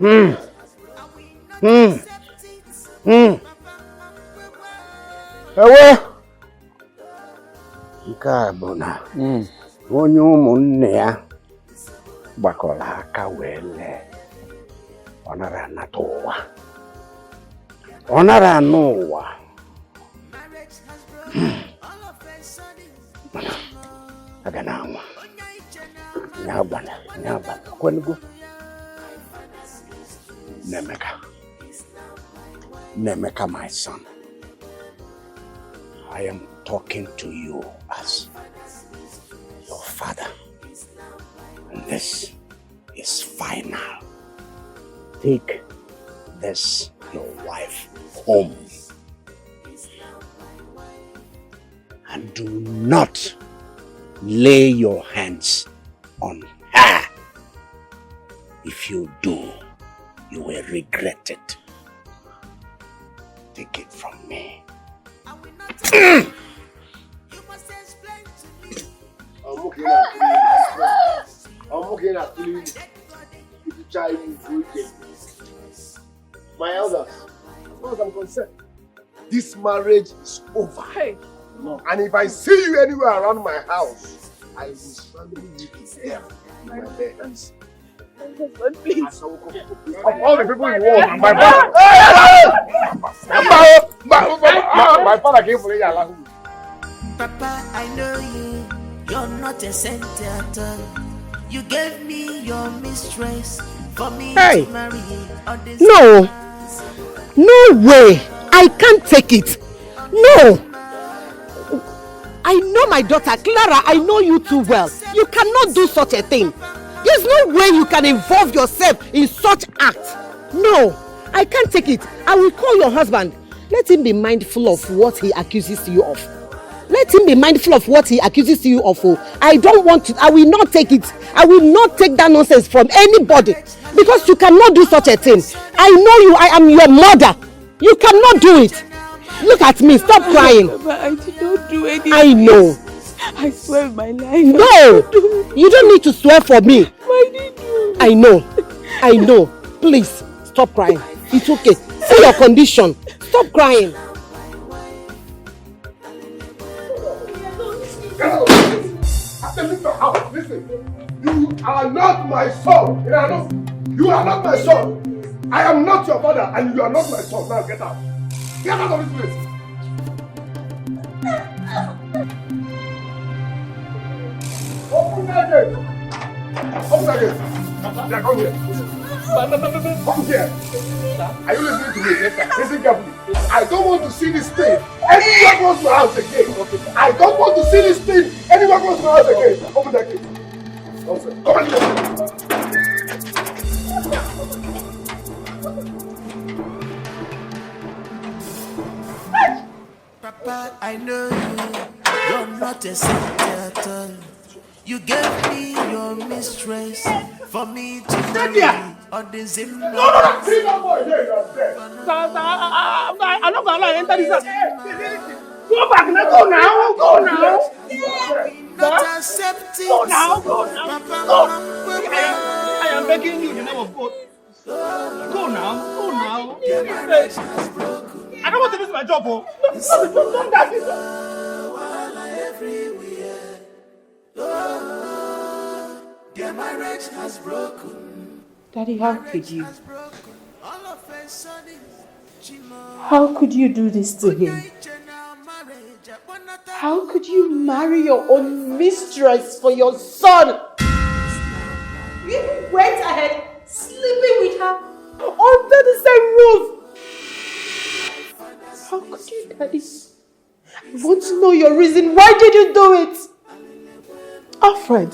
Ewe! Nke a bụ na onye ụmụnne ya gbakọrọ aka wee lee. Ọ nara anata ụwa. Ọ nara anụ ụwa. Aga na anwa. Nyabana. Kwenugo. Nemeka, my son. I am talking to you as your father. And this is final. Take this, your wife, home. And do not lay your hands on her. If you do, you will regret it. Take it from me. I'm looking at you. My elders, as far as I'm concerned, this marriage is over. Hey. No. And if I see you anywhere around my house, I will swallow you to death in my bed. My husband, please. Of all the people in the world, my father. My father came for you. Papa, I know you're not a saint at all. You gave me your mistress for me to marry. No way. I can't take it. No. I know my daughter, Clara. I know you too well. You cannot do such a thing. There's no way you can involve yourself in such act. No, I can't take it. I will call your husband. Let him be mindful of what he accuses you of. Let him be mindful of what he accuses you of. I don't want to. I will not take it. I will not take that nonsense from anybody. Because you cannot do such a thing. I know you. I am your mother. You cannot do it. Look at me. Stop crying. But I did not do anything. I know. I swear in my life. No. You don't need to swear for me. Why did you? I know. Please, stop crying. It's okay. See your condition. Stop crying. Listen, you are not my son. You are not my son. I am not your father, and you are not my son. Now get out. Get out of this place. Open that gate. Open that gate. Yeah, come here. Come here. Are you listening to me? Listen carefully. I don't want to see this thing anywhere close to my house again. I don't want to see this thing anywhere close to my house again. Open that gate. Come on here. Papa, I know you're not a saint at all. You gave me your mistress for me to marry on the same night. No, see that boy there, you are dead. I'm not going to enter this house. Go back now, go now, go now. Not accepting. Go now, go now. Go. I am begging you in the name of God. Go now, go now. I don't want to lose my job, oh. Don't that this. Their marriage has broken. Daddy, how could you? How could you do this to him? How could you marry your own mistress for your son? You even went ahead sleeping with her under the same roof. How could you, Daddy? I want to know your reason. Why did you do it? Alfred,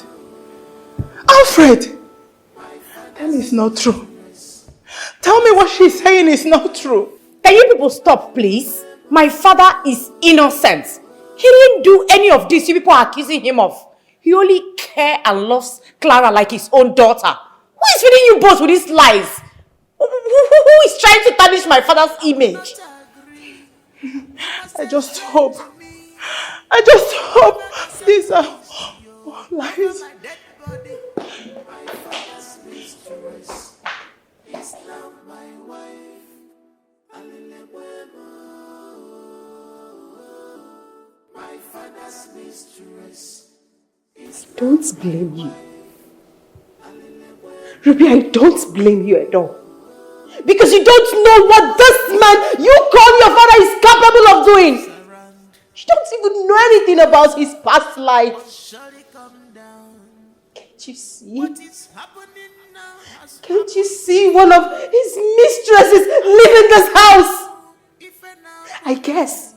that is not true. Tell me what she's saying is not true. Can you people stop, please? My father is innocent. He didn't do any of this you people are accusing him of. He only cares and loves Clara like his own daughter. Who is feeding you both with these lies? Who is trying to tarnish my father's image? I just hope these are all lies. Don't blame you. Ruby, I don't blame you at all. Because you don't know what this man you call your father is capable of doing. You don't even know anything about his past life. Can't you see? Can't you see one of his mistresses leaving this house? I guess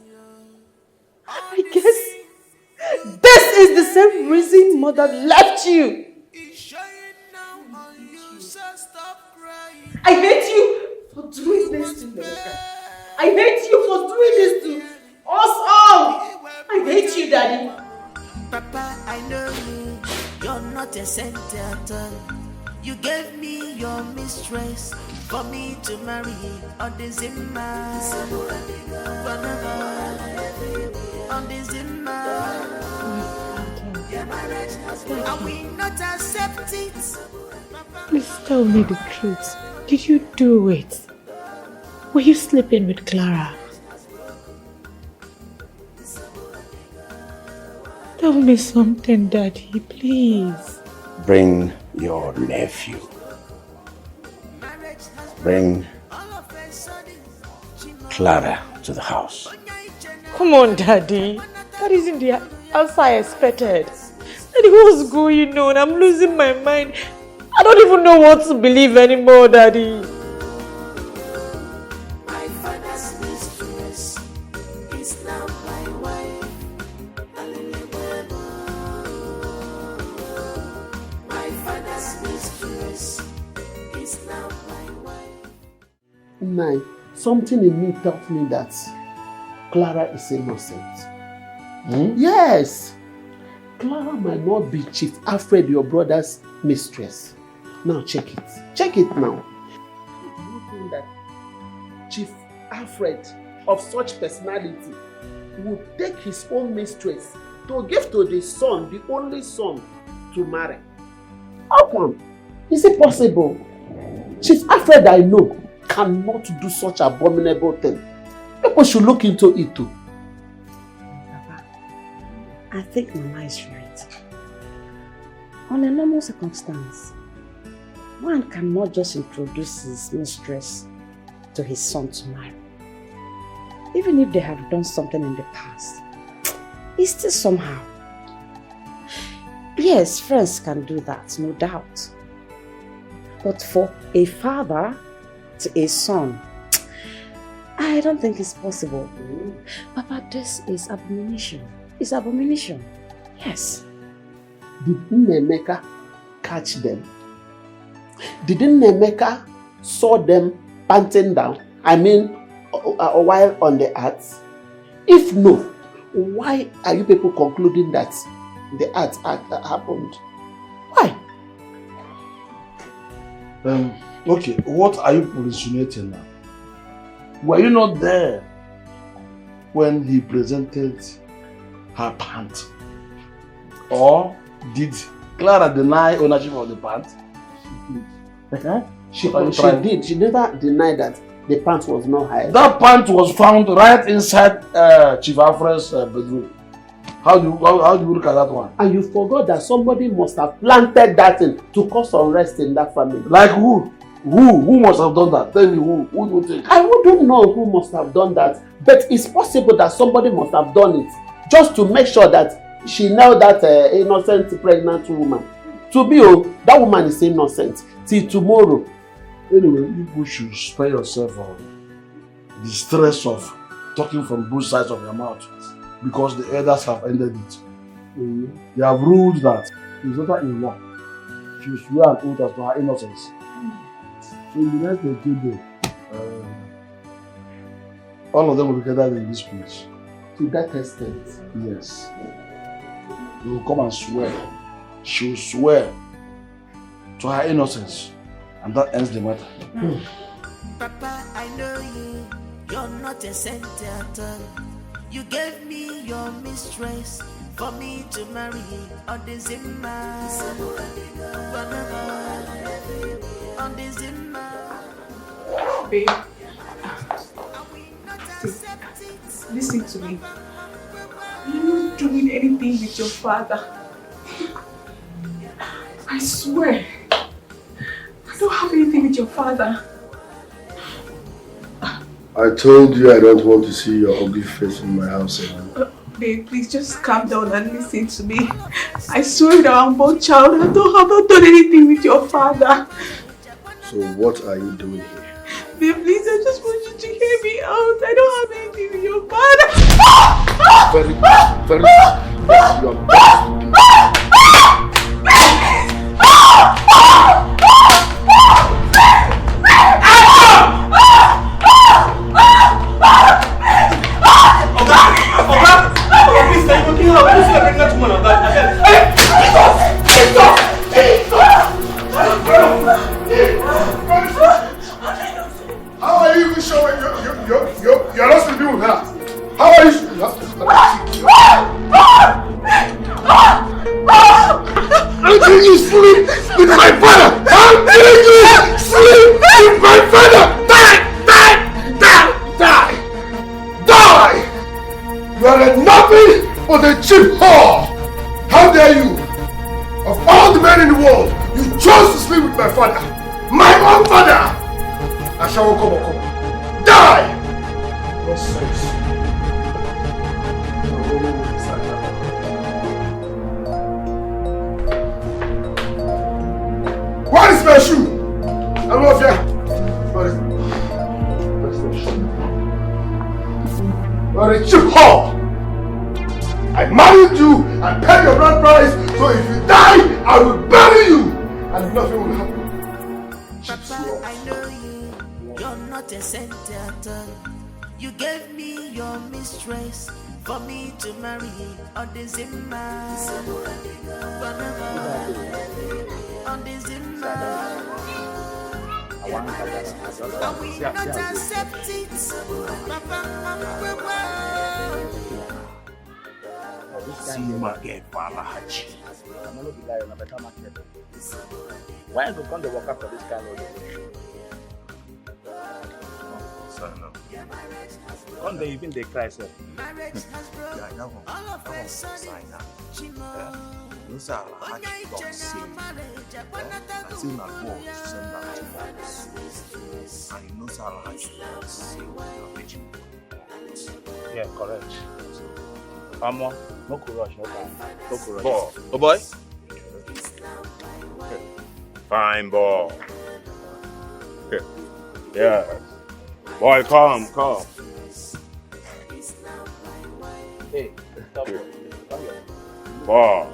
this is the same reason mother left you. I hate you for doing this to me. I hate you for doing this to us all. I hate you, Daddy. Papa, I know you're not a saint at all. You gave me your mistress for me to marry on the Zimmer. On the Zimmer. I will not accept it. Please tell me the truth. Did you do it? Were you sleeping with Clara? Tell me something, Daddy, please. Bring your nephew. Bring Clara to the house. Come on, Daddy. That isn't the answer I expected. Daddy, what's going on? I'm losing my mind. I don't even know what to believe anymore, Daddy. My father's mistress is now my wife. My father's mistress is now my wife. Nine, something in me tells me that Clara is innocent. Yes. Clara might not be Chief Alfred, your brother's mistress. Now check it. Check it now. Do you think that Chief Alfred of such personality would take his own mistress to give to the son, the only son, to marry? How come? Is it possible? Chief Alfred, I know, cannot do such abominable thing. People should look into it too. Papa, I think Mama is right. On a normal circumstance, one cannot just introduce his mistress to his son to marry. Even if they have done something in the past, it's still somehow. Yes, friends can do that, no doubt. But for a father to a son, I don't think it's possible. Papa, this is abomination. It's abomination. Yes. Did Nnemeka catch them? Did Nnemeka saw them panting down? I mean, a while on the earth? If no, why are you people concluding that the act happened? Why? Okay, what are you insinuating now? Were you not there when he presented her pant? Or did Clara deny ownership of the pant? She did. She never denied that the pant was not hired. That pant was found right inside Chief Alfred's bedroom. How do you look at that one? And you forgot that somebody must have planted that thing to cause unrest in that family. Like who? Who must have done that? Tell me who do you think? I wouldn't know who must have done that, but it's possible that somebody must have done it just to make sure that she nailed that innocent pregnant woman. To be that woman is innocent till tomorrow. Anyway, you should spare yourself the stress of talking from both sides of your mouth, because the elders have ended it. They have ruled that his daughter-in-law should swear an oath as to her innocence. So in the next 2 days, all of them will be gathered in this place. To that extent? Yes. They will come and swear. She will swear to her innocence. And that ends the matter. Papa, I know you're not a saint at all. You gave me your mistress for me to marry on the Zimmer. On the Zimmer. Babe, listen to me. You're not doing anything with your father. I swear. I don't have anything with your father. I told you I don't want to see your ugly face in my house again. Babe, please just calm down and listen to me. I swear that I'm born child. I have not done anything with your father. So what are you doing here? Babe, please, I just want you to hear me out. I don't have anything with your father. Very, you are How are you even showing you're not sleeping with her? How are you? I'm telling you sleep with my father! I'm telling you sleep with my father! Die! You are nothing but a cheap whore! father, my own father, I shall come. Die! Nonsense. What is my shoe? I love you. What is the shoe? You're a cheap whore. I married you and paid your bride price, so if you die, I will bury you and nothing will happen. Papa, I know you're not a saint at all. You gave me your mistress for me to marry on the Zimmer. On the Zimmer. I will not accept it. Papa, why you come to work up for this kind of one day even they cry, sir. Yeah, that one sign now. Those are hard to say. I say my boy to send that to me. And he knows how hard to say yeah, correct. Come on, no rush, no time. No rush. Ball. Oh boy. Fine ball. Yeah. Boy, come. Hey, stop it. Come here. Ball.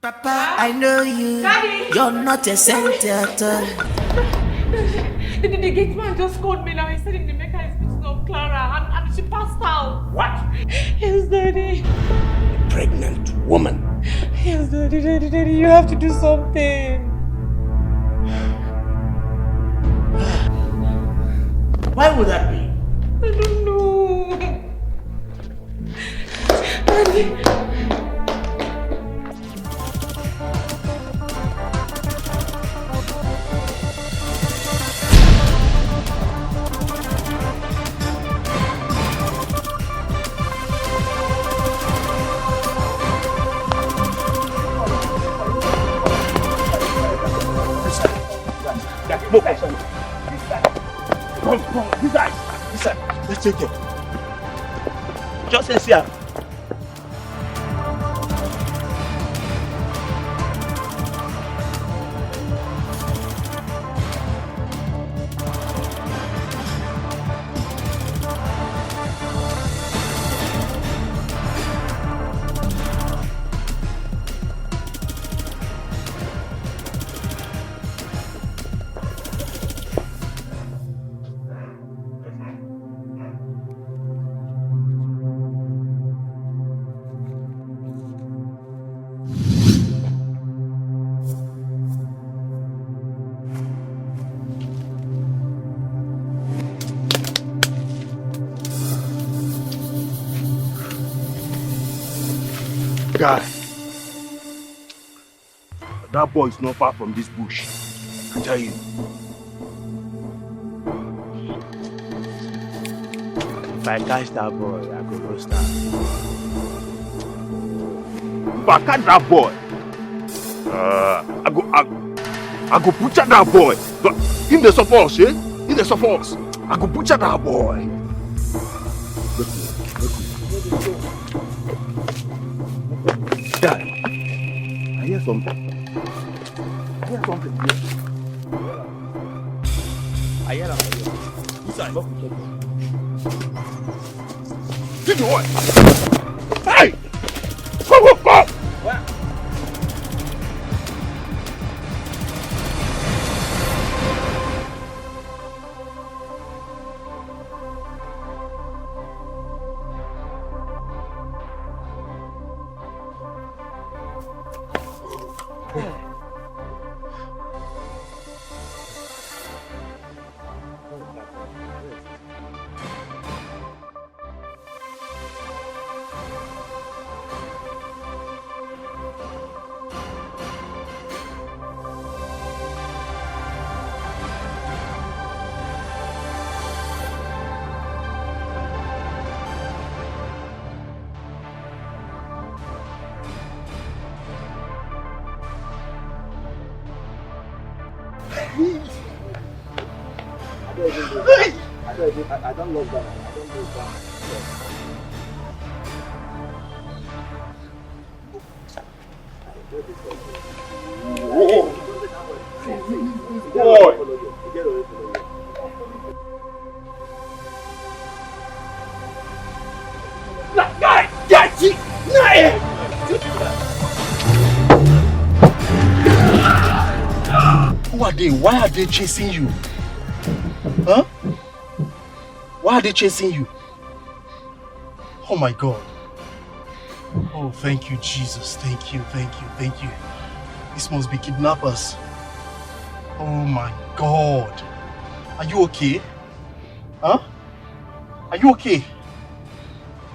Papa, I know you. Daddy. You're not a saint at all. The gate man just called me now. He said the maker is picking up Clara and she passed out. What? Yes, Daddy. A pregnant woman. Yes, Daddy, you have to do something. Why would that be? I don't know. Daddy. Come, this side. Let's take it. Just in here. Guy, that boy is not far from this bush. I tell you. If I catch that boy, I go roast that. If I catch that boy, I go butcher that boy. But him they suffer us, eh? Him they suffer us. I go butcher that boy. Guy, I hear something. I hear that. Inside. Did you what? Hey! Go! What? I don't love that. I don't love that. Whoa! Boy! Who are they? Why are they chasing you? Huh? Why are they chasing you? Oh my God. Oh, thank you, Jesus. Thank you, thank you, thank you. This must be kidnappers. Oh my God. Are you okay? Huh? Are you okay?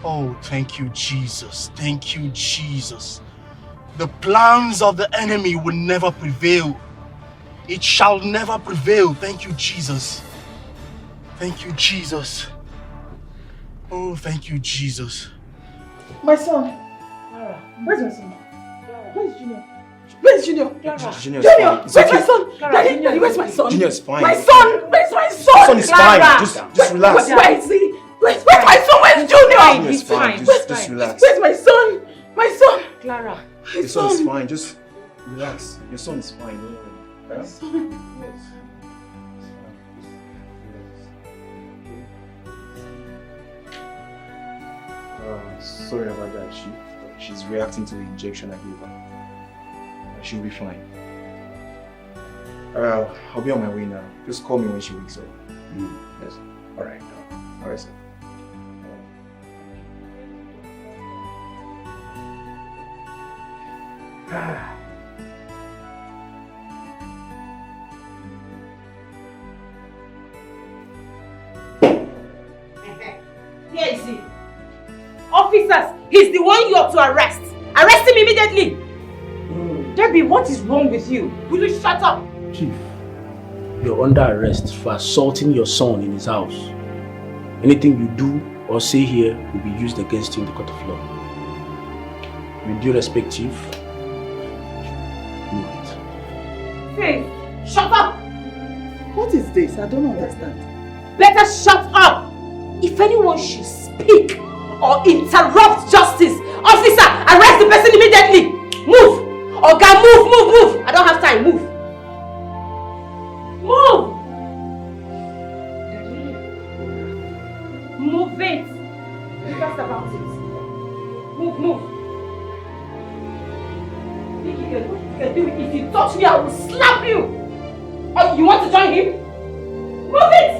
Oh, thank you, Jesus. Thank you, Jesus. The plans of the enemy will never prevail. It shall never prevail. Thank you, Jesus. Thank you, Jesus. Oh, thank you, Jesus. My son. Where's my son? Where's Junior? Where's Junior? Junior, Where's my son? Daddy, where's my son? Junior is fine. My son! Where's my son? My son is fine. Just relax. Where is he? Where's my son? Where's Junior? He's fine. Just relax. Where's my son? My son! Clara. Your son is fine. Just relax. Your son is fine. Don't worry. My son. Yes. Sorry about that. She's reacting to the injection I gave her. She'll be fine. I'll be on my way now. Just call me when she wakes up. Yes. Alright. Alright, sir. Here is he. Officers, he's the one you ought to arrest. Arrest him immediately. Debbie, what is wrong with you? Will you shut up? Chief, you're under arrest for assaulting your son in his house. Anything you do or say here will be used against you in the court of law. With due respect, Chief, move it. Hey, shut up! What is this? I don't understand. Better shut up! If anyone should speak or interrupt justice, officer, arrest the person immediately! Move! Oga, move! I don't have time, move! Move! Move it! Be fast about it. Move! Think you can do it. If you touch me, I will slap you! Oh, you want to join him? Move it!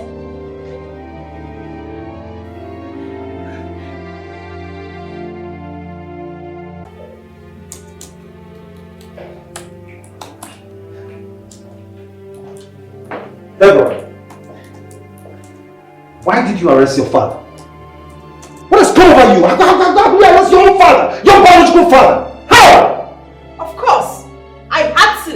Deborah, why did you arrest your father? What has come over you? How do you arrest your own father? Your biological father? How? Of course, I had to.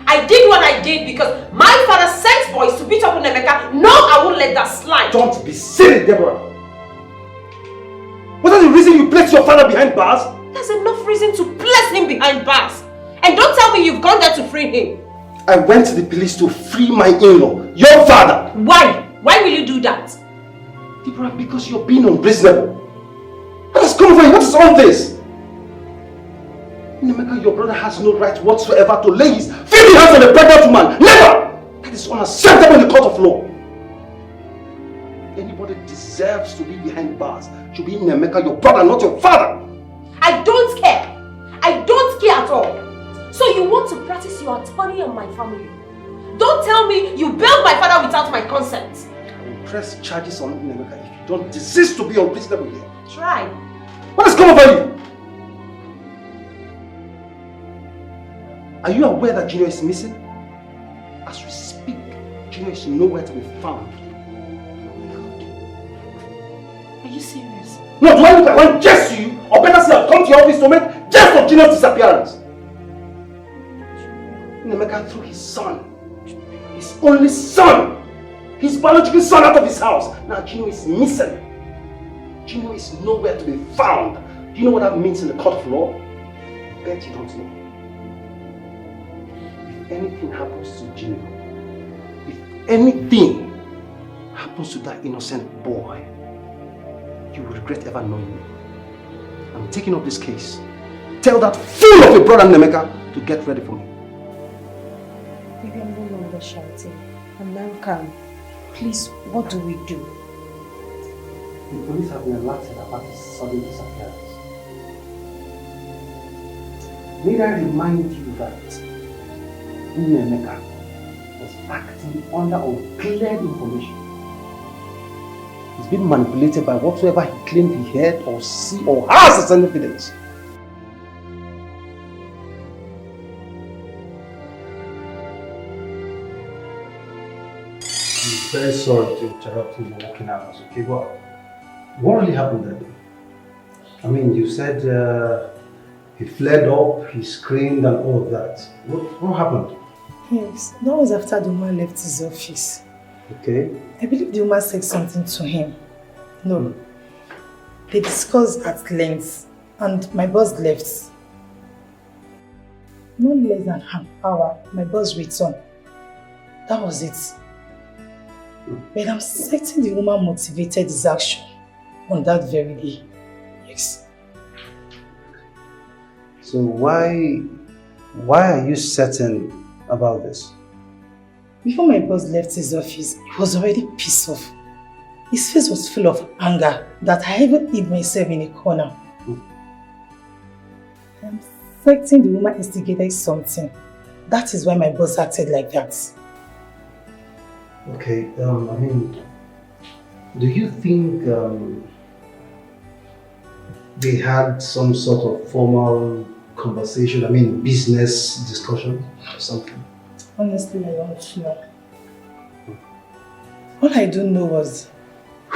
I did what I did because my father sent boys to beat up on Emeka. No, I won't let that slide. Don't be silly, Deborah. Was that the reason you placed your father behind bars? There's enough reason to place him behind bars. And don't tell me you've gone there to free him. I went to the police to free my in-law, your father. Why? Why will you do that? Deborah, because you're being unreasonable. What has come over you? What is all this? Emeka, your brother has no right whatsoever to lay his filthy hands on a pregnant woman. Never! That is unacceptable in the court of law. Anybody deserves to be behind bars should be Emeka, your brother, not your father. I don't care. I don't care at all. So you want to practice your autonomy on my family? Don't tell me you bailed my father without my consent. I will press charges on Emeka if you don't desist to be unreasonable here. Try. What has come over you? Are you aware that Junior is missing? As we speak, Junior is nowhere to be found. Are you serious? No, do I look like one jest to you? Or better say I've come to your office to make jest of Junior's disappearance? Emeka threw his son, his only son, his biological son out of his house. Now Junior is missing. Junior is nowhere to be found. Do you know what that means in the court of law? Bet you don't know. If anything happens to Junior, anything happens to that innocent boy, you will regret ever knowing me. I'm taking up this case. Tell that fool of a brother Nemeka to get ready for me. Maybe I'm no longer shouting. I'm now calm. Please, what do we do? The police have been alerted about his sudden disappearance. Need I remind you that Nemeka was acting under uncleared information. He's been manipulated by whatsoever he claimed he heard or see or has as an evidence. I'm very sorry to interrupt you walking out, okay? But what really happened that day? I mean, you said he fled up, he screamed and all of that. What happened? Yes, that was after the woman left his office. Okay. I believe the woman said something to him. No. They discussed at length and my boss left. No less than an hour, my boss returned. That was it. But I'm certain the woman motivated his action on that very day. Yes. So why are you certain about this? Before my boss left his office, he was already pissed off. His face was full of anger that I even hid myself in a corner. I'm certain the woman instigated something. That is why my boss acted like that. Okay, I mean, do you think they had some sort of formal conversation, I mean business discussion or something? Honestly, I don't know. All I do know was,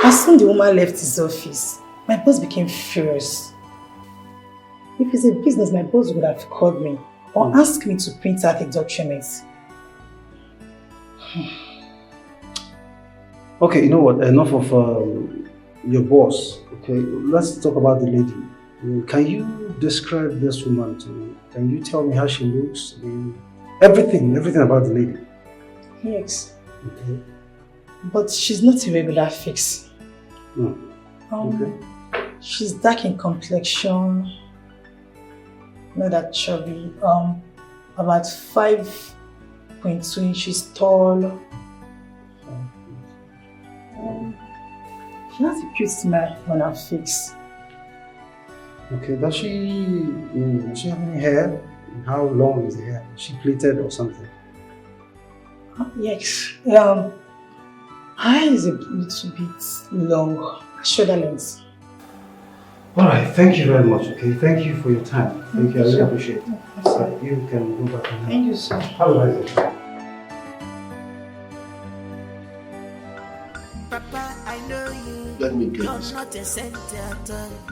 as soon the woman left his office, my boss became furious. If it's a business, my boss would have called me or asked me to print out a document. Okay, you know what, enough of your boss, okay? Let's talk about the lady. I mean, can you describe this woman to me? Can you tell me how she looks? I mean, everything about the lady. Yes. Okay. But she's not a regular fix. Okay. She's dark in complexion, not that chubby, about 5.2 inches tall. She has a cute smile on her face. Okay, does she have any hair? How long is the hair? Is she plaited or something? Yes. Her hair is a little bit long, shoulder length. Alright, thank you very much, okay? Thank you for your time. Thank you, I really appreciate it. You can go back now. Thank you, sir. Have a nice day. Let me get this.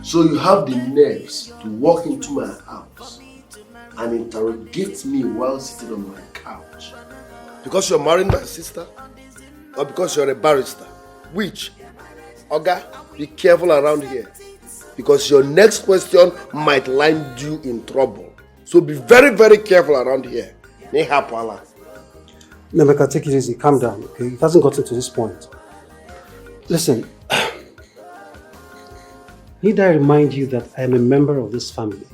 So you have the nerves to walk into my house and interrogate me while sitting on my couch? Because you're marrying my sister? Or because you're a barrister? Which? Oga, be careful around here. Because your next question might land you in trouble. So be very, very careful around here. Nemeka, take it easy. Calm down, okay? It hasn't gotten to this point. Listen, need I remind you that I am a member of this family?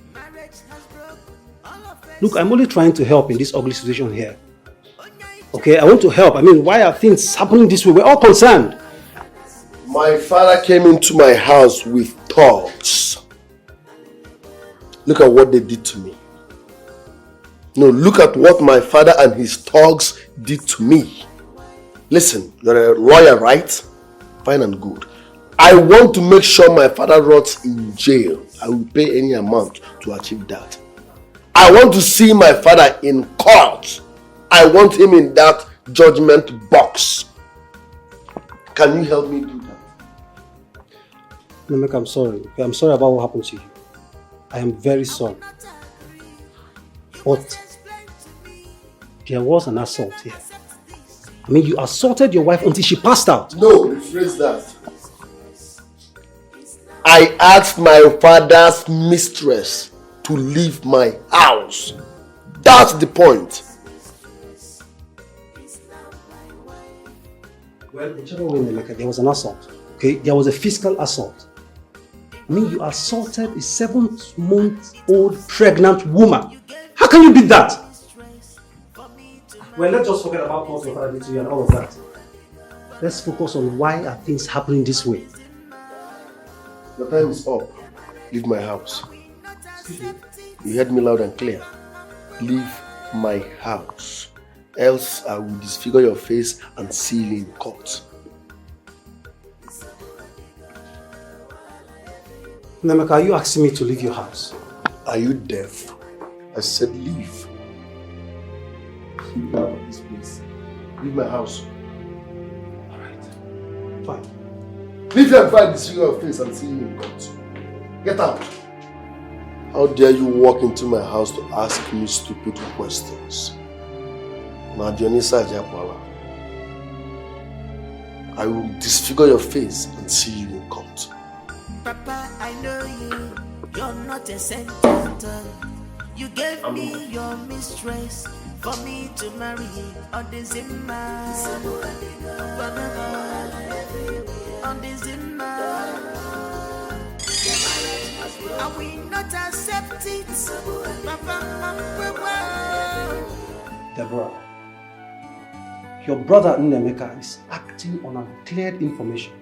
Look, I'm only trying to help in this ugly situation here. Okay, I want to help. I mean, why are things happening this way? We're all concerned. My father came into my house with thugs. Look at what they did to me. No, look at what my father and his thugs did to me. Listen, you're a lawyer, right? Fine and good. I want to make sure my father rots in jail. I will pay any amount to achieve that. I want to see my father in court. I want him in that judgment box. Can you help me do that? Nemeka, I'm sorry. I'm sorry about what happened to you. I am very sorry. But there was an assault here. I mean, you assaulted your wife until she passed out. No, rephrase that. I asked my father's mistress to leave my house. That's the point. Well, whichever way, Nemeka, there was an assault. Okay? There was a physical assault. I mean, you assaulted a 7-month-old pregnant woman. How can you beat that? Well, let's just forget about what your father did to you and all of that. Let's focus on why are things happening this way. The time is up. Leave my house. You heard me loud and clear. Leave my house. Else I will disfigure your face and seal you in court. Nemeka, are you asking me to leave your house? Are you deaf? I said leave. Leave out of this place. Leave my house. Alright. Fine. Leave here before I disfigure your face and see you in court. Get out. How dare you walk into my house to ask me stupid questions? I will disfigure your face and see you in court. Papa, I know you're not a sentimental. You gave me your mistress for me to marry on the Zimmer. On the Zimmer. I will not accept it. Papa, Deborah, your brother Nemeka is acting on uncleared information,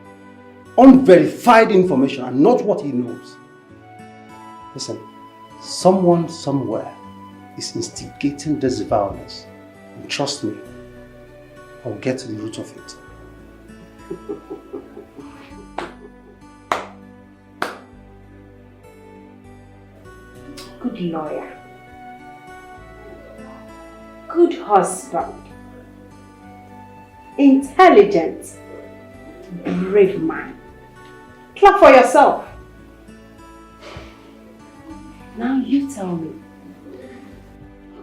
unverified information, and not what he knows. Listen, someone somewhere is instigating this violence. And trust me, I'll get to the root of it. Good lawyer. Good husband. Intelligent. Brave man. Clap for yourself. Now you tell me.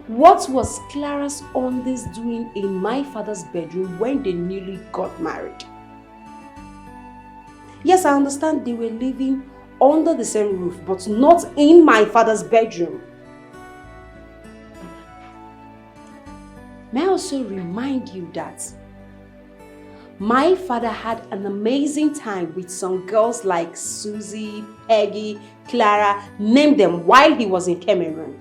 What was Clara's Ondi's doing in my father's bedroom when they newly got married? Yes, I understand they were living under the same roof, but not in my father's bedroom. May I also remind you that my father had an amazing time with some girls like Susie, Peggy, Clara, name them, while he was in Cameroon.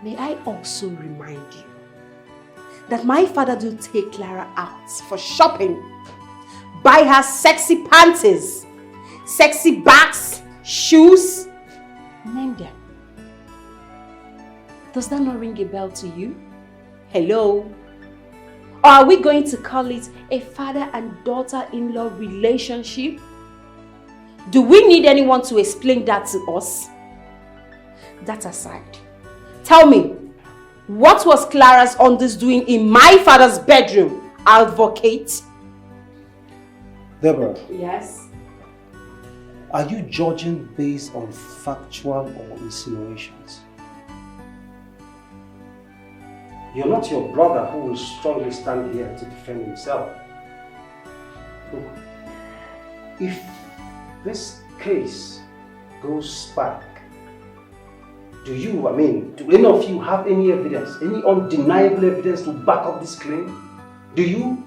May I also remind you that my father do take Clara out for shopping, buy her sexy panties, sexy bags, shoes, name them. Does that not ring a bell to you? Hello? Or are we going to call it a father and daughter-in-law relationship? Do we need anyone to explain that to us? That aside, tell me, what was Clara's Ondi's doing in my father's bedroom, advocate? Deborah. Yes? Are you judging based on factual or insinuations? You're not your brother who will strongly stand here to defend himself. Look, if this case goes back, do any of you have any evidence, any undeniable evidence to back up this claim? Do you?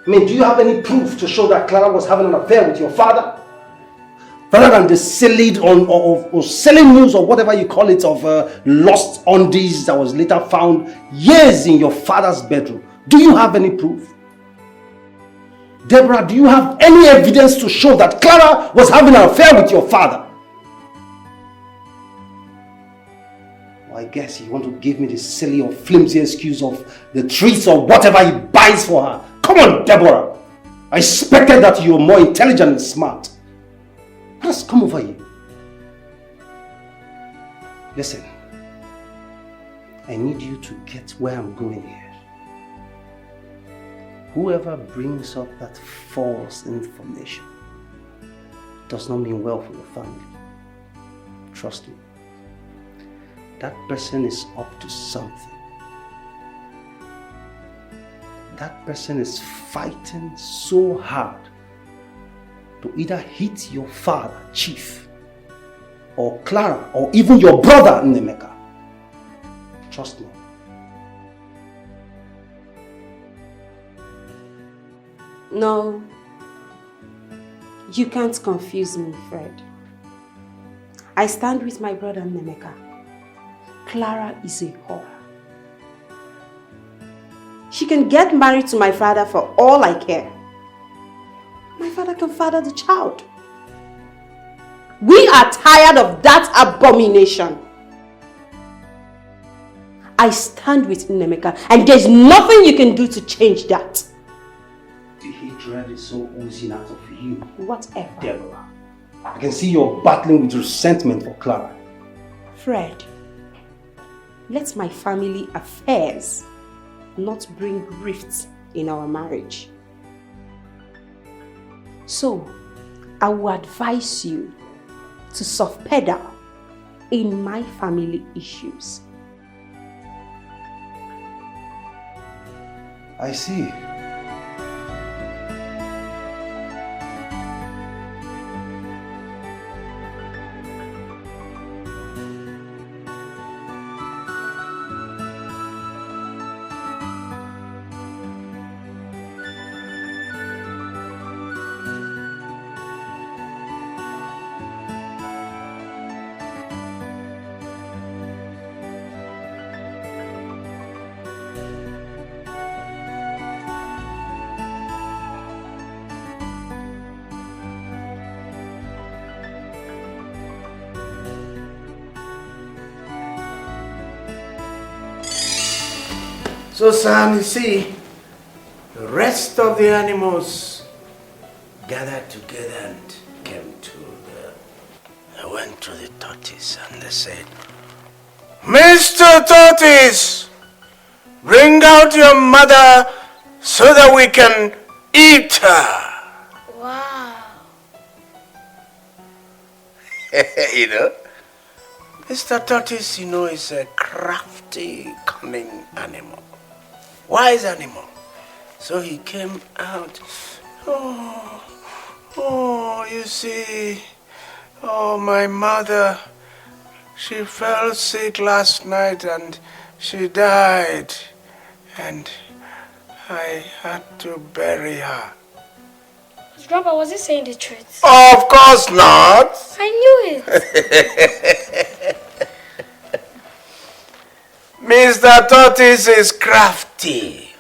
Do you have any proof to show that Clara was having an affair with your father? Rather than the silly or selling news or whatever you call it of lost undies that was later found years in your father's bedroom. Do you have any proof? Deborah, do you have any evidence to show that Clara was having an affair with your father? Well, I guess you want to give me the silly or flimsy excuse of the treats or whatever he buys for her. Come on, Deborah. I expected that you were more intelligent and smart. What has come over you? Listen, I need you to get where I'm going here. Whoever brings up that false information does not mean well for your family. Trust me. That person is up to something. That person is fighting so hard to either hit your father, Chief, or Clara, or even your brother, Nemeka. Trust me. No. You can't confuse me, Fred. I stand with my brother Nemeka. Clara is a whore. She can get married to my father for all I care. My father can father the child. We are tired of that abomination. I stand with Nemeka and there's nothing you can do to change that. The hatred is so oozing out of you. Whatever. Deborah. I can see you're battling with resentment for Clara. Fred, let my family affairs not bring rifts in our marriage. So, I will advise you to soft pedal in my family issues. I see. So, son, you see, the rest of the animals gathered together and came to they went to the tortoise and they said, Mr. Tortoise, bring out your mother so that we can eat her. Wow. You know, Mr. Tortoise, you know, is a crafty, cunning animal. Wise animal. So he came out. Oh, you see, my mother, she fell sick last night and she died. And I had to bury her. Grandpa, was he saying the truth? Of course not. I knew it. Mr. Tortoise is crafty.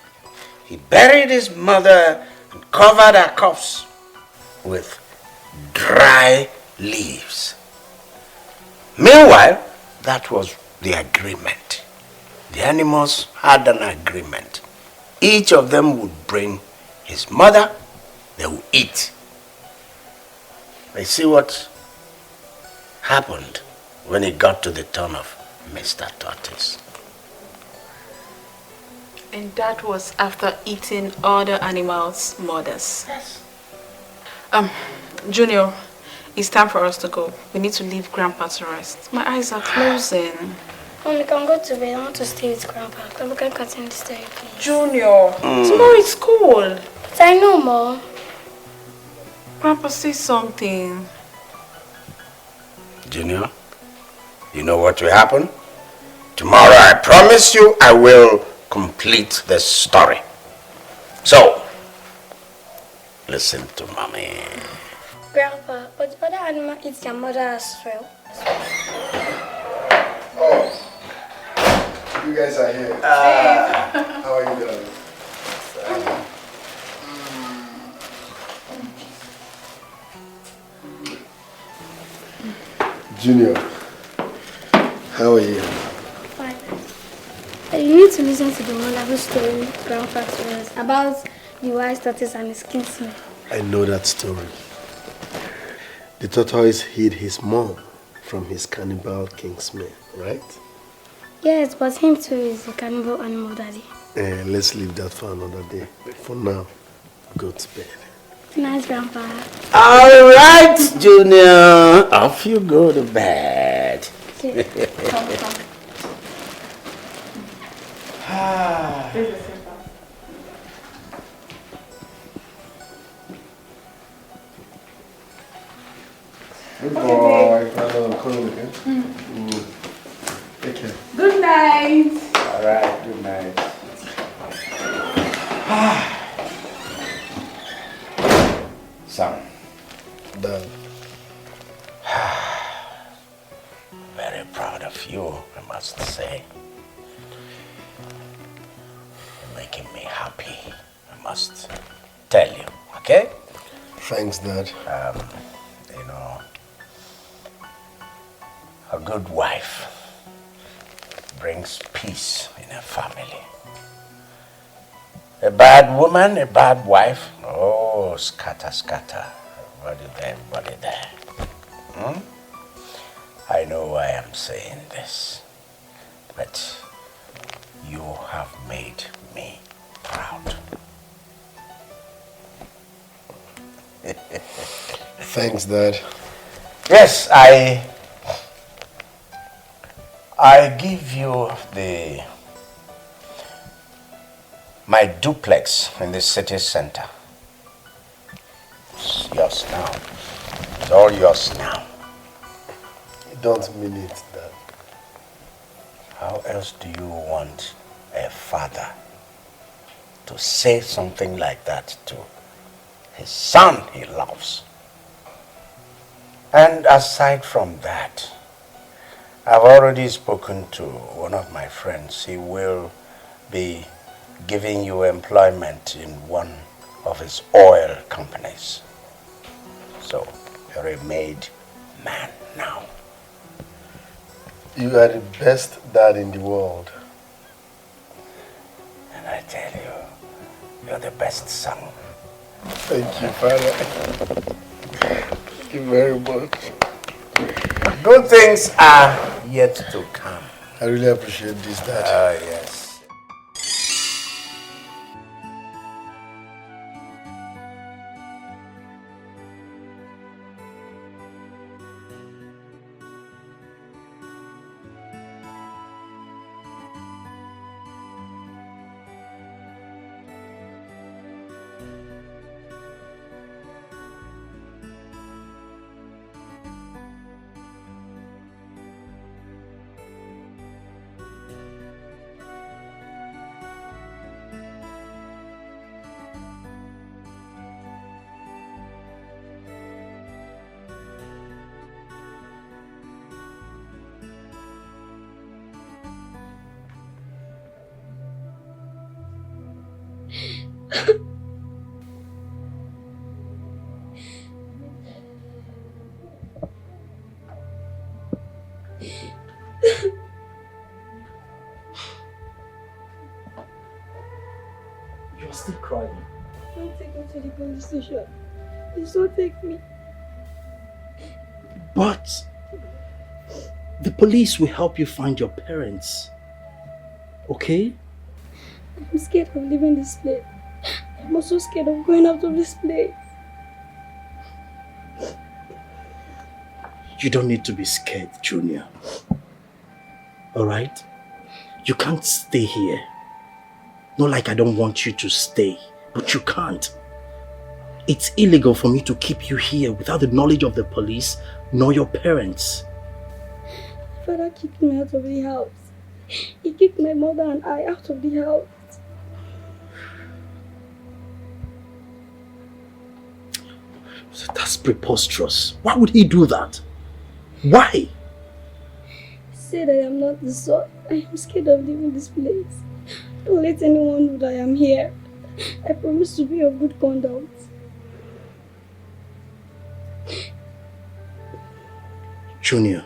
He buried his mother and covered her corpse with dry leaves. Meanwhile, that was the agreement. The animals had an agreement. Each of them would bring his mother, they would eat. I see what happened when it got to the turn of Mr. Tortoise. And that was after eating other animals' mothers. Yes. Junior, it's time for us to go. We need to leave Grandpa to rest. My eyes are closing. Mom, we can go to bed. I want to stay with Grandpa. Can we continue the story, please? Junior, tomorrow is school. But I know, Mom. Grandpa, say something. Junior, you know what will happen? Tomorrow, I promise you, I will complete the story. So, listen to Mommy. Grandpa, but the other animal eats their mother as well. Oh, you guys are here. How are you doing? Junior, how are you? Fine. You need to listen to the wonderful story Grandpa told us about the wise tortoise and his kinsman. I know that story. The tortoise hid his mom from his cannibal kinsman, right? Yes, but him too is a cannibal animal, Daddy. Let's leave that for another day. For now, go to bed. Good night, Grandpa. All right, Junior. Off you go to bed. Okay. Come. Good boy. I'm calling again. Take care. Good night. All right, good night. very proud of you, I must say. You're making me happy, I must tell you, okay? Thanks, Dad. You know, a good wife brings peace in a family. A bad woman, a bad wife, oh, scatter, scatter. Everybody there. I know why I'm saying this, but you have made me proud. Thanks, Dad. Yes, I give you my duplex in the city center. It's yours now. It's all yours now. You don't mean it, Dad. How else do you want a father to say something like that to his son he loves? And aside from that, I've already spoken to one of my friends. He will be giving you employment in one of his oil companies. So, you're a made man now. You are the best dad in the world. And I tell you, you're the best son. Thank you, Father. Thank you very much. Good things are yet to come. I really appreciate this, Dad. Yes. You're still crying. Don't take me to the police station. Please don't take me. But the police will help you find your parents. Okay? I'm scared of leaving this place. I'm also scared of going out of this place. You don't need to be scared, Junior. Alright? You can't stay here. Not like I don't want you to stay, but you can't. It's illegal for me to keep you here without the knowledge of the police nor your parents. My father kicked me out of the house. He kicked my mother and I out of the house. That's preposterous. Why would he do that? Why? He said I am not the son. I am scared of leaving this place. Don't let anyone know that I am here. I promise to be of good conduct. Junior,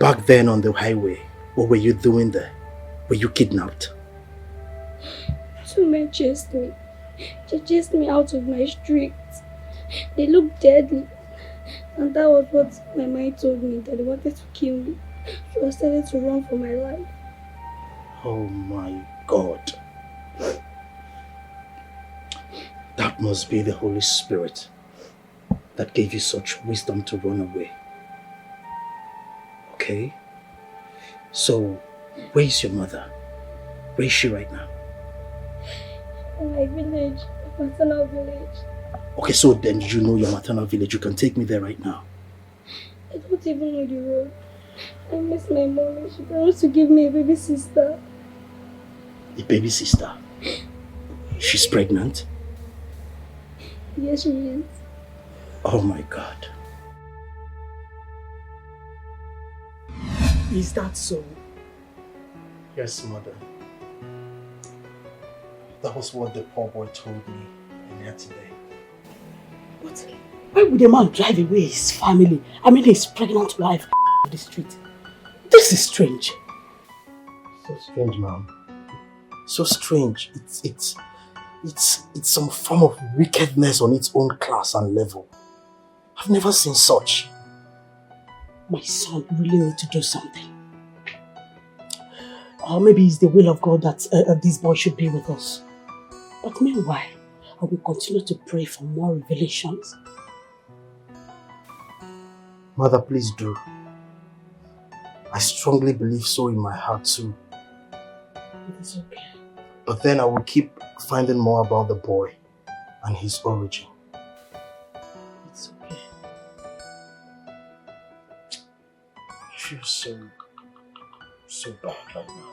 back then on the highway, what were you doing there? Were you kidnapped? Two men chased me. They chased me out of my street. They looked deadly. And that was what my mind told me, that they wanted to kill me. So I started to run for my life. Oh my God. That must be the Holy Spirit that gave you such wisdom to run away. Okay? So, where is your mother? Where is she right now? In my village, my maternal village. Okay, so then you know your maternal village. You can take me there right now. I don't even know the road. I miss my mom. She promised to give me a baby sister. A baby sister? She's pregnant? Yes, she is. Oh my God. Is that so? Yes, mother. That was what the poor boy told me earlier today. What? Why would a man drive away his family? I mean his pregnant wife off the street. This is strange. So strange, ma'am. So strange. It's some form of wickedness on its own class and level. I've never seen such. My son, you really need to do something. Or maybe it's the will of God that this boy should be with us. But meanwhile, I will continue to pray for more revelations. Mother, please do. I strongly believe so in my heart too. It is okay. But then I will keep finding more about the boy and his origin. It's okay. I feel so bad right now.